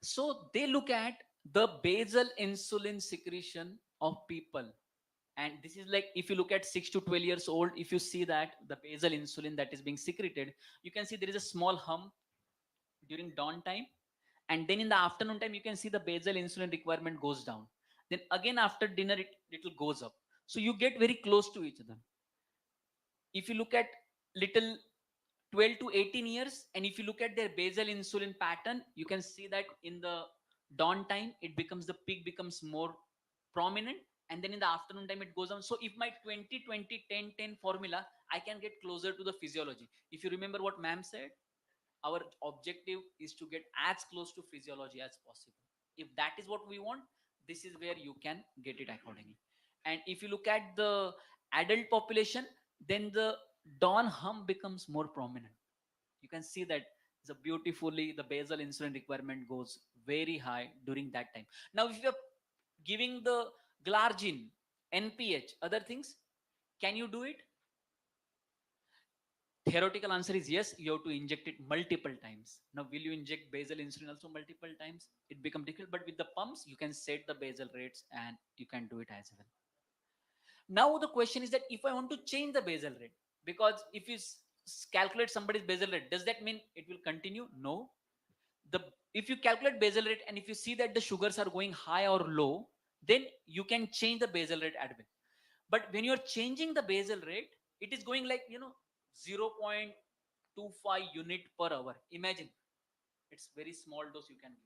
So they look at the basal insulin secretion of people. And this is like, if you look at 6 to 12 years old, if you see that the basal insulin that is being secreted, you can see there is a small hump during dawn time. And then in the afternoon time, you can see the basal insulin requirement goes down. Then again, after dinner, it will goes up. So you get very close to each other. If you look at little 12 to 18 years, and if you look at their basal insulin pattern, you can see that in the dawn time, it becomes, the peak becomes more prominent, and then in the afternoon time it goes down. So if my 20 20 10 10 formula, I can get closer to the physiology. If you remember what ma'am said, our objective is to get as close to physiology as possible. If that is what we want, this is where you can get it accordingly. And if you look at the adult population, then the dawn hump becomes more prominent. You can see that the beautifully the basal insulin requirement goes very high during that time. Now if you're giving the glargine, NPH, other things, can you do it? Theoretical answer is yes. You have to inject it multiple times. Now will you inject basal insulin also multiple times? It becomes difficult. But with the pumps, you can set the basal rates and you can do it as well. Now the question is that if I want to change the basal rate, because if you calculate somebody's basal rate, does that mean it will continue? No. The If you calculate basal rate and if you see that the sugars are going high or low, then you can change the basal rate at will. But when you're changing the basal rate, it is going like 0.25 unit per hour. Imagine, it's very small dose you can give.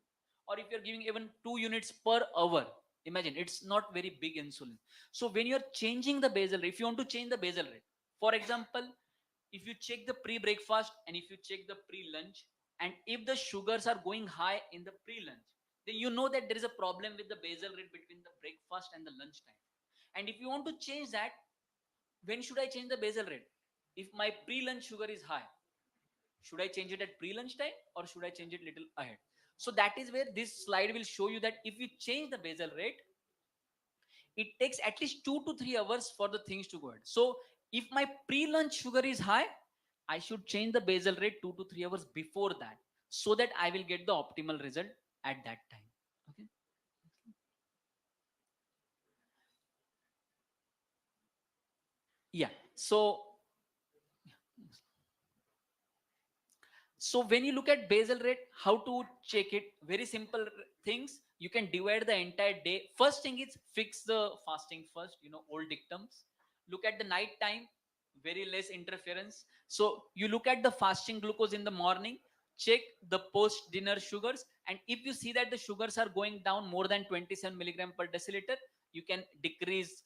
Or if you're giving even 2 units per hour, imagine, it's not very big insulin. So when you're changing the basal rate, if you want to change the basal rate, for example, if you check the pre-breakfast and if you check the pre-lunch, and if the sugars are going high in the pre-lunch, then you know that there is a problem with the basal rate between the breakfast and the lunch time. And if you want to change that, when should I change the basal rate? If my pre-lunch sugar is high, should I change it at pre-lunch time or should I change it little ahead? So that is where this slide will show you that if you change the basal rate, it takes at least 2 to 3 hours for the things to go ahead. So if my pre-lunch sugar is high, I should change the basal rate 2 to 3 hours before that, so that I will get the optimal result at that time. Okay. Yeah. So when you look at basal rate, how to check it? Very simple things. You can divide the entire day. First thing is fix the fasting first. Old dictums. Look at the night time. Very less interference. So you look at the fasting glucose in the morning. Check the post dinner sugars, and if you see that the sugars are going down more than 27 milligram per deciliter, you can decrease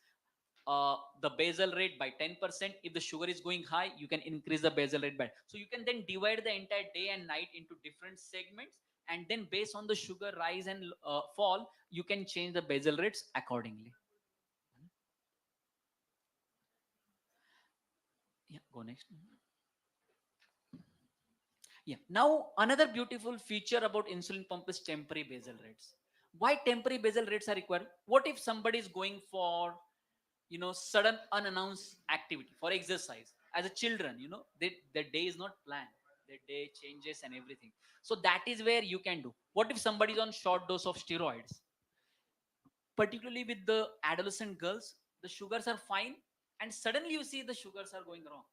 the basal rate by 10%. If the sugar is going high, you can increase the basal rate by. So you can then divide the entire day and night into different segments, and then based on the sugar rise and fall, you can change the basal rates accordingly. Yeah, go next. Yeah. Now another beautiful feature about insulin pump is temporary basal rates. Why temporary basal rates are required? What if somebody is going for sudden unannounced activity for exercise as a children, their day is not planned, their day changes and everything. So that is where you can do. What if somebody is on short dose of steroids, particularly with the adolescent girls, the sugars are fine, and suddenly you see the sugars are going wrong.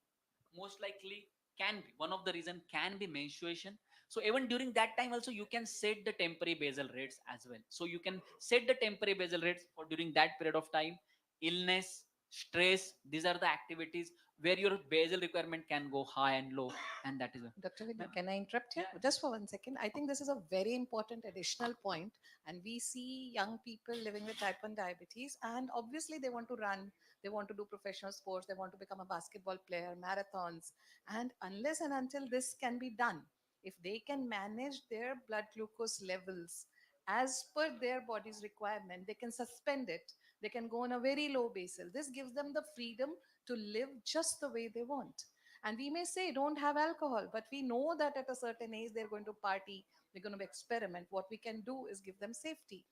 Most likely can be one of the reason can be menstruation. So even during that time also you can set the temporary basal rates as well. So you can set the temporary basal rates for during that period of time. Illness, stress, these are the activities where your basal requirement can go high and low, and that is Dr. Vinay, Ma'am? can I interrupt here? Yeah. Just for 1 second. I think this is a very important additional point. And we see young people living with type 1 diabetes, and obviously they want to run, they want to do professional sports, they want to become a basketball player, marathons. And unless and until this can be done, if they can manage their blood glucose levels as per their body's requirement, they can suspend it, they can go on a very low basal. This gives them the freedom to live just the way they want. And we may say don't have alcohol, but we know that at a certain age they're going to party, they're going to experiment. What we can do is give them safety.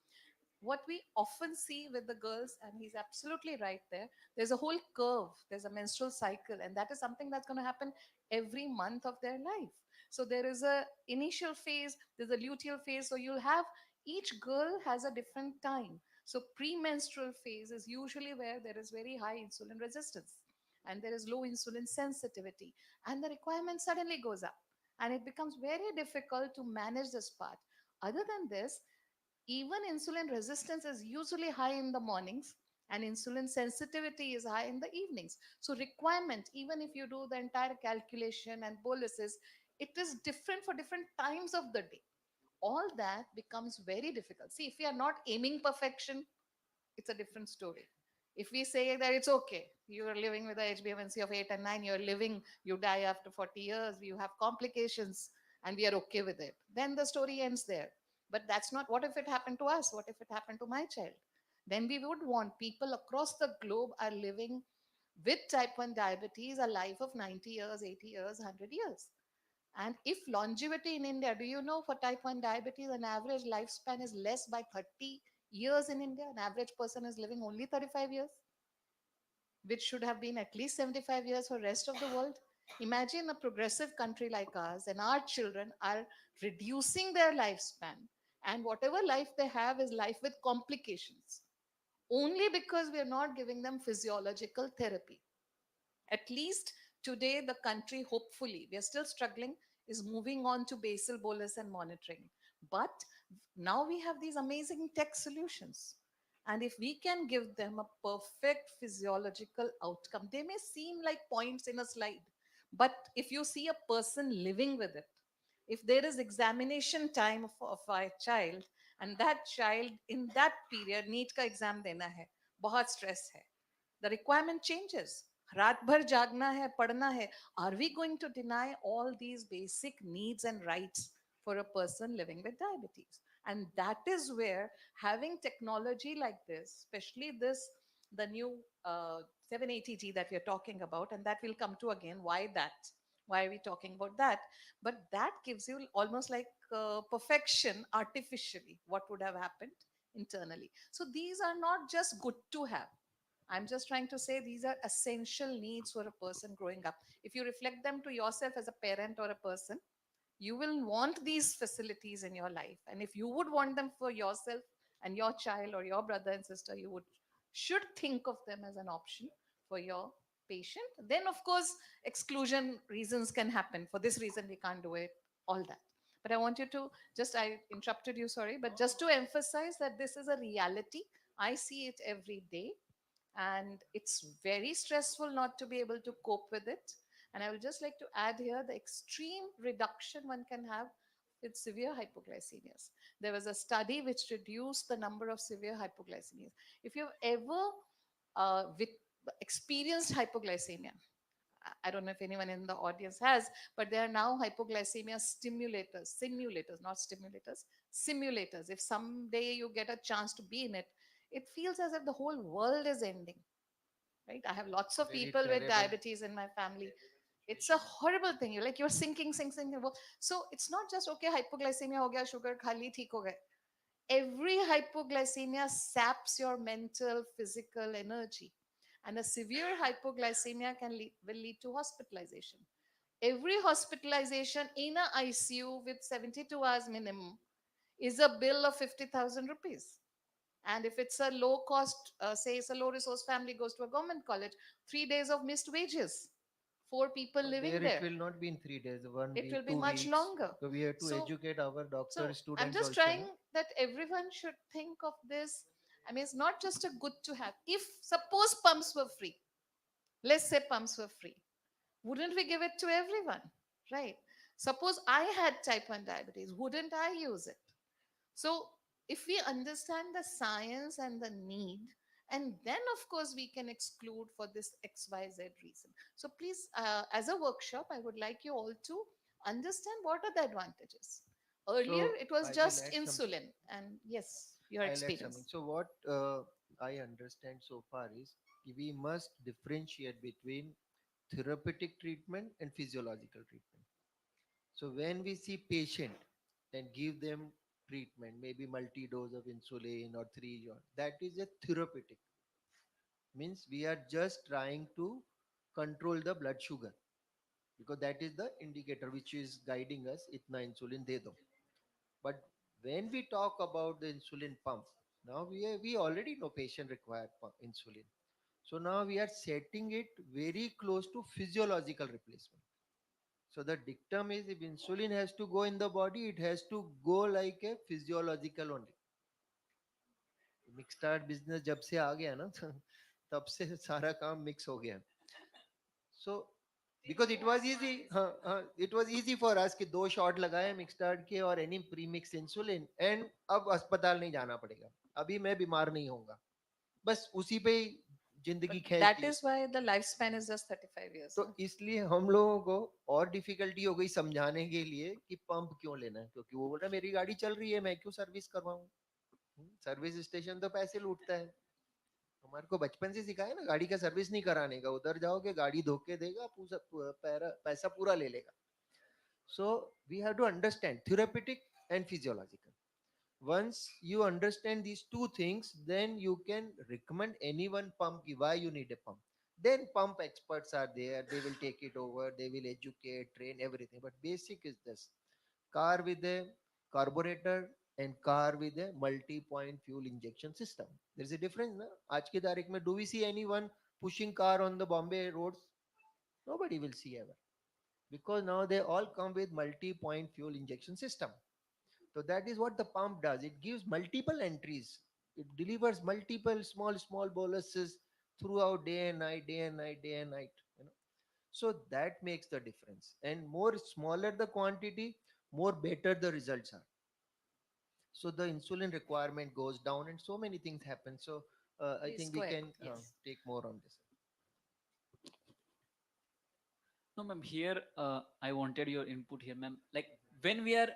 What we often see with the girls, and he's absolutely right there, there's a whole curve, there's a menstrual cycle, and that is something that's going to happen every month of their life. So there is a initial phase, there's a luteal phase. So you'll have, each girl has a different time. So premenstrual phase is usually where there is very high insulin resistance and there is low insulin sensitivity, and the requirement suddenly goes up, and it becomes very difficult to manage this part. Other than this, even insulin resistance is usually high in the mornings and insulin sensitivity is high in the evenings. So requirement, even if you do the entire calculation and boluses, it is different for different times of the day. All that becomes very difficult. See, if we are not aiming perfection, it's a different story. If we say that it's okay, you are living with a HbA1c of 8 and 9, you're living, you die after 40 years, you have complications, and we are okay with it, then the story ends there. But that's not, what if it happened to us? What if it happened to my child? Then we would want people across the globe are living with type 1 diabetes a life of 90 years, 80 years, 100 years. And if longevity in India, do you know for type 1 diabetes, an average lifespan is less by 30 years in India? An average person is living only 35 years, which should have been at least 75 years for rest of the world. Imagine a progressive country like ours, and our children are reducing their lifespan. And whatever life they have is life with complications. only because we are not giving them physiological therapy. At least today, the country, hopefully, we are still struggling, is moving on to basal bolus and monitoring. But now we have these amazing tech solutions. And if we can give them a perfect physiological outcome, they may seem like points in a slide. But if you see a person living with it, if there is examination time of a child, and that child in that period NEET का exam देना है, बहुत stress है, the requirement changes. रात भर जागना है, पढ़ना है. Are we going to deny all these basic needs and rights for a person living with diabetes? And that is where having technology like this, especially this, the new 780G that we are talking about, and that will come to again. Why that? Why are we talking about that? But that gives you almost like perfection artificially, what would have happened internally. So these are not just good to have. I'm just trying to say these are essential needs for a person growing up. If you reflect them to yourself as a parent or a person, you will want these facilities in your life. And if you would want them for yourself and your child or your brother and sister, you would should think of them as an option for your patient. Then, of course, exclusion reasons can happen. For this reason, we can't do it, all that. But I want you to just, I interrupted you, sorry, but just to emphasize that this is a reality. I see it every day, and it's very stressful not to be able to cope with it. And I would just like to add here the extreme reduction one can have with severe hypoglycemias. There was a study which reduced the number of severe hypoglycemias. If you've ever with experienced hypoglycemia, I don't know if anyone in the audience has, but there are now hypoglycemia simulators, not stimulators, simulators. If someday you get a chance to be in it, it feels as if the whole world is ending, right? I have lots of Very people with terrible. diabetes in my family. It's a horrible thing. You're like, you're sinking. So it's not just, okay, hypoglycemia ho gaya, sugar khali, theek ho gaya. Every hypoglycemia saps your mental, physical energy. And a severe hypoglycemia will lead to hospitalization. Every hospitalization in a ICU with 72 hours minimum is a bill of 50,000 rupees. And if it's a low cost, say it's a low resource family goes to a government college, 3 days of missed wages, four people living There it there. will not be in 3 days, one It week, will be two much weeks. longer. So we have to So, educate our so doctor I'm students just also, no? trying that everyone should think of this. I mean, it's not just a good to have. If suppose pumps were free, let's say pumps were free, wouldn't we give it to everyone? Right? Suppose I had type 1 diabetes, wouldn't I use it? So, if we understand the science and the need, and then of course we can exclude for this XYZ reason. So, please, as a workshop, I would like you all to understand what are the advantages. Earlier, So it was I will just add something. insulin, and yes, your I'll add something. experience. So what I understand so far is we must differentiate between therapeutic treatment and physiological treatment. So when we see patient and give them treatment, maybe multi-dose of insulin or three, that is a therapeutic. Means we are just trying to control the blood sugar because that is the indicator which is guiding us. Itna insulin de do. But when we talk about the insulin pump, now we already know patient require insulin. So now we are setting it very close to physiological replacement. So the dictum is if insulin has to go in the body, it has to go like a physiological only. Mix start business जब से आ गया ना तब से सारा काम mix हो गया. So because it was easy, it was easy for us कि दो शॉट लगाए मिक्स स्टार्ट के और any pre mix insulin and अब अस्पताल नहीं जाना पड़ेगा, अभी मैं बीमार नहीं होऊंगा, बस उसी पे ही But जिंदगी खींच that the. is why the lifespan is just 35 years. तो No? इसलिए हम लोगों को और डिफिकल्टी हो गई समझाने के लिए कि पंप क्यों लेना है, क्योंकि वो बोल रहा है मेरी गाड़ी चल रही है मैं क्यों सर्विस करवाऊं. सर्विस स्टेशन तो पैसे लूटता है. हमारे को बचपन से सिखाया ना गाड़ी का सर्विस नहीं कराने का, उधर जाओगे गाड़ी धोके देगा पैसा पूरा ले लेगा. So we have to understand therapeutic and physiological. Once you understand these two things, then you can recommend anyone pump why you need a pump. Then pump experts are there, they will take it over, they will educate, train everything. But basic is this: car with a carburetor and car with a multi-point fuel injection system. There is a difference, na? आज की तारीख में, do we see anyone pushing car on the Bombay roads? Nobody will see ever, because now they all come with multi-point fuel injection system. So that is what the pump does. It gives multiple entries. It delivers multiple small boluses throughout day and night, day and night, day and night. You know, so that makes the difference. And more smaller the quantity, more better the results are. So the insulin requirement goes down, and so many things happen. So I Please think go we ahead. can Yes. take more on this. No, ma'am, here I wanted your input here, ma'am. Like when we are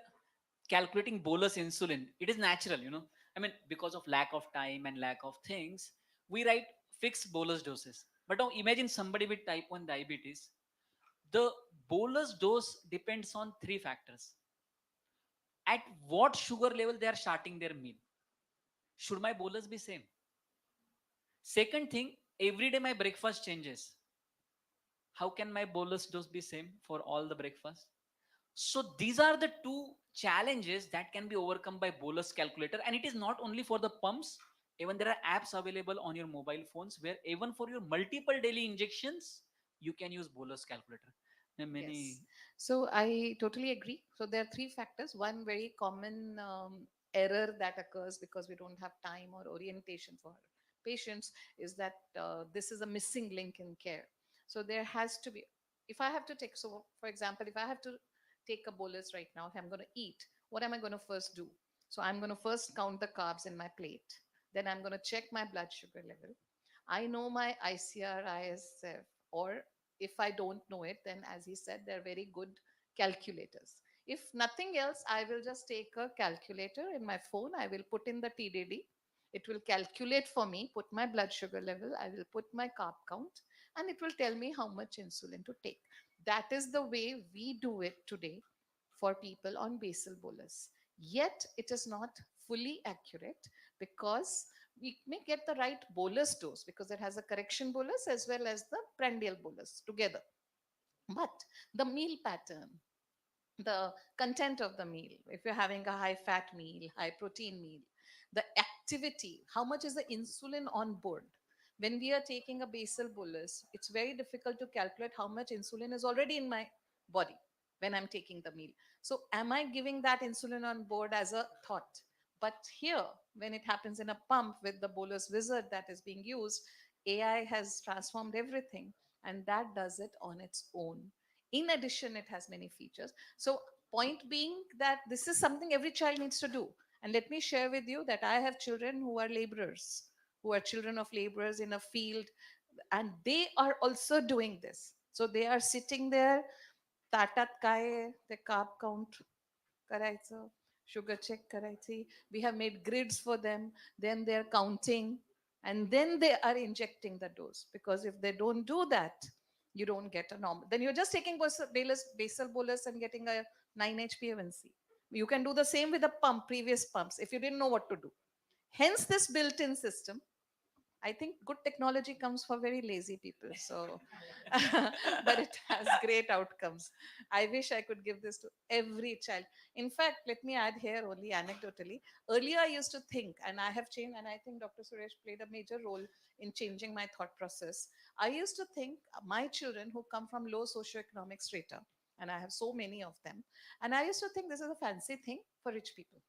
calculating bolus insulin, it is natural, you know. I mean, because of lack of time and lack of things, we write fixed bolus doses. But now imagine somebody with type 1 diabetes. The bolus dose depends on three factors. At what sugar level they are starting their meal. Should my bolus be same? Second thing, every day my breakfast changes. How can my bolus dose be same for all the breakfast? So these are the two challenges that can be overcome by bolus calculator, and it is not only for the pumps. Even there are apps available on your mobile phones where even for your multiple daily injections you can use bolus calculator. And Yes. many. So I totally agree. So there are three factors. One very common error that occurs because we don't have time or orientation for patients is that this is a missing link in care. So there has to be, if I have to take, so for example, if I have to take a bolus right now, if I'm going to eat, what am I going to first do? So I'm going to first count the carbs in my plate. Then I'm going to check my blood sugar level. I know my ICR, ISF, or if I don't know it, then as he said, they're very good calculators. If nothing else, I will just take a calculator in my phone. I will put in the TDD. It will calculate for me, put my blood sugar level, I will put my carb count, and it will tell me how much insulin to take. That is the way we do it today for people on basal bolus. Yet it is not fully accurate because we may get the right bolus dose because it has a correction bolus as well as the prandial bolus together. But the meal pattern, the content of the meal, if you're having a high fat meal, high protein meal, the activity, how much is the insulin on board? When we are taking a basal bolus, it's very difficult to calculate how much insulin is already in my body when I'm taking the meal. So, am I giving that insulin on board as a thought? But here, when it happens in a pump with the bolus wizard that is being used, AI has transformed everything and that does it on its own. In addition, it has many features. So, point being that this is something every child needs to do. And let me share with you that I have children who are laborers, who are children of laborers in a field, and they are also doing this. So they are sitting there, ताटात काय आहे, ते carb count करायचं, sugar check करायची. We have made grids for them. Then they are counting, and then they are injecting the dose. Because if they don't do that, you don't get a normal. Then you're just taking basal bolus and getting a 9 HbA1c. You can do the same with the pump, previous pumps, if you didn't know what to do. Hence, this built-in system. I think good technology comes for very lazy people. So, but it has great outcomes. I wish I could give this to every child. In fact, let me add here only anecdotally. Earlier, I used to think, and I have changed, and I think Dr. Suresh played a major role in changing my thought process. I used to think my children who come from low socioeconomic strata, and I have so many of them, and I used to think this is a fancy thing for rich people.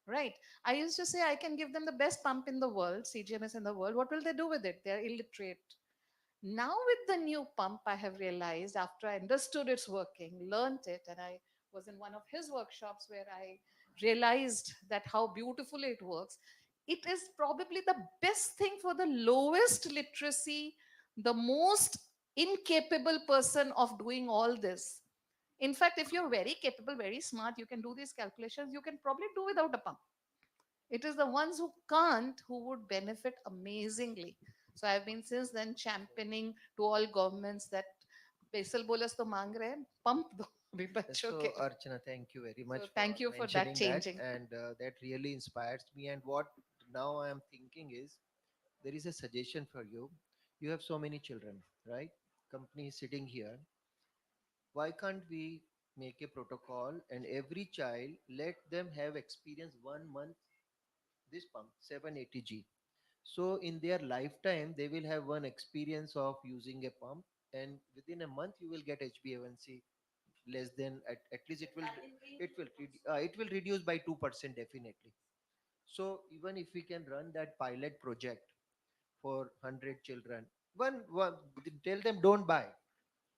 Right. I used to say I can give them the best pump in the world, CGMS in the world. What will they do with it? They're illiterate. Now, with the new pump, I have realized after I understood its working, learned it, and I was in one of his workshops where I realized that how beautifully it works. It is probably the best thing for the lowest literacy, the most incapable person of doing all this. In fact, if you're very capable, very smart, you can do these calculations, you can probably do without a pump. It is the ones who can't who would benefit amazingly. So I've been since then championing to all governments that basal bolus to mang rahe hain, pump do abhi bachcho So, ke. Archana, thank you very So much for thank you for that mentioning that, changing. and that really inspires me. And what now I am thinking is, there is a suggestion for you. You have so many children, right? Company sitting here. Why can't we make a protocol, and every child let them have experience 1 month this pump 780G. So in their lifetime, they will have one experience of using a pump, and within a month you will get HbA1c less than at least it will reduce by 2% definitely. So even if we can run that pilot project for 100 children, one tell them don't buy,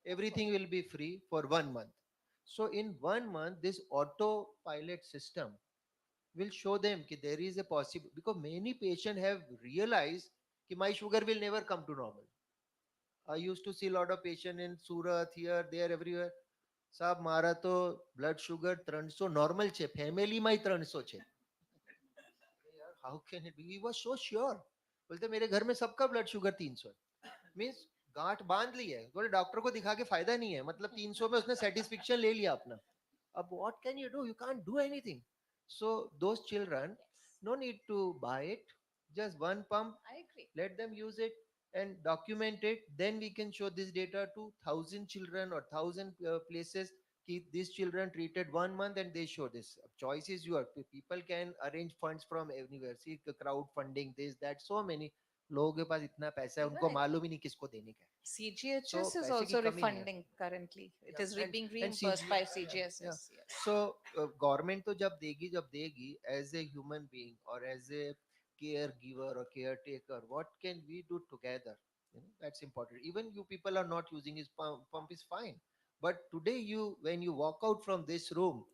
everything will be free for 1 month. So in 1 month, this autopilot system will show them that there is a possible, because many patients have realized that my sugar will never come to normal. I used to see a lot of patients in Surat, here, there, everywhere. સાહેબ મારા તો blood sugar 300 normal છે ફેમિલીમાં 300 છે. How can it be, he was so sure. बोलते मेरे घर में सबका ब्लड शुगर 300 है. मींस गांठ बांध ली है, बोले डॉक्टर को दिखा के फायदा नहीं है, मतलब 300 में उसने सेटिस्फेक्शन ले लिया अपना. अब what can you do, you can't do anything. So those children, no need to buy it, just one pump, I agree. let them use it and document it. Then we can show this data to 1,000 children or 1,000 places. Keep these children treated 1 month and they show this. Choice is yours. People can arrange funds from anywhere. See crowdfunding, this, that, so many. लोगों के पास इतना पैसा है, Even उनको मालूम ही नहीं किसको देने का है. So CGHS is पैसे की also कमी नहीं है. refunding currently. It Yeah, is being and reimbursed by yeah, yeah. CGSS. Yes. So government तो जब देगी as a human being or as a caregiver or caretaker, what can we do together? You know, that's important. Even you people are not using his pump is fine, but today you, when you walk out from this room,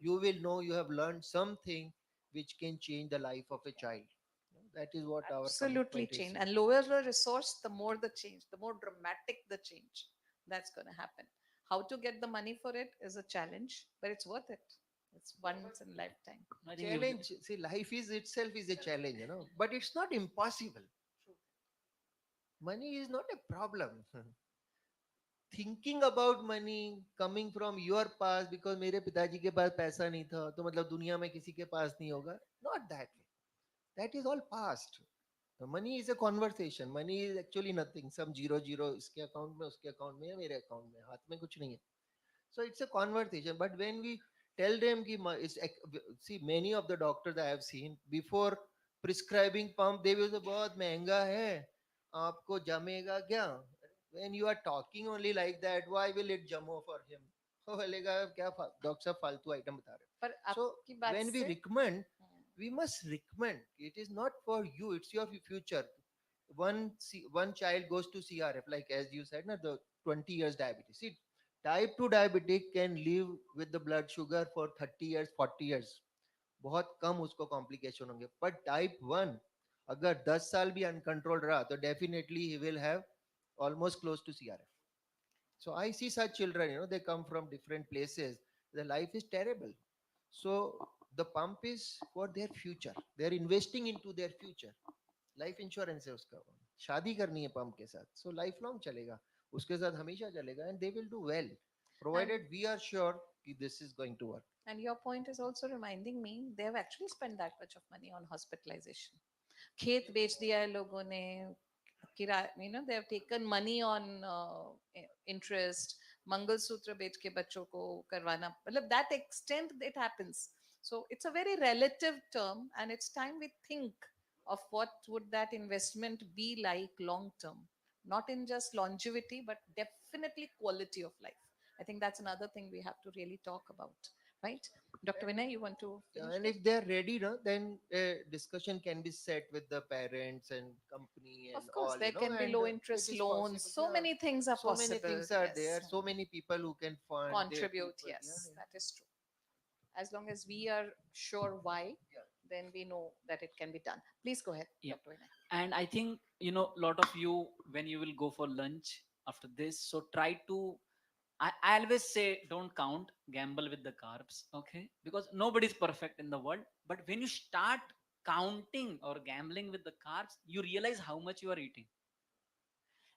you will know you have learned something which can change the life of a child. You know, that is what our Absolutely commitment is change. here. And lower the resource, the more the change, the more dramatic the change that's going to happen. How to get the money for it is a challenge, but it's worth it. It's once in a lifetime. I think Challenge, see, life is itself is a challenge, you know, but it's not impossible. Money is not a problem. Thinking about money coming from your past, because मेरे पिताजी के पास पैसा नहीं था तो मतलब दुनिया में किसी के पास नहीं होगा, not that way. That is all past. The money is a conversation. Money is actually nothing. Some zero zero इसके अकाउंट में, उसके अकाउंट में, या मेरे अकाउंट में, हाथ में कुछ नहीं है. So it's a conversation. But when we tell them कि see, many of the doctors I have seen before prescribing pump, they will say बहुत महंगा है, आपको जमेगा क्या? When you are talking only like that, why will it jump for him? वो बोलेगा क्या doctor साहब फालतू आइटम बता रहे. पर So आपकी बात when we से recommend, we must recommend. It is not for you, it's your future. One child goes to CRF, like as you said, na, the 20 years diabetes. See, type 2 diabetic can live with the blood sugar for 30 years, 40 years. बहुत कम उसको complication होंगे. But type 1 अगर 10 साल भी uncontrol रहा तो definitely he will have almost close to CRF. So I see such children, you know, they come from different places. The life is terrible. So the pump is for their future. They're investing into their future. Life insurance है उसका. शादी करनी है pump के साथ, so life long चलेगा, उसके साथ हमेशा चलेगा, and they will do well and provided we are sure कि this is going to work. and your point is also reminding me they have actually spent that much of money on hospitalization. खेत बेच दिया है लोगों ने, you know, they have taken money on interest. Mangalsutra बेच के बच्चों को करवाना, मतलब that extent it happens. So it's a very relative term, and it's time we think of what would that investment be like long term, not in just longevity but definitely quality of life. I think that's another thing we have to really talk about, right? Dr. Vinay, you want to finish And this? if they are ready, no, then a discussion can be set with the parents and company and Of course, all, there you know, can be and low it interest is loans. possible. So Yeah, many things are so many possible. things are Yes. there, so many people who can fund their Contribute. people. Yes, Yeah, yeah. that is true. As long as we are sure why, Yeah. then we know that it can be done. Please go ahead, Yeah. Dr. Vinay. And I think, lot of you, when you will go for lunch after this, so try to, I always say, don't count, gamble with the carbs, okay? Because nobody's perfect in the world, but when you start counting or gambling with the carbs, you realize how much you are eating.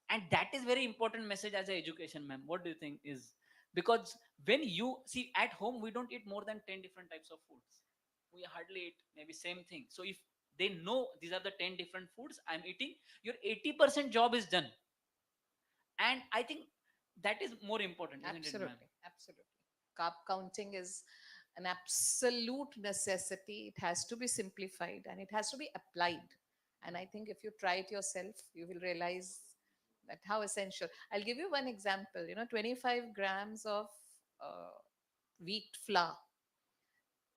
And that is very important message as a education, ma'am. What do you think is? Because when you see at home, we don't eat more than 10 different types of foods. We hardly eat maybe same thing. So if they know these are the 10 different foods I'm eating, your 80% job is done. And I think that is more important, isn't it, ma'am? Absolutely, absolutely. Carb counting is an absolute necessity. It has to be simplified and it has to be applied. And I think if you try it yourself, you will realize that how essential. I'll give you one example. 25 grams of uh, wheat flour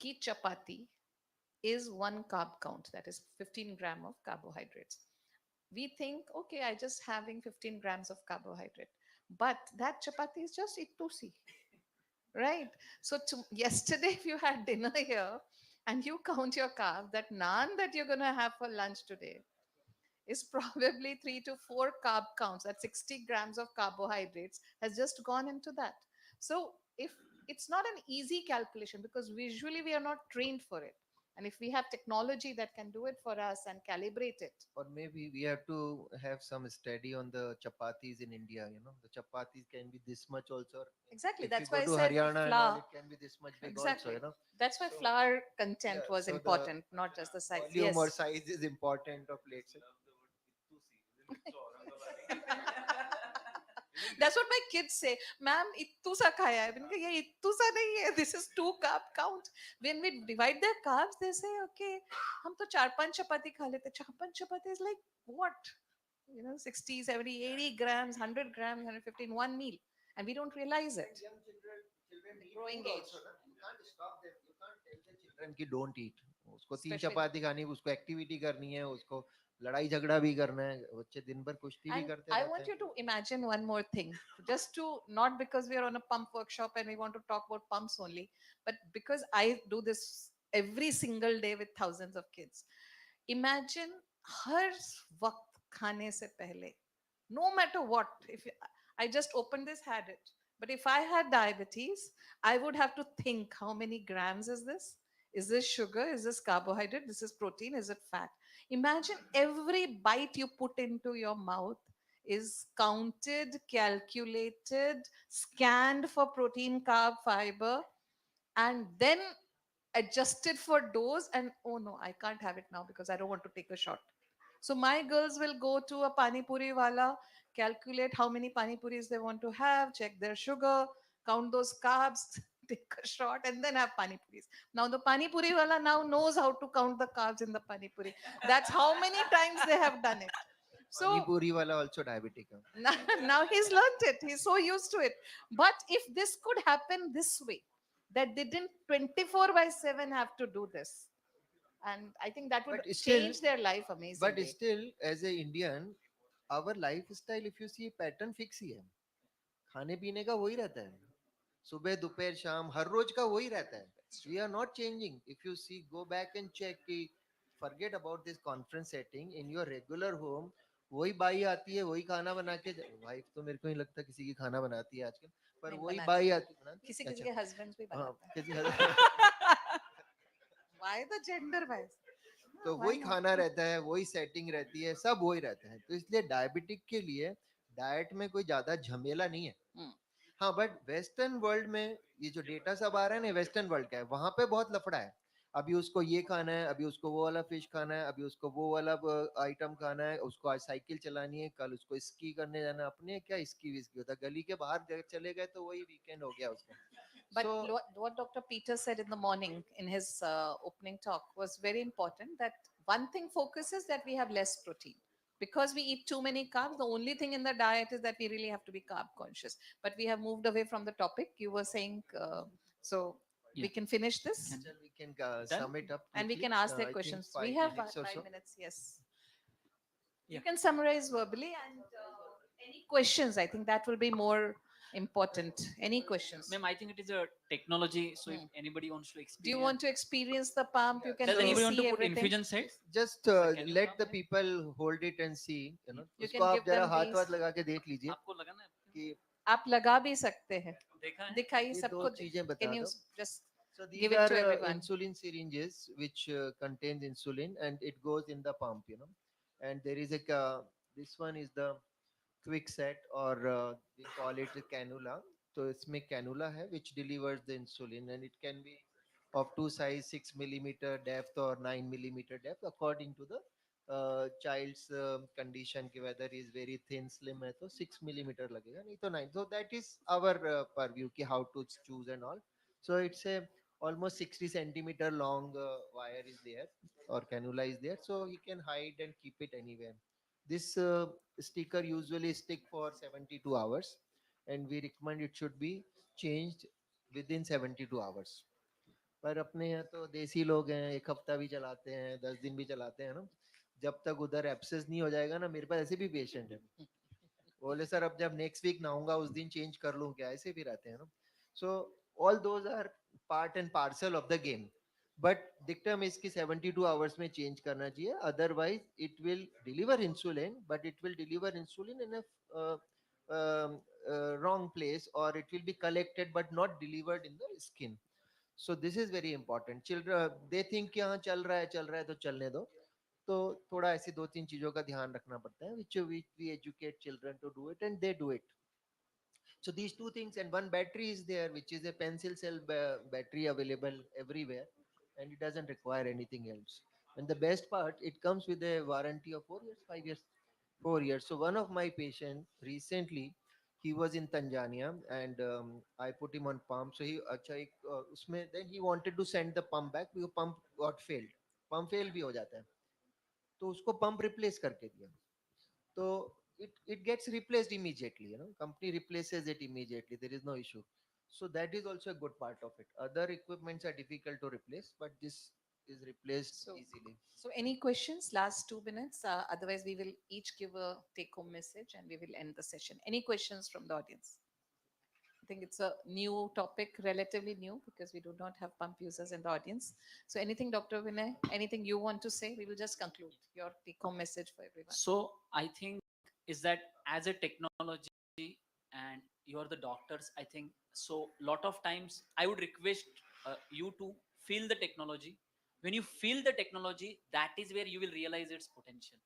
ki chapati is one carb count. That is 15 gram of carbohydrates. We think, okay, I just having 15 grams of carbohydrate, but that chapati is just ittusi, right? So yesterday, if you had dinner here and you count your carb, that naan that you're going to have for lunch today is probably 3 to 4 carb counts. That 60 grams of carbohydrates has just gone into that. So if it's not an easy calculation because visually we are not trained for it. And if we have technology that can do it for us and calibrate it, Or maybe we have to have some study on the chapatis in India. The chapatis can be this much also. exactly. If you That's go why I to said Haryana and all, flour. it can be this much big also. Exactly. That's why So flour content yeah, was so the important, not just the size. volume or Yes. size is important of plates. That's what my kids say. Ma'am, ittu sa khaya hai. मैंने कहा, ये ittu sa nahi hai. This is 2 carb count. When we divide their carbs, they say, okay, हम तो 4-5 chapati खा लेते. 4-5 chapati is like what? 60, 70, 80 grams, 100 grams, 115, one meal. And we don't realize it. Young children need Growing food age. also, na? You can't stop them. You can't tell the children कि don't eat. उसको 3 Especially चपाती खानी है, उसको activity करनी है, उसको लड़ाई झगड़ा भी करना है, बच्चे दिन भर कुश्ती भी And करते I रहते want हैं. you to imagine one more thing, just to not because we are on a pump workshop and we want to talk about pumps only, but because I do this every single day with thousands of kids. Imagine हर वक्त खाने से पहले, no matter what, if I just opened this, had it. But if I had diabetes, I would have to think how many grams is this? Is this sugar? Is this carbohydrate? This is protein? Is it fat? Imagine every bite you put into your mouth is counted, calculated, scanned for protein, carb, fiber, and then adjusted for dose. And oh no, I can't have it now because I don't want to take a shot. So my girls will go to a pani puri wala, calculate how many pani puris they want to have, check their sugar, count those carbs, take a shot, and then have pani puris. Now the pani puri wala now knows how to count the carbs in the pani puri. That's how many times they have done it. पानी So पूरी वाला also diabetic है. now he's learnt it. He's so used to it. But if this could happen this way, that they didn't 24 by 7 have to do this, and I think that would But still, change their life amazingly. as a Indian, our lifestyle, if you see pattern fix ही है. खाने पीने का वही रहता है. सुबह दोपहर शाम हर रोज का वही रहता है. We are not changing. If you see, go back and check कि forget about this conference setting in your regular home. वही बाई आती है, वही खाना बना के, वाइफ तो मेरे को नहीं लगता किसी की खाना बनाती है आजकल, पर नहीं वही बनाती. बाई आती बनाती किसी है. किसी अच्छा, के हस्बैंड्स भी हाँ, बनाते किसी हैं. Why the gender wise? तो Why वही not? खाना रहता है, वही सेटिंग रहती है, सब वही रहता है. तो इसलिए डायबिटिक के लिए डाइट में कोई ज्यादा झमेला नहीं है. Hmm. हाँ, बट वेस्टर्न वर्ल्ड में ये जो डेटा सब आ रहा है ना, वेस्टर्न वर्ल्ड का है, वहां पे बहुत लफड़ा है. अभी उसको ये खाना है, अभी उसको वो वाला फिश खाना है, अभी उसको वो वाला आइटम खाना है, उसको आज साइकिल चलानी है, कल उसको स्की करने जाना है. अपने क्या स्की विस्की होता है, गली के बाहर चले गए तो वही वीकेंड हो गया उसका. But So what Dr. Peter said in the morning in his opening talk was very important, that one thing focuses that we have less protein. Because we eat too many carbs, the only thing in the diet is that we really have to be carb conscious. But we have moved away from the topic. You were saying, so we Yeah. can finish this Can we can Done? sum it up and we quickly. can ask their I think questions. We 5 have minutes or 5 so. minutes, yes. Yeah. You can summarize verbally and any questions. I think that will be more important. Any questions? Ma'am, I think it is a technology. So if Hmm. anybody wants to Do experience, you want to experience the pump? You can does really anybody want to see put everything. infusion set? Just So can you let come the here? people hold it and see. You उसको can आप give जरा them हाथ these. वाथ लगा के देख लीजिए आपको लगाना है? कि आप लगा भी सकते हैं. देखा है? दिखाइए ये सबको. दो चीजें बता Can you दो. just So these give it are to everyone? insulin syringes which contains insulin and it goes in the pump. And there is this one is the quick set or we call it a cannula. So इसमें cannula है which delivers the insulin and it can be of two size 6 millimeter depth or 9 millimeter depth according to the child's condition कि whether is very thin slim है तो 6 millimeter लगेगा नहीं तो 9. So that is our purview कि how to choose and all. So it's a almost 60 centimeter long wire is there or cannula is there, so he can hide and keep it anywhere. This sticker usually stick for 72 hours, and we recommend it should be changed within 72 hours. पर अपने यहाँ तो देसी लोग हैं, एक हफ्ता भी चलाते हैं, 10 दिन भी चलाते हैं ना. जब तक उधर एब्सेस नहीं हो जाएगा ना, मेरे पास ऐसे भी पेशेंट है, बोले सर अब जब नेक्स्ट वीक नहाऊंगा उस दिन चेंज कर लूं क्या, ऐसे भी रहते हैं ना. So all those are part and parcel of the game, but dictum इसकी 72 आवर्स में चेंज करना चाहिए, otherwise it will deliver insulin, but it will deliver insulin in wrong place, or it will be collected but not delivered in the skin. So this is very important. Children they think कि हाँ चल रहा है तो चलने दो. तो थोड़ा ऐसी दो तीन चीजों का ध्यान रखना पड़ता है, which we educate children to do it and they do it. So these two things, and one battery is there, which is a pencil cell battery available everywhere, and it doesn't require anything else. And the best part, it comes with a warranty of 4 years, 5 years, 4 years. So one of my patient recently, he was in Tanzania, and I put him on pump. So he, अच्छा एक उसमें then he wanted to send the pump back because pump got failed. Pump fail भी हो जाता है, तो उसको pump replace करके दिया. So it gets replaced immediately, company replaces it immediately, there is no issue. So that is also a good part of it. Other equipments are difficult to replace, but this is replaced So, easily. so any questions? Last 2 minutes. Otherwise, we will each give a take-home message and we will end the session. Any questions from the audience? I think it's a new topic, relatively new, because we do not have pump users in the audience. So anything, Dr. Vinay, anything you want to say? We will just conclude your take-home message for everyone. So I think is that as a technology and you're the doctors, I think so. Lot of times I would request you to feel the technology. When you feel the technology, that is where you will realize its potential.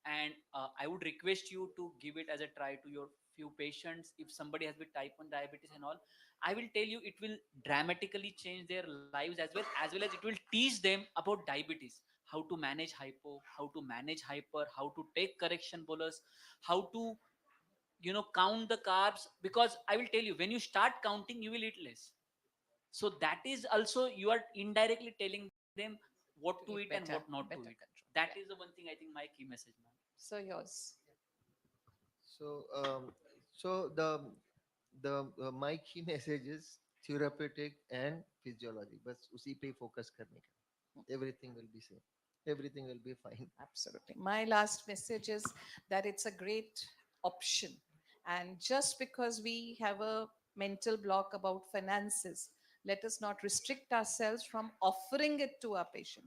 And I would request you to give it as a try to your few patients. If somebody has with type 1 diabetes and all, I will tell you it will dramatically change their lives, as well as it will teach them about diabetes, how to manage hypo, how to manage hyper, how to take correction bolus, how to count the carbs. Because I will tell you, when you start counting you will eat less. So that is also you are indirectly telling them what to eat eat and what better, not to better eat. control. That Yeah. is the one thing I think my key message, ma'am. So yours. So the my key message is therapeutic and physiologic, बस उसी पे focus करने का, everything will be same, everything will be fine. Absolutely. My last message is that it's a great option. And just because we have a mental block about finances, let us not restrict ourselves from offering it to our patient.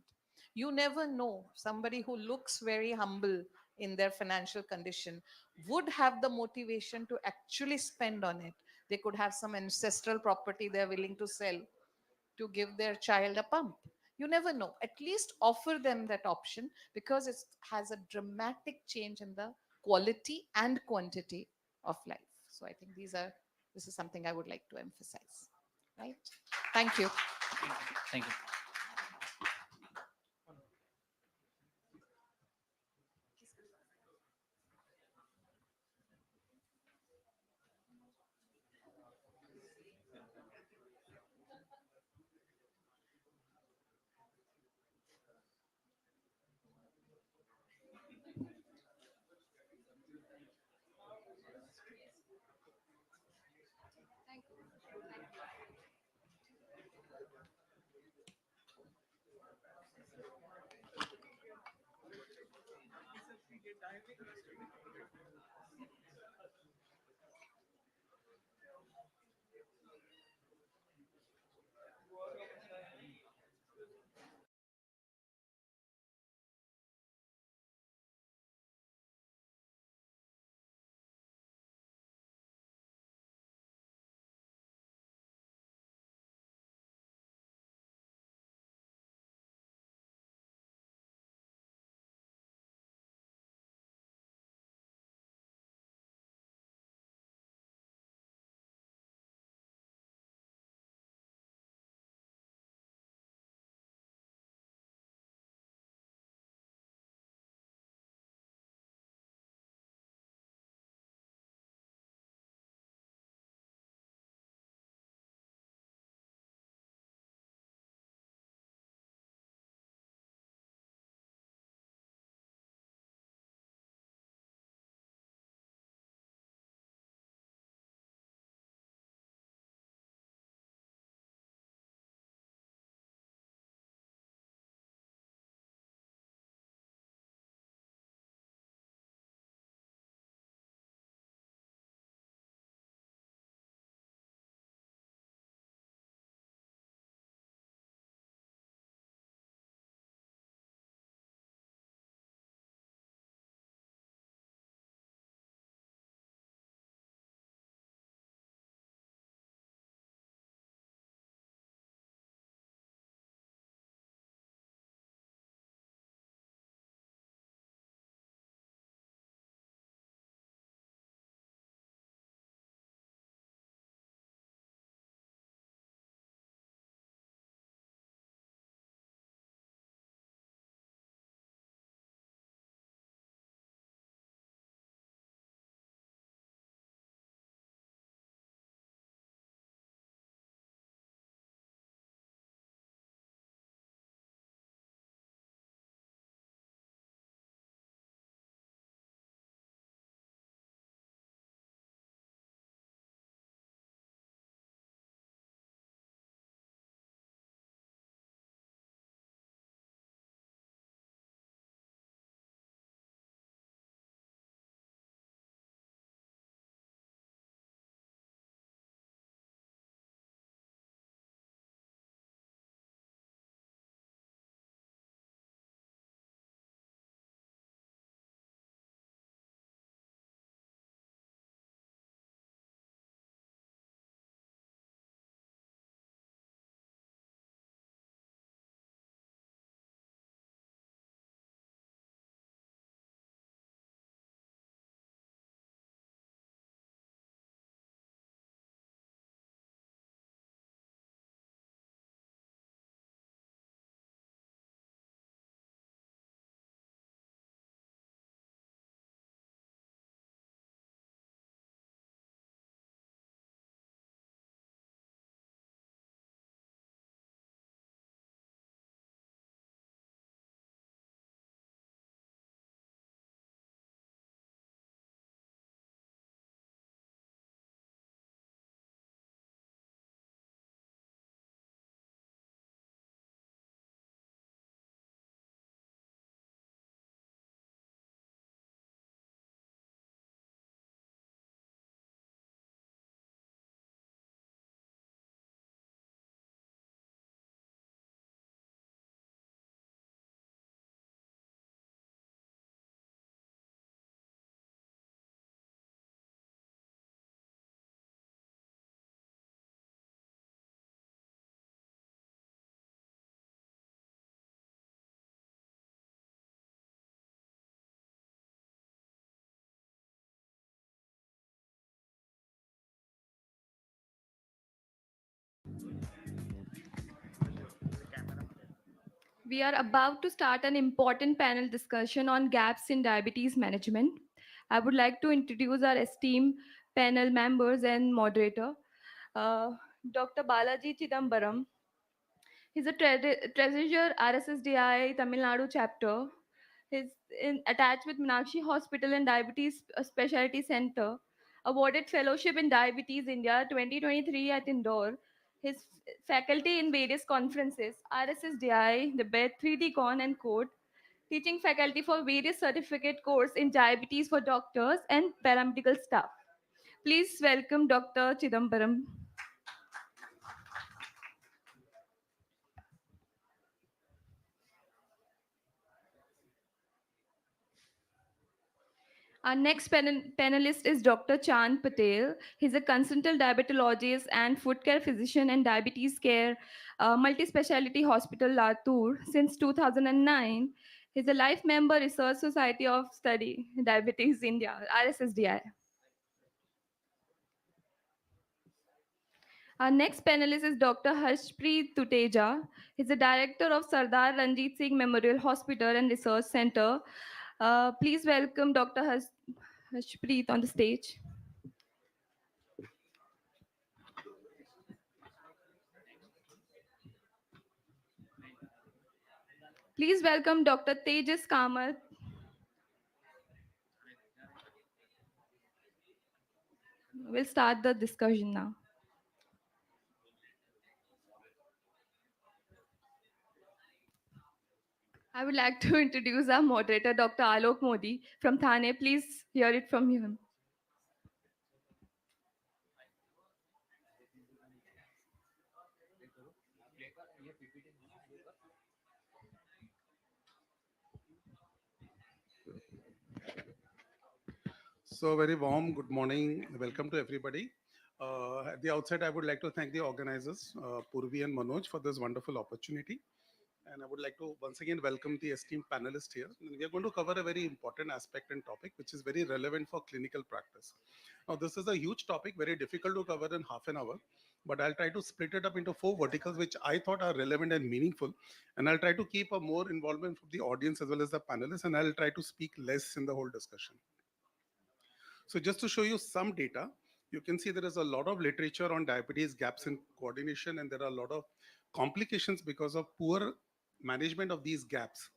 You never know, somebody who looks very humble in their financial condition would have the motivation to actually spend on it. They could have some ancestral property they're willing to sell to give their child a pump. You never know. At least offer them that option, because it has a dramatic change in the quality and quantity of life. So I think this is something I would like to emphasize. Right? Thank you. Thank you. We are about to start an important panel discussion on gaps in diabetes management. I would like to introduce our esteemed panel members and moderator, uh, Dr. Balaji Chidambaram. He's a treasurer RSSDI Tamil Nadu chapter. He's attached with Meenakshi Hospital and Diabetes Specialty Center. Awarded fellowship in Diabetes India 2023 at Indore. His faculty in various conferences, RSSDI, the BED, 3D Con, and Code. Teaching faculty for various certificate course in diabetes for doctors and paramedical staff. Please welcome Dr. Chidambaram. Our next panelist is Dr. Chand Patel. He's a consultant diabetologist and foot care physician and diabetes care multi-speciality hospital Latur since 2009. He's a life member Research Society of Study Diabetes India, RSSDI. Our next panelist is Dr. Harshpreet Tuteja. He's the director of Sardar Ranjit Singh Memorial Hospital and Research Center. Please welcome Dr. Harshpreet on the stage. Please welcome Dr. Tejas Kamath. We'll start the discussion now. I would like to introduce our moderator, Dr. Alok Modi from Thane. Please hear it from him. So, very warm good morning. Welcome to everybody. At the outset, I would like to thank the organizers, Purvi and Manoj, for this wonderful opportunity. And I would like to once again welcome the esteemed panelists here. And we are going to cover a very important aspect and topic, which is very relevant for clinical practice. Now, this is a huge topic, very difficult to cover in half an hour, but I'll try to split it up into four verticals, which I thought are relevant and meaningful. And I'll try to keep a more involvement from the audience as well as the panelists, and I'll try to speak less in the whole discussion. So just to show you some data, you can see there is a lot of literature on diabetes gaps in coordination, and there are a lot of complications because of poor management of these gaps.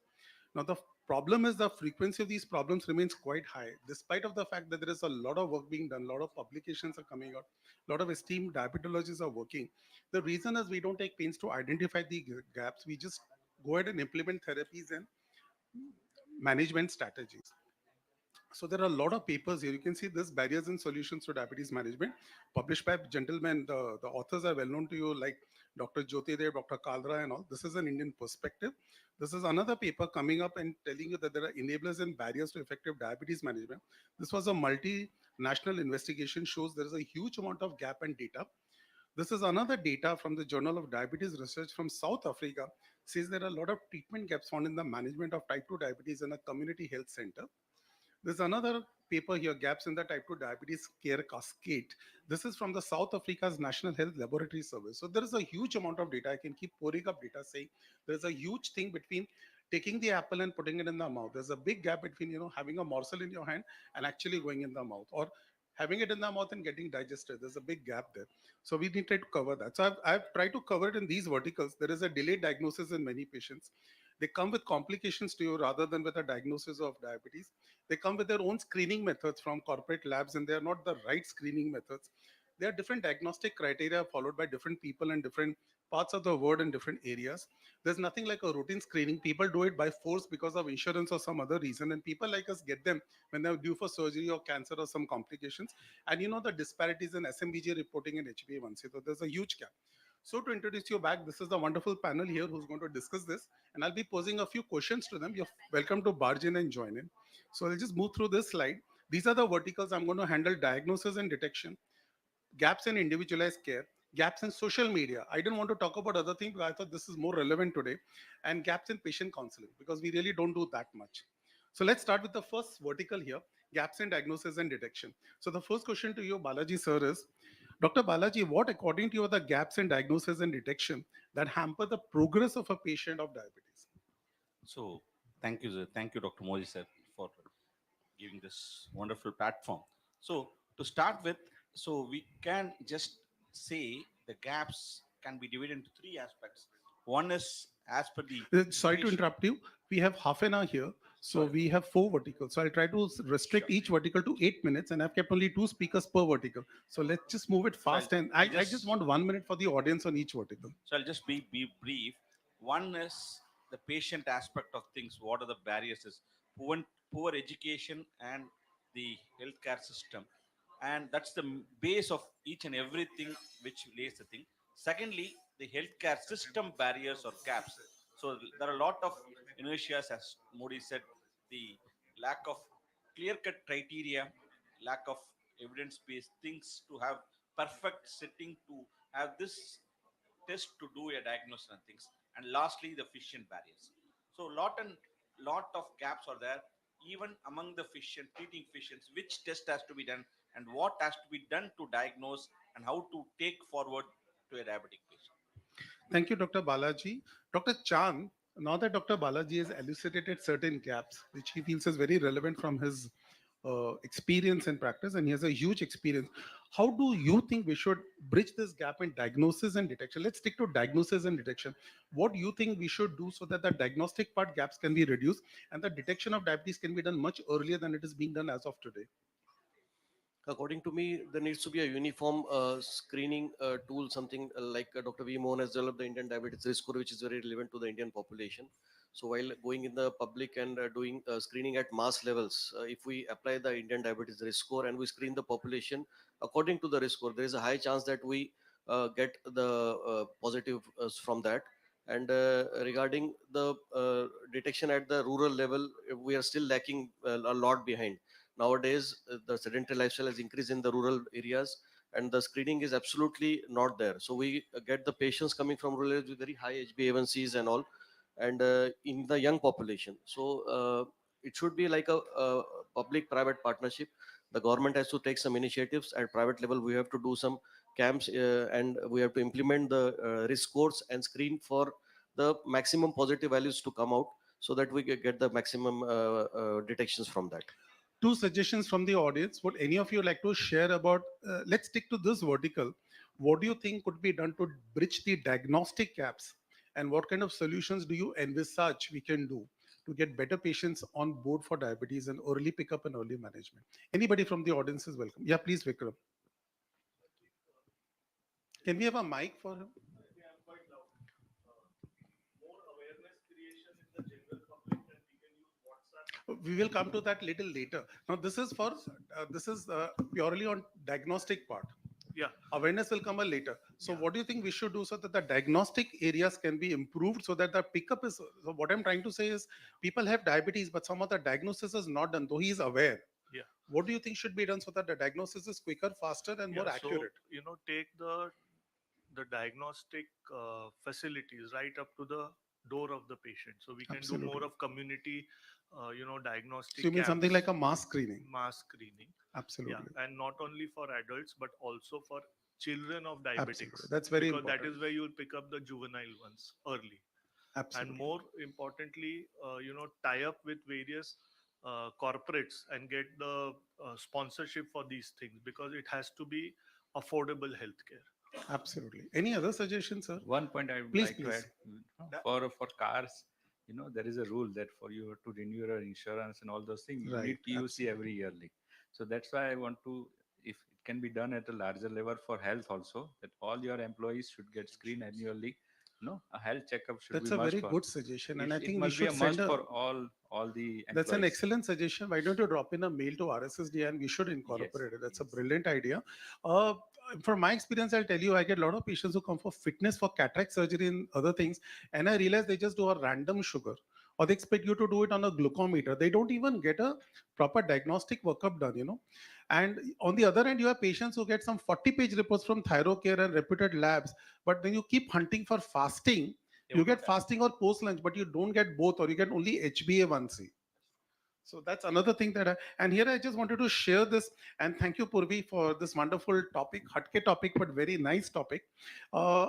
Now the problem is the frequency of these problems remains quite high, despite of the fact that there is a lot of work being done, a lot of publications are coming out, a lot of esteemed diabetologists are working. The reason is we don't take pains to identify the gaps. We just go ahead and implement therapies and management strategies. So there are a lot of papers here. You can see this barriers and solutions to diabetes management, published by gentlemen. The authors are well known to you, like Dr. Jyoti Dev, Dr. Kalra, and all. This is an Indian perspective. This is another paper coming up and telling you that there are enablers and barriers to effective diabetes management. This was a multinational investigation, shows there is a huge amount of gap and data. This is another data from the Journal of Diabetes Research from South Africa, says there are a lot of treatment gaps found in the management of type 2 diabetes in a community health center. There's another paper here, Gaps in the Type 2 Diabetes Care Cascade. This is from the South Africa's National Health Laboratory Service. So there is a huge amount of data. I can keep pouring up data saying there's a huge thing between taking the apple and putting it in the mouth. There's a big gap between, having a morsel in your hand and actually going in the mouth, or having it in the mouth and getting digested. There's a big gap there. So we need to try to cover that. So I've tried to cover it in these verticals. There is a delayed diagnosis in many patients. They come with complications to you rather than with a diagnosis of diabetes. They come with their own screening methods from corporate labs, and they are not the right screening methods. There are different diagnostic criteria followed by different people in different parts of the world in different areas. There's nothing like a routine screening. People do it by force because of insurance or some other reason, and people like us get them when they're due for surgery or cancer or some complications. And you know the disparities in SMBG reporting and HbA1c. So there's a huge gap. So to introduce you back, this is the wonderful panel here who's going to discuss this, and I'll be posing a few questions to them. You're welcome to barge in and join in. So I'll just move through this slide. These are the verticals I'm going to handle: diagnosis and detection, gaps in individualized care, gaps in social media. I didn't want to talk about other things, but I thought this is more relevant today, and gaps in patient counseling, because we really don't do that much. So let's start with the first vertical here, gaps in diagnosis and detection. So the first question to you, Balaji sir, is, Dr. Balaji, what according to you are the gaps in diagnosis and detection that hamper the progress of a patient of diabetes? So thank you, sir. Thank you, Dr. Modi sir, for giving this wonderful platform. So to start with, so we can just say the gaps can be divided into three aspects. One is as per the Sorry to patient. interrupt you. We have half an hour here, so Sorry. we have four verticals. So I'll try to Sure. restrict each vertical to 8 minutes, and I've kept only two speakers per vertical. So let's just move it So fast, and I'll I just want 1 minute for the audience on each vertical. be brief. One is the patient aspect of things. What are the barriers? Is poor education and the healthcare system, and that's the base of each and everything which lays the thing. Secondly, the healthcare system barriers or gaps. So there are a lot of inertias, as Modi said, the lack of clear-cut criteria, lack of evidence-based things to have perfect setting to have this test to do a diagnosis and things. And lastly, the physician barriers. So lot of gaps are there, even among the physician treating physicians. Which test has to be done and what has to be done to diagnose and how to take forward to a diabetic patient. Thank you, Dr. Balaji. Dr. Chand, now that Dr. Balaji has elucidated certain gaps, which he feels is very relevant from his experience and practice, and he has a huge experience, how do you think we should bridge this gap in diagnosis and detection? Let's stick to diagnosis and detection. What do you think we should do so that the diagnostic part gaps can be reduced and the detection of diabetes can be done much earlier than it is being done as of today? According to me, there needs to be a uniform screening tool, something like Dr. V. Mohan has developed the Indian Diabetes Risk Score, which is very relevant to the Indian population. So while going in the public and doing screening at mass levels, if we apply the Indian Diabetes Risk Score and we screen the population according to the risk score, there is a high chance that we get the positive from that. And regarding the detection at the rural level, we are still lacking a lot behind. Nowadays the sedentary lifestyle has increased in the rural areas and the screening is absolutely not there, so we get the patients coming from rural areas with very high HbA1cs and all, and in the young population. So it should be like a public private partnership. The government has to take some initiatives at private level. We have to do some camps and we have to implement the risk scores and screen for the maximum positive values to come out, so that we get the maximum detections from that. Two suggestions from the audience. Would any of you like to share about, let's stick to this vertical. What do you think could be done to bridge the diagnostic gaps? And what kind of solutions do you envisage we can do to get better patients on board for diabetes and early pickup and early management? Anybody from the audience is welcome. Yeah, please, Vikram. Can we have a mic for him? We will come to that little later. Now, this is purely on diagnostic part. Yeah. Awareness will come a later. So what do you think we should do so that the diagnostic areas can be improved so that the pickup is, so what I'm trying to say is people have diabetes, but some of the diagnosis is not done, though he is aware. Yeah. What do you think should be done so that the diagnosis is quicker, faster, and more accurate? So, take the diagnostic facilities right up to the door of the patient. So we can do more Absolutely. of community, diagnostic So you mean something camps, like a mass screening? mass screening. Absolutely. Yeah, and not only for adults but also for children of diabetics. Absolutely. That's very because important. that is where you will pick up the juvenile ones early. Absolutely. And more importantly, tie up with various corporates and get the sponsorship for these things, because it has to be affordable healthcare. Absolutely. Any other suggestions, sir? One point I would Please, like to please. add, for cars, there is a rule that for you to renew your insurance and all those things, you Right, need PUC every yearly. So that's why I want to, if it can be done at a larger level for health also, that all your employees should get screened annually. A health checkup should That's be a must very for. good suggestion, and I It think we must be should a send must a. for all the That's an employees. excellent suggestion. Why don't you drop in a mail to RSSD and we should incorporate it? That's a brilliant idea. Uh, from my experience, I'll tell you, I get a lot of patients who come for fitness, for cataract surgery and other things, and I realize they just do a random sugar, or they expect you to do it on a glucometer. They don't even get a proper diagnostic workup done. And on the other hand, you have patients who get some 40-page reports from Thyrocare and reputed labs, but then you keep hunting for fasting. You get fasting or post lunch, but you don't get both, or you get only HbA1c. So that's another thing that and here I just wanted to share this, and thank you Purvi for this wonderful topic, Hatke topic, but very nice topic.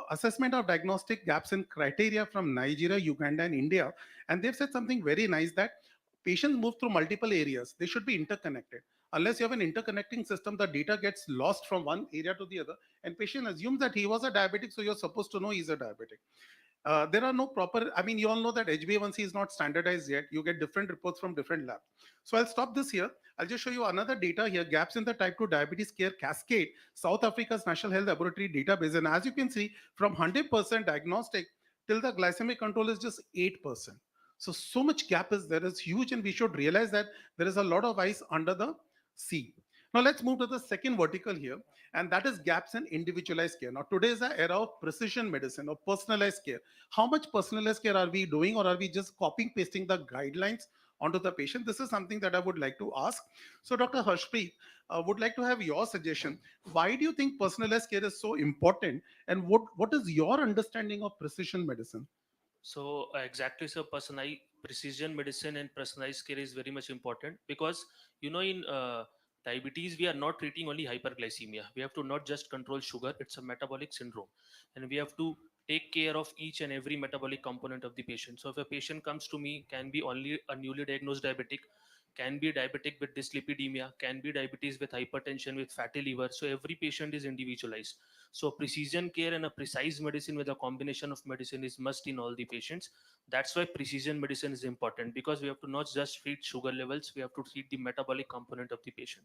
Assessment of diagnostic gaps in criteria from Nigeria, Uganda, and India. And they've said something very nice that patients move through multiple areas. They should be interconnected. Unless you have an interconnecting system, the data gets lost from one area to the other. And patient assumes that he was a diabetic, so you're supposed to know he's a diabetic. There are no proper, I mean, you all know that HbA1c is not standardized yet. You get different reports from different labs. So I'll stop this here. I'll just show you another data here, gaps in the type 2 diabetes care cascade, South Africa's National Health Laboratory database. And as you can see, from 100% diagnostic till the glycemic control is just 8%. So much gap is there is huge, and we should realize that there is a lot of ice under the sea. Now let's move to the second vertical here, and that is gaps in individualized care. Now today is the era of precision medicine or personalized care. How much personalized care are we doing, or are we just copying pasting the guidelines onto the patient? This is something that I would like to ask. So Dr. Harshpreet, would like to have your suggestion. Why do you think personalized care is so important, and what is your understanding of precision medicine? So exactly, so personalized precision medicine and personalized care is very much important because in diabetes we are not treating only hyperglycemia. We have to not just control sugar; it's a metabolic syndrome, and we have to take care of each and every metabolic component of the patient. So if a patient comes to me, can be only a newly diagnosed diabetic, can be diabetic with dyslipidemia, can be diabetes with hypertension, with fatty liver. So every patient is individualized. So precision care and a precise medicine with a combination of medicine is must in all the patients. That's why precision medicine is important, because we have to not just treat sugar levels, we have to treat the metabolic component of the patient.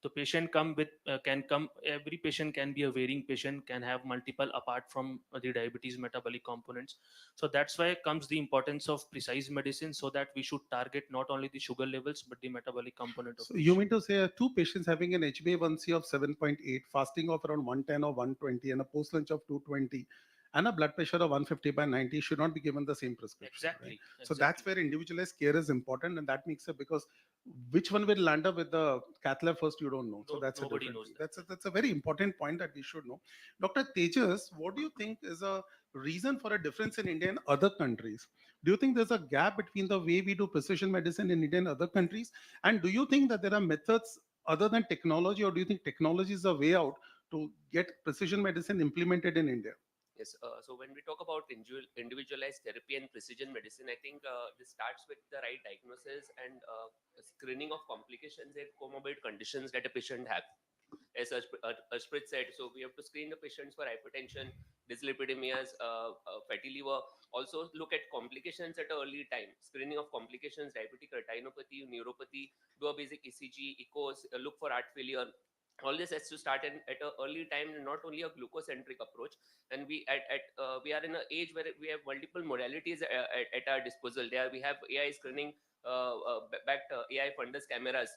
The patient come with can come every patient can be a varying patient, can have multiple apart from the diabetes metabolic components. So that's why comes the importance of precise medicine, so that we should target not only the sugar levels but the metabolic component of So you patient. mean to say two patients having an HbA1c of 7.8, fasting of around 110 or 120, and a post lunch of 220, and a blood pressure of 150/90 should not be given the same prescription, right? Exactly, So that's exactly. where individualized care is important, and that makes it because which one will land up with the cath lab first, you don't know. So No, that's a nobody different knows thing. that. That's a very important point that we should know. Dr. Tejas, what do you think is a reason for a difference in India and other countries? Do you think there's a gap between the way we do precision medicine in India and other countries? And do you think that there are methods other than technology, or do you think technology is a way out to get precision medicine implemented in India? Yes. So when we talk about individualized therapy and precision medicine, I think this starts with the right diagnosis and screening of complications and comorbid conditions that a patient have. As Ashprit said, so we have to screen the patients for hypertension, dyslipidemias, fatty liver. Also look at complications at an early time. Screening of complications, diabetic retinopathy, neuropathy, do a basic ECG, echoes, look for heart failure. All this has to start at an early time, and not only a glucocentric approach. And we are in an age where we have multiple modalities at our disposal. There we have AI screening, backed AI fundus cameras,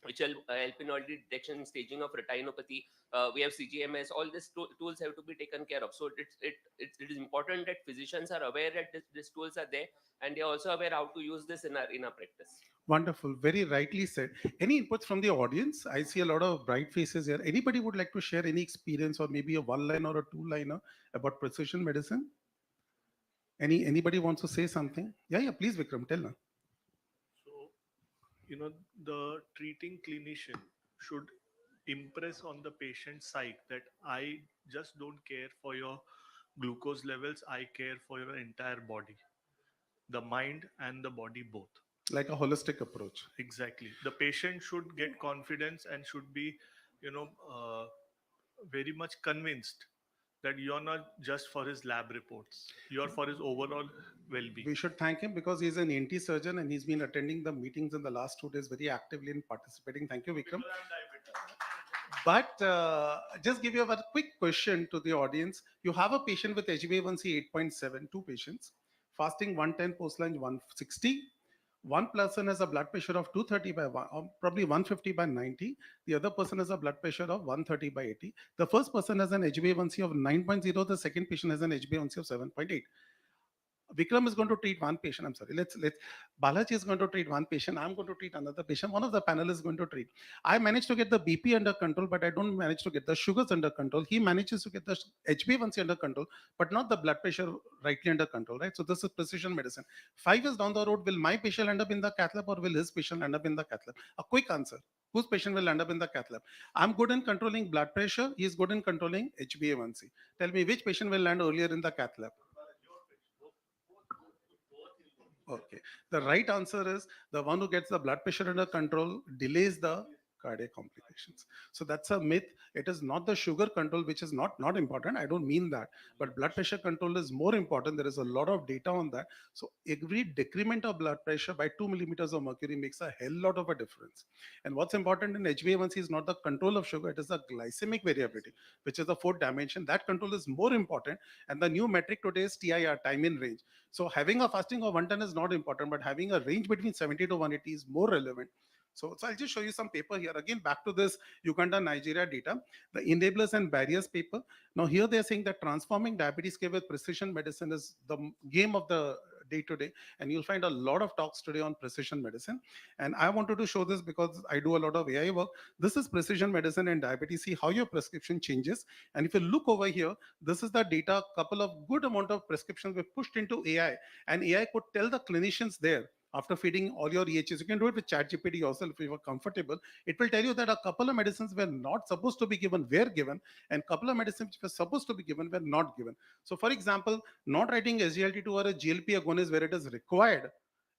which will help in early detection staging of retinopathy. We have CGMS. All these tools have to be taken care of. So it is important that physicians are aware that these tools are there, and they are also aware how to use this in our practice. Wonderful, very rightly said. Any inputs from the audience? I see a lot of bright faces here. Anybody would like to share any experience, or maybe a one liner or a two liner about precision medicine? Anybody wants to say something? Yeah, yeah, please, Vikram, tell now. So, the treating clinician should impress on the patient psyche that I just don't care for your glucose levels, I care for your entire body, the mind and the body both. Like a holistic approach. Exactly. The patient should get confidence and should be, you know, uh, very much convinced that you're not just for his lab reports, you're for his overall well being. We should thank him because he's an ENT surgeon and he's been attending the meetings in the last 2 days very actively and participating. Thank you, Vikram. But just give you a quick question to the audience. You have a patient with HbA1c 8.7, two patients, fasting 110, post lunch 160. One person has a blood pressure of 230 by 1, or probably 150/90. The other person has a blood pressure of 130/80. The first person has an HbA1c of 9.0. The second patient has an HbA1c of 7.8. Vikram is going to treat one patient. I'm sorry. Let's Balaji is going to treat one patient. I'm going to treat another patient. One of the panel is going to treat. I managed to get the BP under control, but I don't manage to get the sugars under control. He manages to get the HbA1c under control, but not the blood pressure rightly under control, right? So this is precision medicine. 5 years down the road, will my patient end up in the cath lab or will his patient end up in the cath lab? A quick answer. Whose patient will end up in the cath lab? I'm good in controlling blood pressure. He is good in controlling HbA1c. Tell me which patient will land earlier in the cath lab? Okay. The right answer is the one who gets the blood pressure under control delays the cardiac complications. So that's a myth. It is not the sugar control, which is not important. I don't mean that, but blood pressure control is more important. There is a lot of data on that. So every decrement of blood pressure by 2 millimeters of mercury makes a hell lot of a difference. And what's important in HbA1c is not the control of sugar, it is the glycemic variability, which is the fourth dimension. That control is more important. And the new metric today is TIR, time in range. So having a fasting of 110 is not important, but having a range between 70 to 180 is more relevant. So I'll just show you some paper here. Again, back to this Uganda, Nigeria data, the enablers and barriers paper. Now here they're saying that transforming diabetes care with precision medicine is the game of the day today. And you'll find a lot of talks today on precision medicine. And I wanted to show this because I do a lot of AI work. This is precision medicine and diabetes. See how your prescription changes. And if you look over here, this is the data, couple of good amount of prescriptions were pushed into AI, and AI could tell the clinicians there after feeding all your EHs. You can do it with ChatGPT yourself if you are comfortable. It will tell you that a couple of medicines were not supposed to be given, were given, and couple of medicines which were supposed to be given were not given. So, for example, not writing SGLT2 or a GLP agonist where it is required,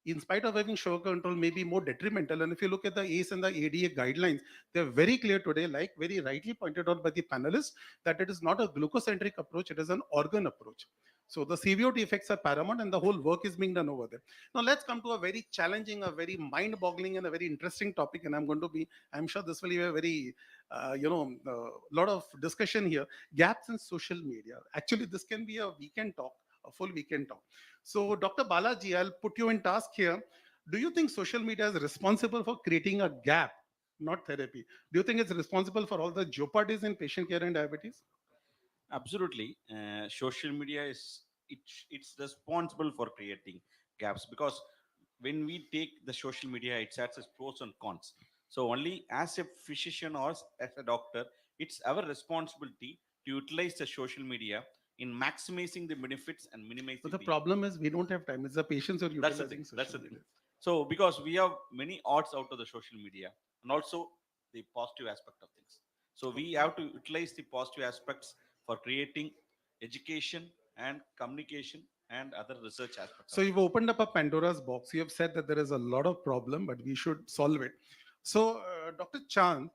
in spite of having sugar control, may be more detrimental. And if you look at the ACE and the ADA guidelines, they're very clear today, like very rightly pointed out by the panelists, that it is not a glucocentric approach, it is an organ approach. So the CVOT effects are paramount and the whole work is being done over there. Now let's come to a very challenging, a very mind-boggling and a very interesting topic. And I'm sure this will be a very, lot of discussion here. Gaps in social media. Actually, this can be a weekend talk, a full weekend talk. So Dr. Balaji, I'll put you in task here. Do you think social media is responsible for creating a gap, not therapy? Do you think it's responsible for all the jeopardies in patient care and diabetes? Absolutely. Social media is it's responsible for creating gaps because when we take the social media, it sets as pros and cons. So only as a physician or as a doctor, it's our responsibility to utilize the social media in maximizing the benefits and minimizing But the the. problem is we don't have time. It's the patients who are That's the thing. utilizing That's social the thing. media. So because we have many odds out of the social media and also the positive aspect of things. So we have to utilize the positive aspects for creating education and communication and other research aspects of So you've things. opened up a Pandora's box. You have said that there is a lot of problem, but we should solve it. So, Dr. Chand,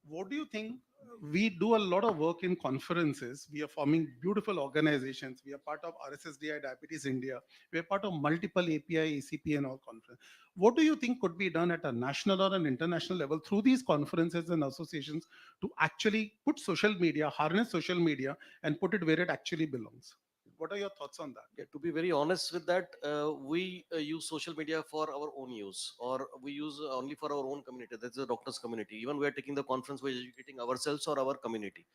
what do you think? We do a lot of work in conferences. We are forming beautiful organizations. We are part of RSSDI Diabetes India. We are part of multiple API, ACP, and all conferences. What do you think could be done at a national or an international level through these conferences and associations to actually put social media, harness social media, and put it where it actually belongs? What are your thoughts on that? Yeah, to be very honest with that, we use social media for our own use, or we use only for our own community. That's the doctors' community. Even we are taking the conference, we're educating ourselves or our community.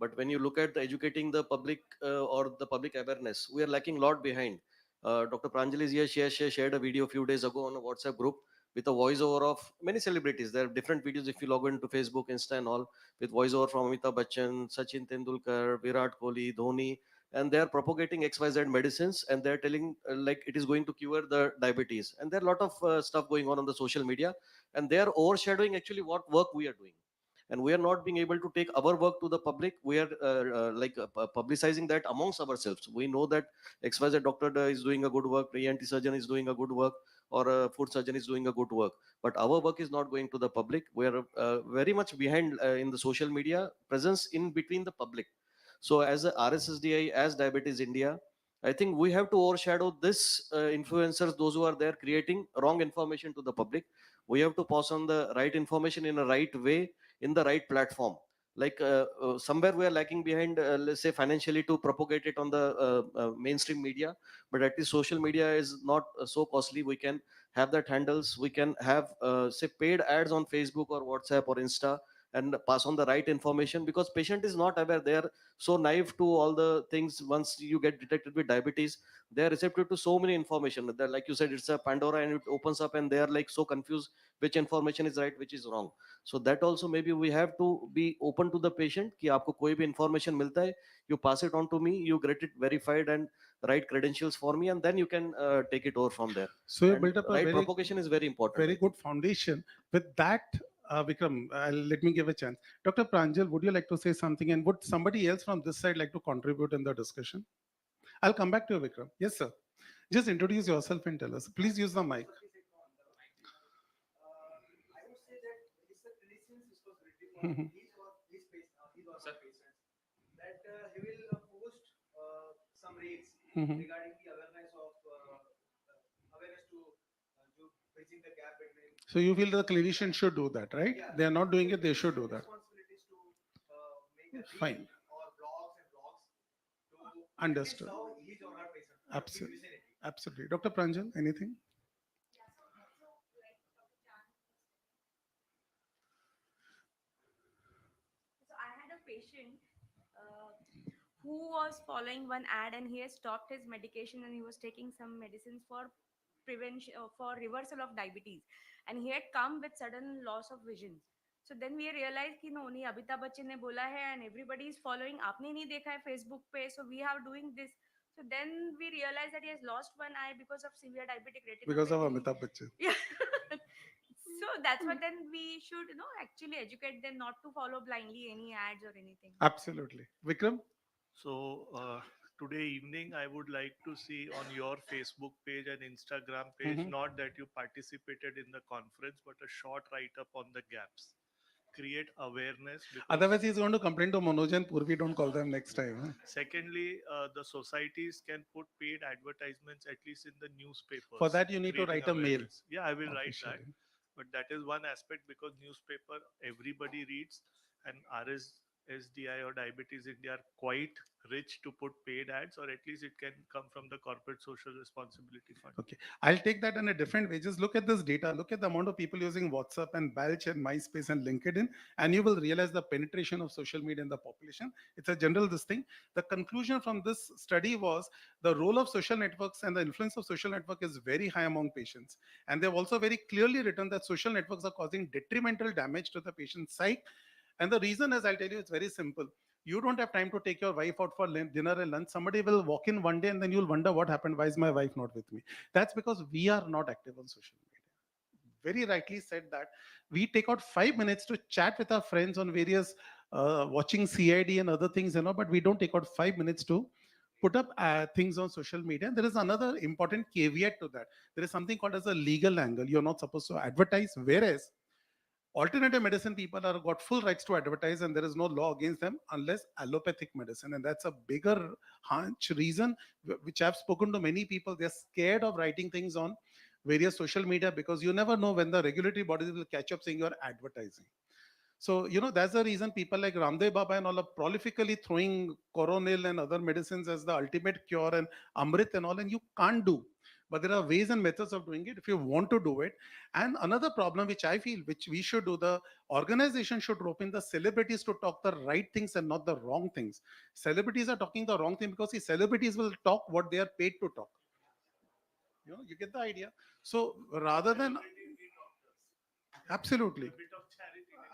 But when you look at the educating the public or the public awareness, we are lacking a lot behind. Dr. Pranjali is here. She shared a video a few days ago on a WhatsApp group with a voiceover of many celebrities. There are different videos if you log into Facebook, Insta, and all, with voiceover from Amitabh Bachchan, Sachin Tendulkar, Virat Kohli, Dhoni, and they are propagating XYZ medicines, and they're telling like it is going to cure the diabetes. And there are a lot of stuff going on the social media, and they are overshadowing actually what work we are doing, and we are not being able to take our work to the public. We are publicizing that amongst ourselves. We know that XYZ doctor is doing a good work, ENT surgeon is doing a good work, or a food surgeon is doing a good work, but our work is not going to the public. We are very much behind in the social media presence in between the public. So as a RSSDI, as Diabetes India, I think we have to overshadow this influencers, those who are there creating wrong information to the public. We have to pass on the right information in a right way, in the right platform. Like somewhere we are lacking behind, let's say financially, to propagate it on the mainstream media. But at least social media is not so costly. We can have that handles. We can have say paid ads on Facebook or WhatsApp or Insta, and pass on the right information, because patient is not aware. They are so naive to all the things. Once you get detected with diabetes, they are receptive to so many information. They're, like you said, it's a Pandora, and it opens up, and they are like so confused which information is right, which is wrong. So that also maybe we have to be open to the patient कि आपको कोई भी information मिलता है, you pass it on to me, you get it verified and right credentials for me, and then you can take it over from there. So you And built up a right propagation is very important, very I good think. foundation. With that, Vikram, let me give a chance. Dr. Pranjal, would you like to say something? And would somebody else from this side like to contribute in the discussion? I'll come back to you, Vikram. Yes, sir. Just introduce yourself and tell us. Please use the mic. Mhm. Mhm. So you feel the clinician should do that, right? They are not doing it, they should do that. Fine. Understood. Absolutely. Absolutely. Dr. Pranjal, anything? So I had a patient uh, who was following one ad and he has stopped his medication and he was taking some medicines for prevention for reversal of diabetes, and he had come with sudden loss of vision. So then we realized कि no, नहीं अमिताभ बच्चन ने बोला है and everybody is following, आपने नहीं देखा है Facebook पे, so we are doing this. So then we realized that he has lost one eye because of severe diabetic Because of retinopathy. Amitabh Bachchan. Yeah. So that's what then we should, actually educate them not to follow blindly any ads or anything. Absolutely. Vikram? So today evening, I would like to see on your Facebook page and Instagram page, Mhm. not that you participated in the conference, but a short write-up on the gaps. Create awareness because Otherwise, he's going to complain to Manoj and Purvi. Don't call them next time. Huh? secondly, the societies can put paid advertisements at least in the For newspapers, that, you need to creating write a mail awareness. Yeah, I will write that. officially. But that is one aspect because newspaper everybody reads, and RSSDI or Diabetes India are quite rich to put paid ads, or at least it can come from the corporate social responsibility fund. Okay, I'll take that in a different way. Just look at this data. Look at the amount of people using WhatsApp and Balch and MySpace and LinkedIn, and you will realize the penetration of social media in the population. It's a general this thing. The conclusion from this study was the role of social networks and the influence of social network is very high among patients. And they've also very clearly written that social networks are causing detrimental damage to the patient's psyche. And the reason is, I'll tell you, it's very simple. You don't have time to take your wife out for dinner and lunch. Somebody will walk in one day and then you'll wonder what happened. Why is my wife not with me? That's because we are not active on social media. Very rightly said that we take out 5 minutes to chat with our friends on various watching CID and other things, but we don't take out 5 minutes to put up things on social media. And there is another important caveat to that. There is something called as a legal angle. You're not supposed to advertise, whereas alternative medicine people are got full rights to advertise and there is no law against them unless allopathic medicine, and that's a bigger hunch reason which I've spoken to many people. They're scared of writing things on various social media because you never know when the regulatory bodies will catch up saying you're advertising. So, that's the reason people like Ramdev Baba and all are prolifically throwing Coronil and other medicines as the ultimate cure and Amrit and all, and you can't do. But there are ways and methods of doing it if you want to do it. And another problem which I feel, which we should do, the organization should rope in the celebrities to talk the right things and not the wrong things. Celebrities are talking the wrong thing because see, celebrities will talk what they are paid to talk. You get the idea. So rather than absolutely.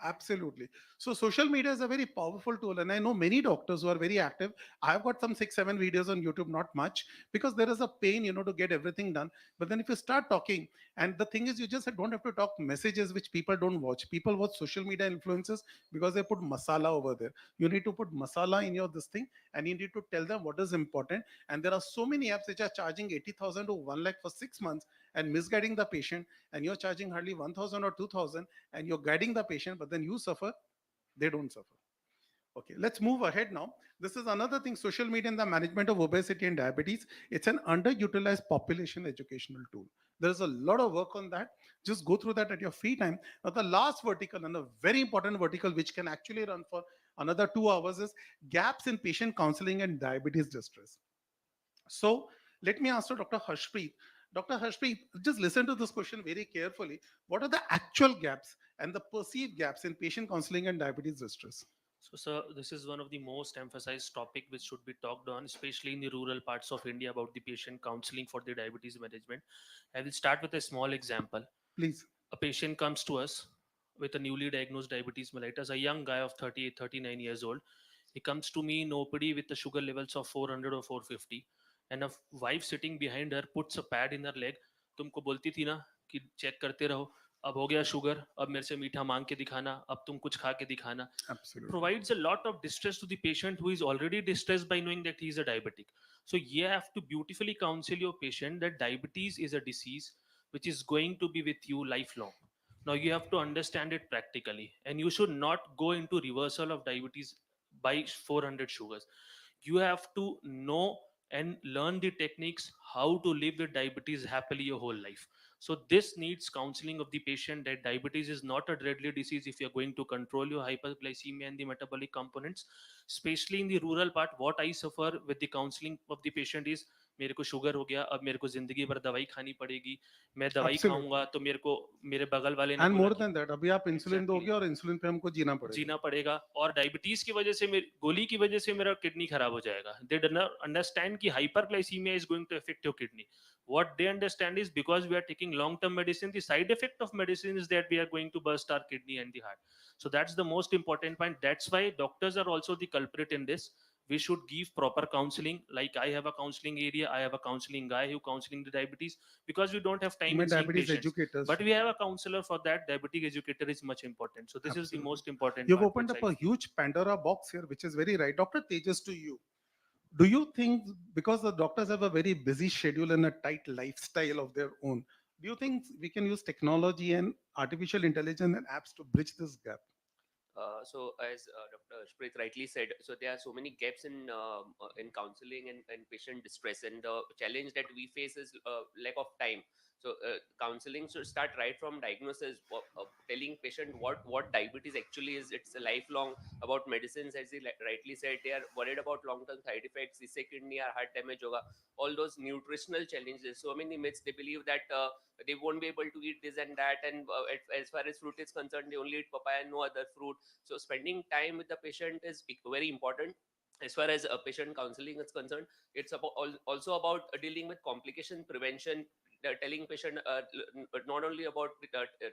Absolutely. So social media is a very powerful tool, and I know many doctors who are very active. I've got some 6, 7 videos on YouTube, not much, because there is a pain, to get everything done. But then if you start talking, and the thing is, you just don't have to talk messages which people don't watch. People watch social media influencers because they put masala over there. You need to put masala in your this thing, and you need to tell them what is important. And there are so many apps which are charging 80,000 to 1 lakh for 6 months and misguiding the patient, and you're charging hardly 1,000 or 2,000 and you're guiding the patient, but then you suffer, they don't suffer. Okay, let's move ahead now. This is another thing, social media in the management of obesity and diabetes. It's an underutilized population educational tool. There is a lot of work on that. Just go through that at your free time. Now, the last vertical and a very important vertical, which can actually run for another 2 hours, is gaps in patient counseling and diabetes distress. So let me ask Dr. Harshpreet, Dr. Harshpreet, just listen to this question very carefully. What are the actual gaps and the perceived gaps in patient counseling and diabetes distress? So, sir, this is one of the most emphasized topic which should be talked on, especially in the rural parts of India about the patient counseling for the diabetes management. I will start with a small example. Please. A patient comes to us with a newly diagnosed diabetes mellitus, a young guy of 38, 39 years old. He comes to me, nobody with the sugar levels of 400 or 450, and a wife sitting behind her puts a pad in her leg. तुमको बोलती थी ना कि check करते रहो, अब हो गया शुगर, अब मेरे से मीठा मांग के दिखाना, अब तुम कुछ खा के दिखाना. It Absolutely. provides a lot of distress to the patient who is already distressed by knowing that he is a diabetic. So you have to beautifully counsel your patient that diabetes is a disease which is going to be with you lifelong. Now you have to understand it practically, and you should not go into reversal of diabetes by 400 sugars. You have to know and learn the techniques how to live with diabetes happily your whole life. So this needs counseling of the patient that diabetes is not a deadly disease if you're going to control your hyperglycemia and the metabolic components. Especially in the rural part, what I suffer with the counseling of the patient is मेरे को sugar हो गया, अब मेरे को जिंदगी भर दवाई खानी पड़ेगी, मैं दवाई Absolutely. खाऊंगा तो मेरे को मेरे बगल वाले ने And बोला more कि than that, अभी आप इंसुलिन एग्जैक्टली दोगे और इंसुलिन पे हमको जीना पड़ेगा. जीना पड़ेगा, और डायबिटीज की वजह से मेरी गोली की वजह से मेरा किडनी खराब हो जाएगा. दे डू नॉट अंडरस्टैंड कि hyperglycaemia is going to affect your kidney. What they understand is because we are taking long term medicine, the side effect of medicine is that we are going to burst our kidney and the heart. So that's the most important point. That's why doctors are also the culprit in this. We should give proper counseling. Like I have a counseling area, I have a counseling guy who counseling the diabetes, because we don't have time मैं in seeing diabetes patients, educators. but we have a counselor for that. Diabetic educator is much important. So this is the Absolutely. most important You've part opened which up I a feel. huge Pandora box here, which is very right. Dr. Tejas, to you. Do you think, because the doctors have a very busy schedule and a tight lifestyle of their own, do you think we can use technology and artificial intelligence and apps to bridge this gap? So as Dr. Shpreet rightly said, so there are so many gaps in counseling and patient distress, and the challenge that we face is lack of time. So counseling should start right from diagnosis, telling patient what diabetes actually is. It's a lifelong. About medicines, as he rightly said, they are worried about long term side effects, इससे kidney or heart damage होगा. All those nutritional challenges, so many myths. They believe that they won't be able to eat this and that, and as far as fruit is concerned, they only eat papaya and no other fruit. So spending time with the patient is very important. As far as patient counseling is concerned, it's about also about dealing with complication prevention, telling patient not only about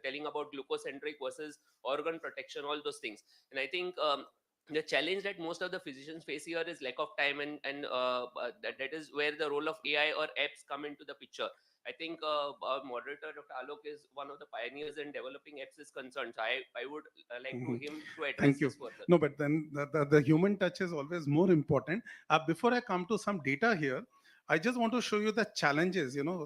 telling about glucocentric versus organ protection, all those things. And I think the challenge that most of the physicians face here is lack of time, and that is where the role of AI or apps come into the picture. I think our moderator, Dr. Alok, is one of the pioneers in developing apps is concerned. So I would like to Mhm. him to address Thank you. this further. No, but then the human touch is always more important. Before I come to some data here, I just want to show you the challenges. You know,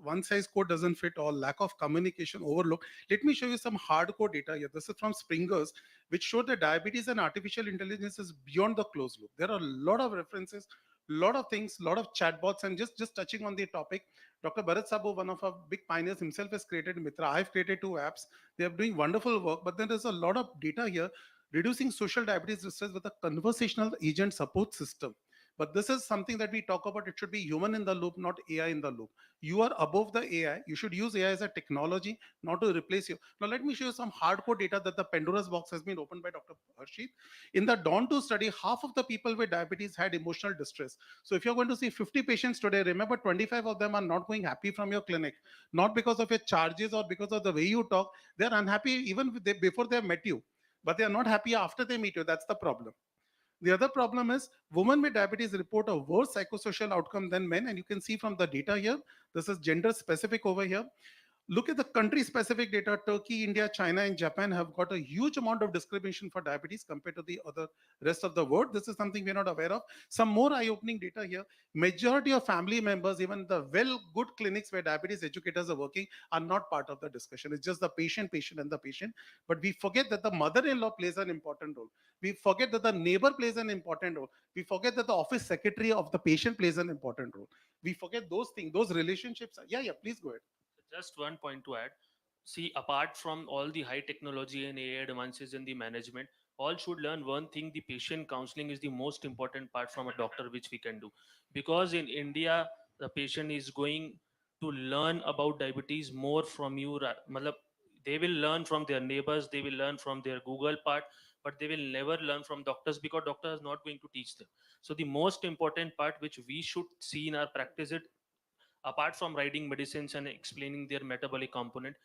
one size code doesn't fit all. Lack of communication, overlook. Let me show you some hardcore data here. This is from Springer's, which show that diabetes and artificial intelligence is beyond the closed loop. There are a lot of references, lot of things, lot of chatbots, and just touching on the topic. Dr. Bharat Sabu, one of our big pioneers himself, has created Mitra. I've created two apps. They are doing wonderful work, but then there's a lot of data here reducing social diabetes distress with a conversational agent support system. But this is something that we talk about. It should be human in the loop, not AI in the loop. You are above the AI. You should use AI as a technology, not to replace you. Now, let me show you some hardcore data that the Pandora's box has been opened by Dr. Harshit. In the Dawn 2 study, half of the people with diabetes had emotional distress. So if you're going to see 50 patients today, remember 25 of them are not going happy from your clinic, not because of your charges or because of the way you talk. They're unhappy even before they have met you, but they are not happy after they meet you. That's the problem. The other problem is women with diabetes report a worse psychosocial outcome than men, and you can see from the data here. This is gender specific over here. Look at the country specific data. Turkey, India, China, and Japan have got a huge amount of discrimination for diabetes compared to the other rest of the world. This is something we're not aware of. Some more eye-opening data here. Majority of family members, even the good clinics where diabetes educators are working, are not part of the discussion. It's just the patient, and the patient. But we forget that the mother-in-law plays an important role. We forget that the neighbor plays an important role. We forget that the office secretary of the patient plays an important role. We forget those things, those relationships. Yeah, please go ahead. Just one point to add. See, apart from all the high technology and AI advances in the management, all should learn one thing: the patient counseling is the most important part from a doctor, which we can do. Because in India, the patient is going to learn about diabetes more from you. Matlab, they will learn from their neighbors, they will learn from their Google part, but they will never learn from doctors because doctor is not going to teach them. So the most important part which we should see in our practice it, apart from writing medicines and explaining their metabolic component,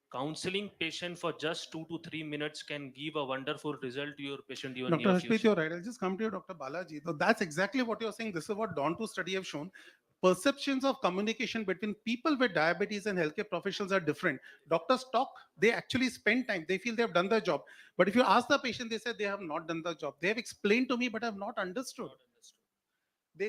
counseling patient for just 2 to 3 minutes can give a wonderful result to your patient in your Dr. near Harshpreet, future. you're right. I'll just come to you, Dr. Balaji. So that's exactly what you're saying. This is what Dawn 2 study have shown. Perceptions of communication between people with diabetes and healthcare professionals are different. Doctors talk, they actually spend time, they feel they have done their job. But if you ask the patient, they say they have not done the job. They have explained to me, but I have not understood.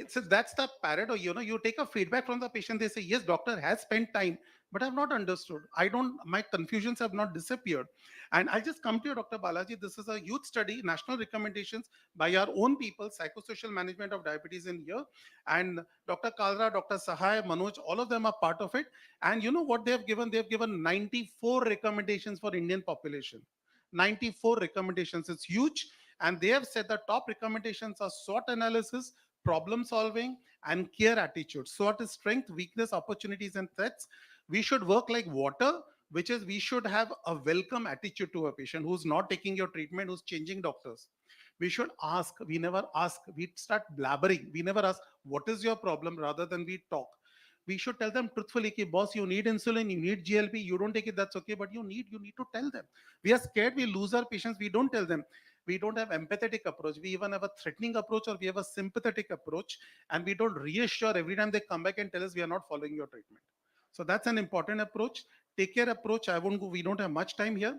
So that's the paradox. You take a feedback from the patient, they say yes, doctor has spent time, but I've not understood. I don't My confusions have not disappeared. And I'll just come to you, Dr. Balaji. This is a youth study, national recommendations by our own people, psychosocial management of diabetes in here. And Dr. Kalra, Dr. Sahai, Manoj, all of them are part of it. And you know what they have given? They have given 94 recommendations for Indian population. 94 recommendations. It's huge. And they have said the top recommendations are SWOT analysis, problem solving, and care attitude. SWOT is strength, weakness, opportunities, and threats. We should work like water, which is we should have a welcome attitude to a patient who's not taking your treatment, who's changing doctors. We should ask. We never ask. We start blabbering. We never ask, what is your problem, rather than we talk. We should tell them truthfully, ki, boss, you need insulin, you need GLP, you don't take it, that's okay, but you need to tell them. We are scared, we lose our patients, we don't tell them. We don't have empathetic approach, we even have a threatening approach, or we have a sympathetic approach, and we don't reassure every time they come back and tell us we are not following your treatment. So that's an important approach. Take care approach, I won't go, we don't have much time here.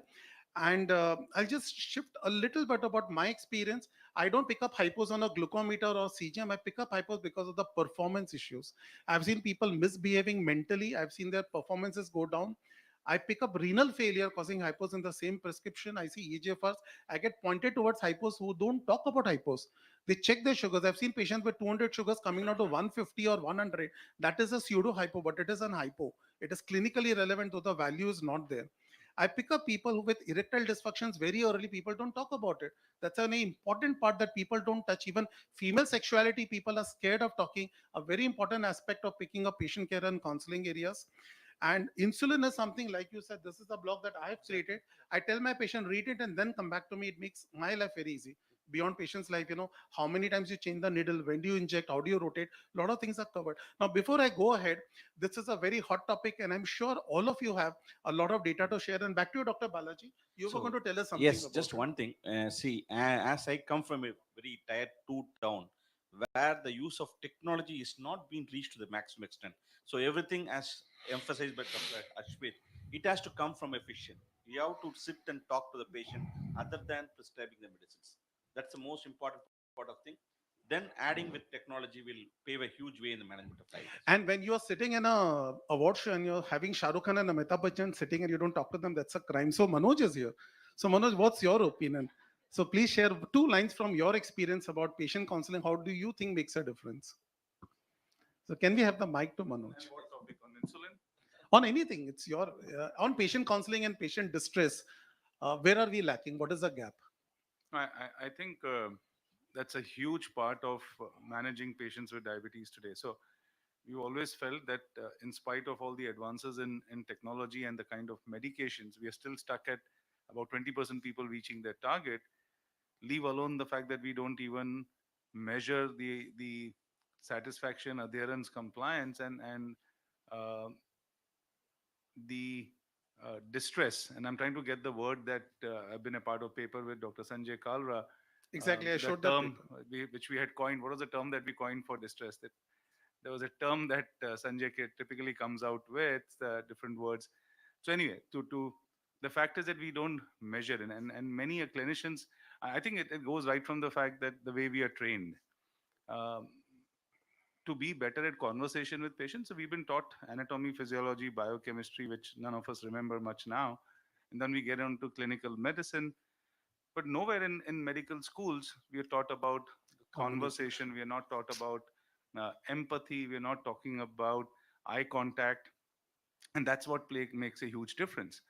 And I'll just shift a little bit about my experience. I don't pick up hypos on a glucometer or CGM. I pick up hypos because of the performance issues. I've seen people misbehaving mentally. I've seen their performances go down. I pick up renal failure causing hypos in the same prescription. I see EGFRs. I get pointed towards hypos who don't talk about hypos. They check their sugars. I've seen patients with 200 sugars coming down to 150 or 100. That is a pseudo hypo, but it is an hypo. It is clinically relevant, though the value is not there. I pick up people who with erectile dysfunctions very early. People don't talk about it. That's an important part that people don't touch. Even female sexuality, people are scared of talking. A very important aspect of picking up patient care and counseling areas. And insulin is something, like you said, this is a block that I have created. I tell my patient, read it and then come back to me. It makes my life very easy. Beyond patient's life, how many times you change the needle, when do you inject, how do you rotate, a lot of things are covered. Now, before I go ahead, this is a very hot topic, and I'm sure all of you have a lot of data to share. And back to you, Dr. Balaji. You were So, going to tell us something yes, about just it. one thing. See, as I come from a very tier 2 town where the use of technology is not being reached to the maximum extent. So, everything, as emphasized by Dr. Ashwit, it has to come from a physician. You have to sit and talk to the patient other than prescribing the medicines. That's the most important part of thing. Then adding with technology will pave a huge way in the management of diabetes. And when you are sitting in a award show and you're having Shah Rukh Khan and Amitabh Bachchan sitting and you don't talk to them, that's a crime. So Manoj is here. So Manoj, what's your opinion? So please share two lines from your experience about patient counseling. How do you think makes a difference? So can we have the mic to Manoj? And what topic on insulin? On anything, it's your on patient counseling and patient distress. Where are we lacking? What is the gap? I think that's a huge part of managing patients with diabetes today. So we always felt that in spite of all the advances in technology and the kind of medications, we are still stuck at about 20% people reaching their target. Leave alone the fact that we don't even measure the satisfaction, adherence, compliance, and uh, the distress. And I'm trying to get the word that I've been a part of paper with Dr. Sanjay Kalra. Exactly, I The showed that term paper. which we had coined. What was the term that we coined for distress? That there was a term that Sanjay typically comes out with different words. So anyway, to the fact is that we don't measure it, and many clinicians. I think it goes right from the fact that the way we are trained. Um, to be better at conversation with patients. So we've been taught anatomy, physiology, biochemistry, which none of us remember much now. And then we get on to clinical medicine. But nowhere in medical schools we are taught about Communication. conversation. We are not taught about empathy. We are not talking about eye contact. And that's what makes a huge difference.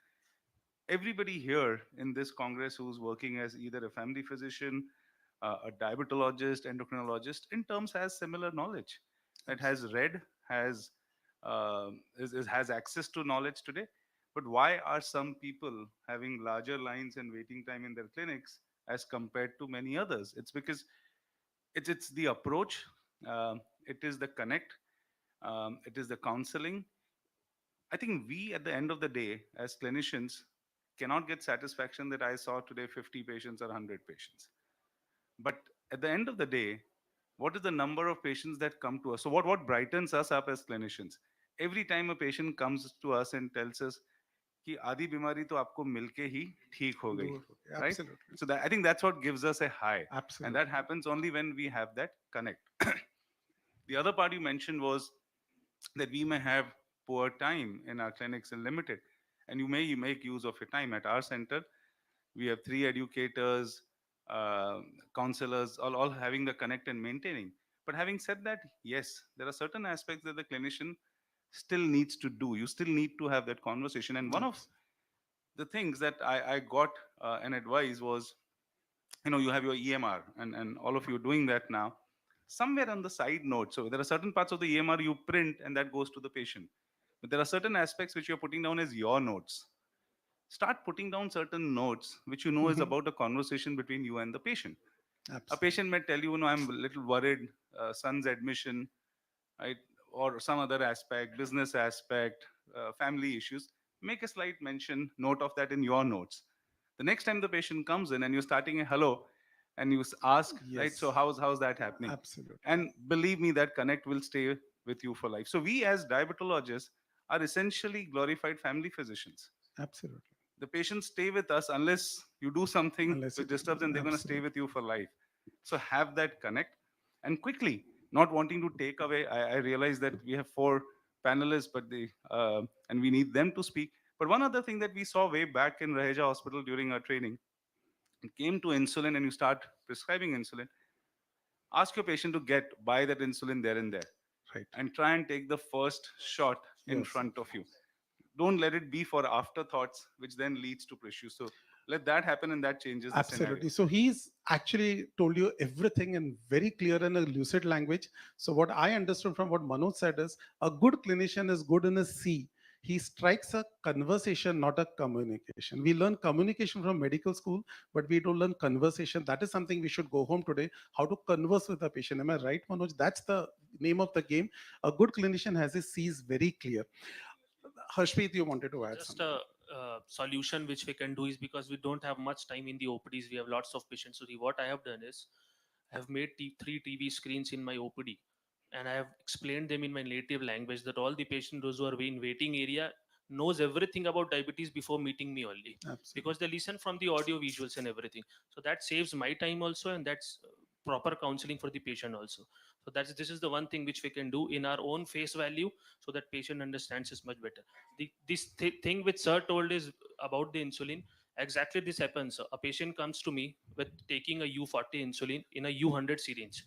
Everybody here in this Congress who's working as either a family physician, a diabetologist, endocrinologist, in terms has similar knowledge, that has read, has has access to knowledge today. But why are some people having larger lines and waiting time in their clinics as compared to many others? It's because it's the approach, it is the connect, it is the counseling. I think we, at the end of the day, as clinicians, cannot get satisfaction that I saw today 50 patients or 100 patients. But at the end of the day, what is the number of patients that come to us? So what brightens us up as clinicians? Every time a patient comes to us and tells us कि आधी बीमारी तो आपको मिलके ही ठीक हो गई, दूर हो गया. right? Absolutely. So that, I think that's what gives us a high, and that Absolutely. happens only when we have that connect. The other part you mentioned was that we may have poor time in our clinics and limited, and you make use of your time. At our center, we have 3 educators, uh, counselors, all having the connect and maintaining. But having said that, yes, there are certain aspects that the clinician still needs to do. You still need to have that conversation. And one of the things that I got an advice was, you have your EMR, and all of you are doing that now. Somewhere on the side note, so there are certain parts of the EMR you print and that goes to the patient. But there are certain aspects which you're putting down as your notes. Start putting down certain notes which you know is Mhm. about a conversation between you and the patient. A Absolutely. patient may tell you, I'm a little worried, son's admission, right? Or some other aspect, business aspect, family issues. Make a slight mention, note of that in your notes. The next time the patient comes in and you're starting a hello, and you ask, right? So Yes. how's that happening? Absolutely. And believe me, that connect will stay with you for life. So we as diabetologists are essentially glorified family physicians. Absolutely. The patients stay with us unless you do something Unless which it, disturbs them, they're going to stay absolutely. with you for life. So have that connect. And quickly, not wanting to take away, I realize that we have 4 panelists, but and we need them to speak. But one other thing that we saw way back in Raheja Hospital during our training, it came to insulin and you start prescribing insulin, ask your patient to get buy that insulin there and there, Right. and try and take the first shot in Yes. front of you. Don't let it be for afterthoughts, which then leads to issues. So let that happen, and that changes the scenario. Absolutely. So he's actually told you everything in very clear and a lucid language. So what I understood from what Manoj said is a good clinician is good in a C. He strikes a conversation, not a communication. We learn communication from medical school, but we don't learn conversation. That is something we should go home today. How to converse with a patient. Am I right, Manoj? That's the name of the game. A good clinician has his C's very clear. Harshpreet, you wanted to add Just something. a solution which we can do is, because we don't have much time in the OPDs, we have lots of patients. So what I have done is I have made 3 TV screens in my OPD, and I have explained them in my native language, that all the patients, those who are in waiting area, knows everything about diabetes before meeting me only, Absolutely. because they listen from the audio visuals and everything. So that saves my time also, and that's proper counseling for the patient also. So this is the one thing which we can do in our own face value, so that patient understands is much better. Thing which sir told is about the insulin. Exactly this happens. A patient comes to me with taking a U40 insulin in a U100 syringe,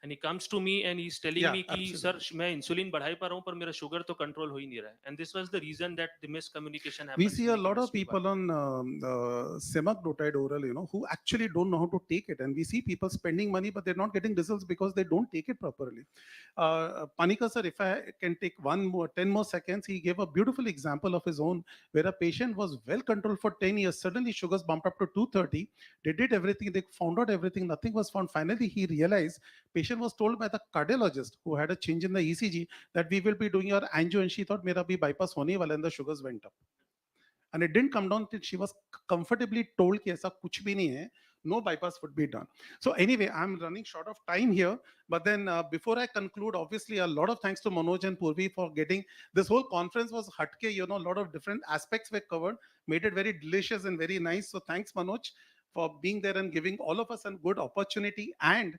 and he comes to me and he's telling Yeah, me कि sir absolutely. मैं insulin बढ़ा ही पा रहा हूँ पर मेरा sugar तो control हो ही नहीं रहा है. And this was the reason that the miscommunication We happens see in a the lot of chemistry part. people on semaglutide oral, who actually don't know how to take it, and we see people spending money, but they're not getting results because they don't take it properly. Panika sir, if I can take 10 more seconds, he gave a beautiful example of his own, where a patient was well controlled for 10 years. Suddenly, sugars bumped up to 230. They did everything, they found out everything, nothing was found. Finally, he realized, patient was told by the cardiologist who had a change in the ECG that we will be doing your angio, and she thought, Mera bhi bypass hone wala, and the sugars went up. And it didn't come down till she was comfortably told कि ऐसा कुछ भी नहीं है, no bypass would be done. So anyway, I'm running short of time here, but then before I conclude, obviously a lot of thanks to Manoj and Purvi for getting this whole conference was hatke, a lot of different aspects were covered, made it very delicious and very nice. So thanks Manoj for being there and giving all of us a good opportunity, and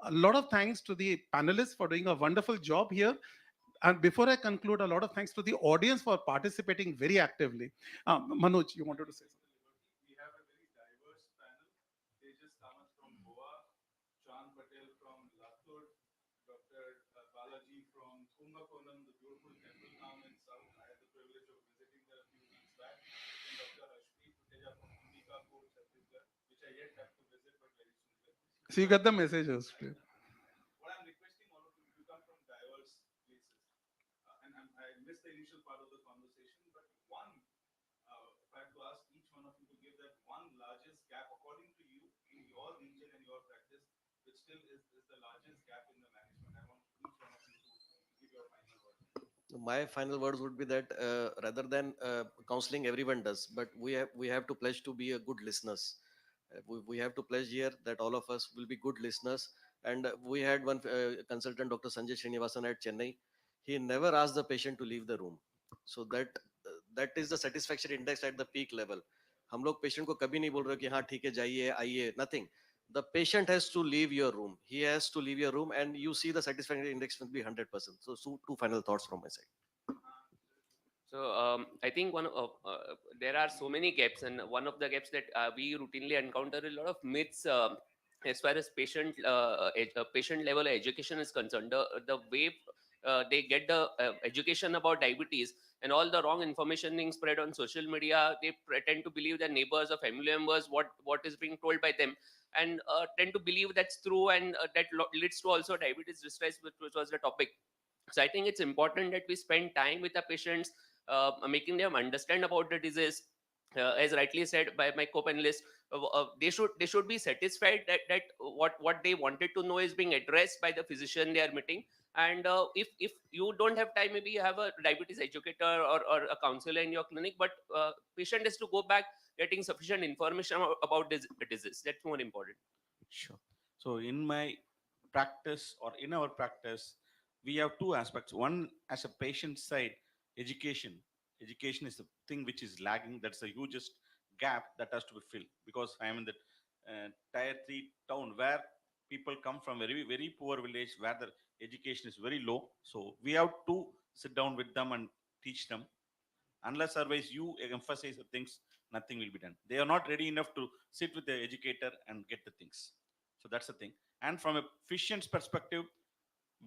a lot of thanks to the panelists for doing a wonderful job here. And before I conclude, a lot of thanks to the audience for participating very actively. Manoj, you wanted to say something? We have a very diverse panel. Tejas Kamath from Goa, Chan Patel from Latur, Dr. Balaji from Kumbakonam, the beautiful temple town in South. I had the privilege of visiting there a few weeks back. Then Dr. Harshpreet Tuteja from Ambikapur, Chhattisgarh, which I yet have to visit, but very soon will. So you get the messages. What I'm requesting all of you, you come from diverse places, and the largest gap in the management? I want each one of you to give your final word. My final words would be that rather than counseling, everyone does, but we have to pledge to be a good listeners. We have to pledge here that all of us will be good listeners. And we had one consultant, Dr. Sanjay Srinivasan at Chennai. He never asked the patient to leave the room. So that is the satisfaction index at the peak level. हम लोग patient को कभी नहीं बोल रहे कि हाँ ठीक है जाइए आइए, nothing. The patient has to leave your room. He has to leave your room, and you see the satisfaction index will be 100%. So two final thoughts from my side. So I think there are so many gaps, and one of the gaps that we routinely encounter a lot of myths as far as patient level education is concerned. The way they get the education about diabetes and all the wrong information being spread on social media, they pretend to believe their neighbors or family members what is being told by them, and tend to believe that's true, and that leads to also diabetes distress, which was the topic. So I think it's important that we spend time with the patients, making them understand about the disease. As rightly said by my co-panelist, they should be satisfied that what they wanted to know is being addressed by the physician they are meeting. And if you don't have time, maybe you have a diabetes educator or a counselor in your clinic, but patient is to go back getting sufficient information about this disease. That's more important. Sure. So in my practice or in our practice, we have two aspects. One, as a patient side, education. Education is the thing which is lagging. That's the hugest gap that has to be filled, because I am in the tier 3 town where people come from very, very poor village where the education is very low. So we have to sit down with them and teach them. Unless otherwise you emphasize the things, nothing will be done. They are not ready enough to sit with the educator and get the things. So that's the thing. And from a physician's perspective,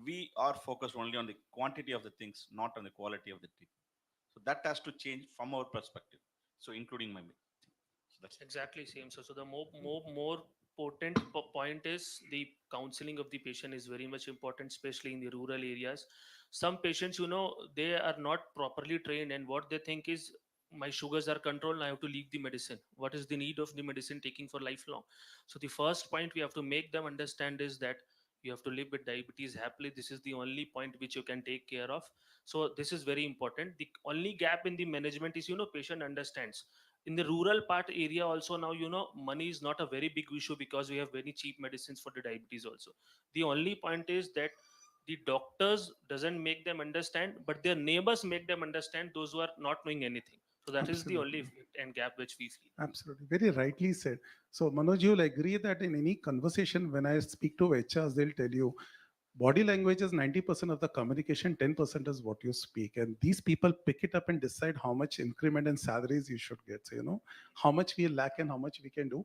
we are focused only on the quantity of the things, not on the quality of the treatment. So that has to change from our perspective, so including my thing. So that's Exactly same. So the more potent point is the counseling of the patient is very much important, especially in the rural areas. Some patients, they are not properly trained, and what they think is my sugars are controlled. I have to leave the medicine. What is the need of the medicine taking for lifelong? So the first point we have to make them understand is that you have to live with diabetes happily. This is the only point which you can take care of. So this is very important. The only gap in the management is, patient understands. In the rural part area also, now money is not a very big issue because we have very cheap medicines for the diabetes also. The only point is that the doctors doesn't make them understand, but their neighbors make them understand, those who are not knowing anything. So that is the only Absolutely. effect and gap which we feel. Absolutely. Very rightly said. So, Manoj, you'll agree that in any conversation, when I speak to HRs, they'll tell you body language is 90% of the communication, 10% is what you speak. And these people pick it up and decide how much increment and salaries you should get. So, how much we lack and how much we can do.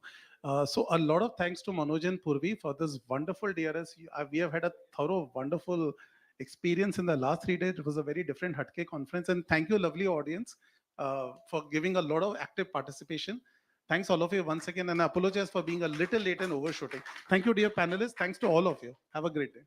So, a lot of thanks to Manoj and Purvi for this wonderful DRS. We have had a thorough, wonderful experience in the last 3 days. It was a very different Hatke conference. And thank you, lovely audience, for giving a lot of active participation. Thanks all of you once again, and I apologize for being a little late and overshooting. Thank you, dear panelists. Thanks to all of you. Have a great day.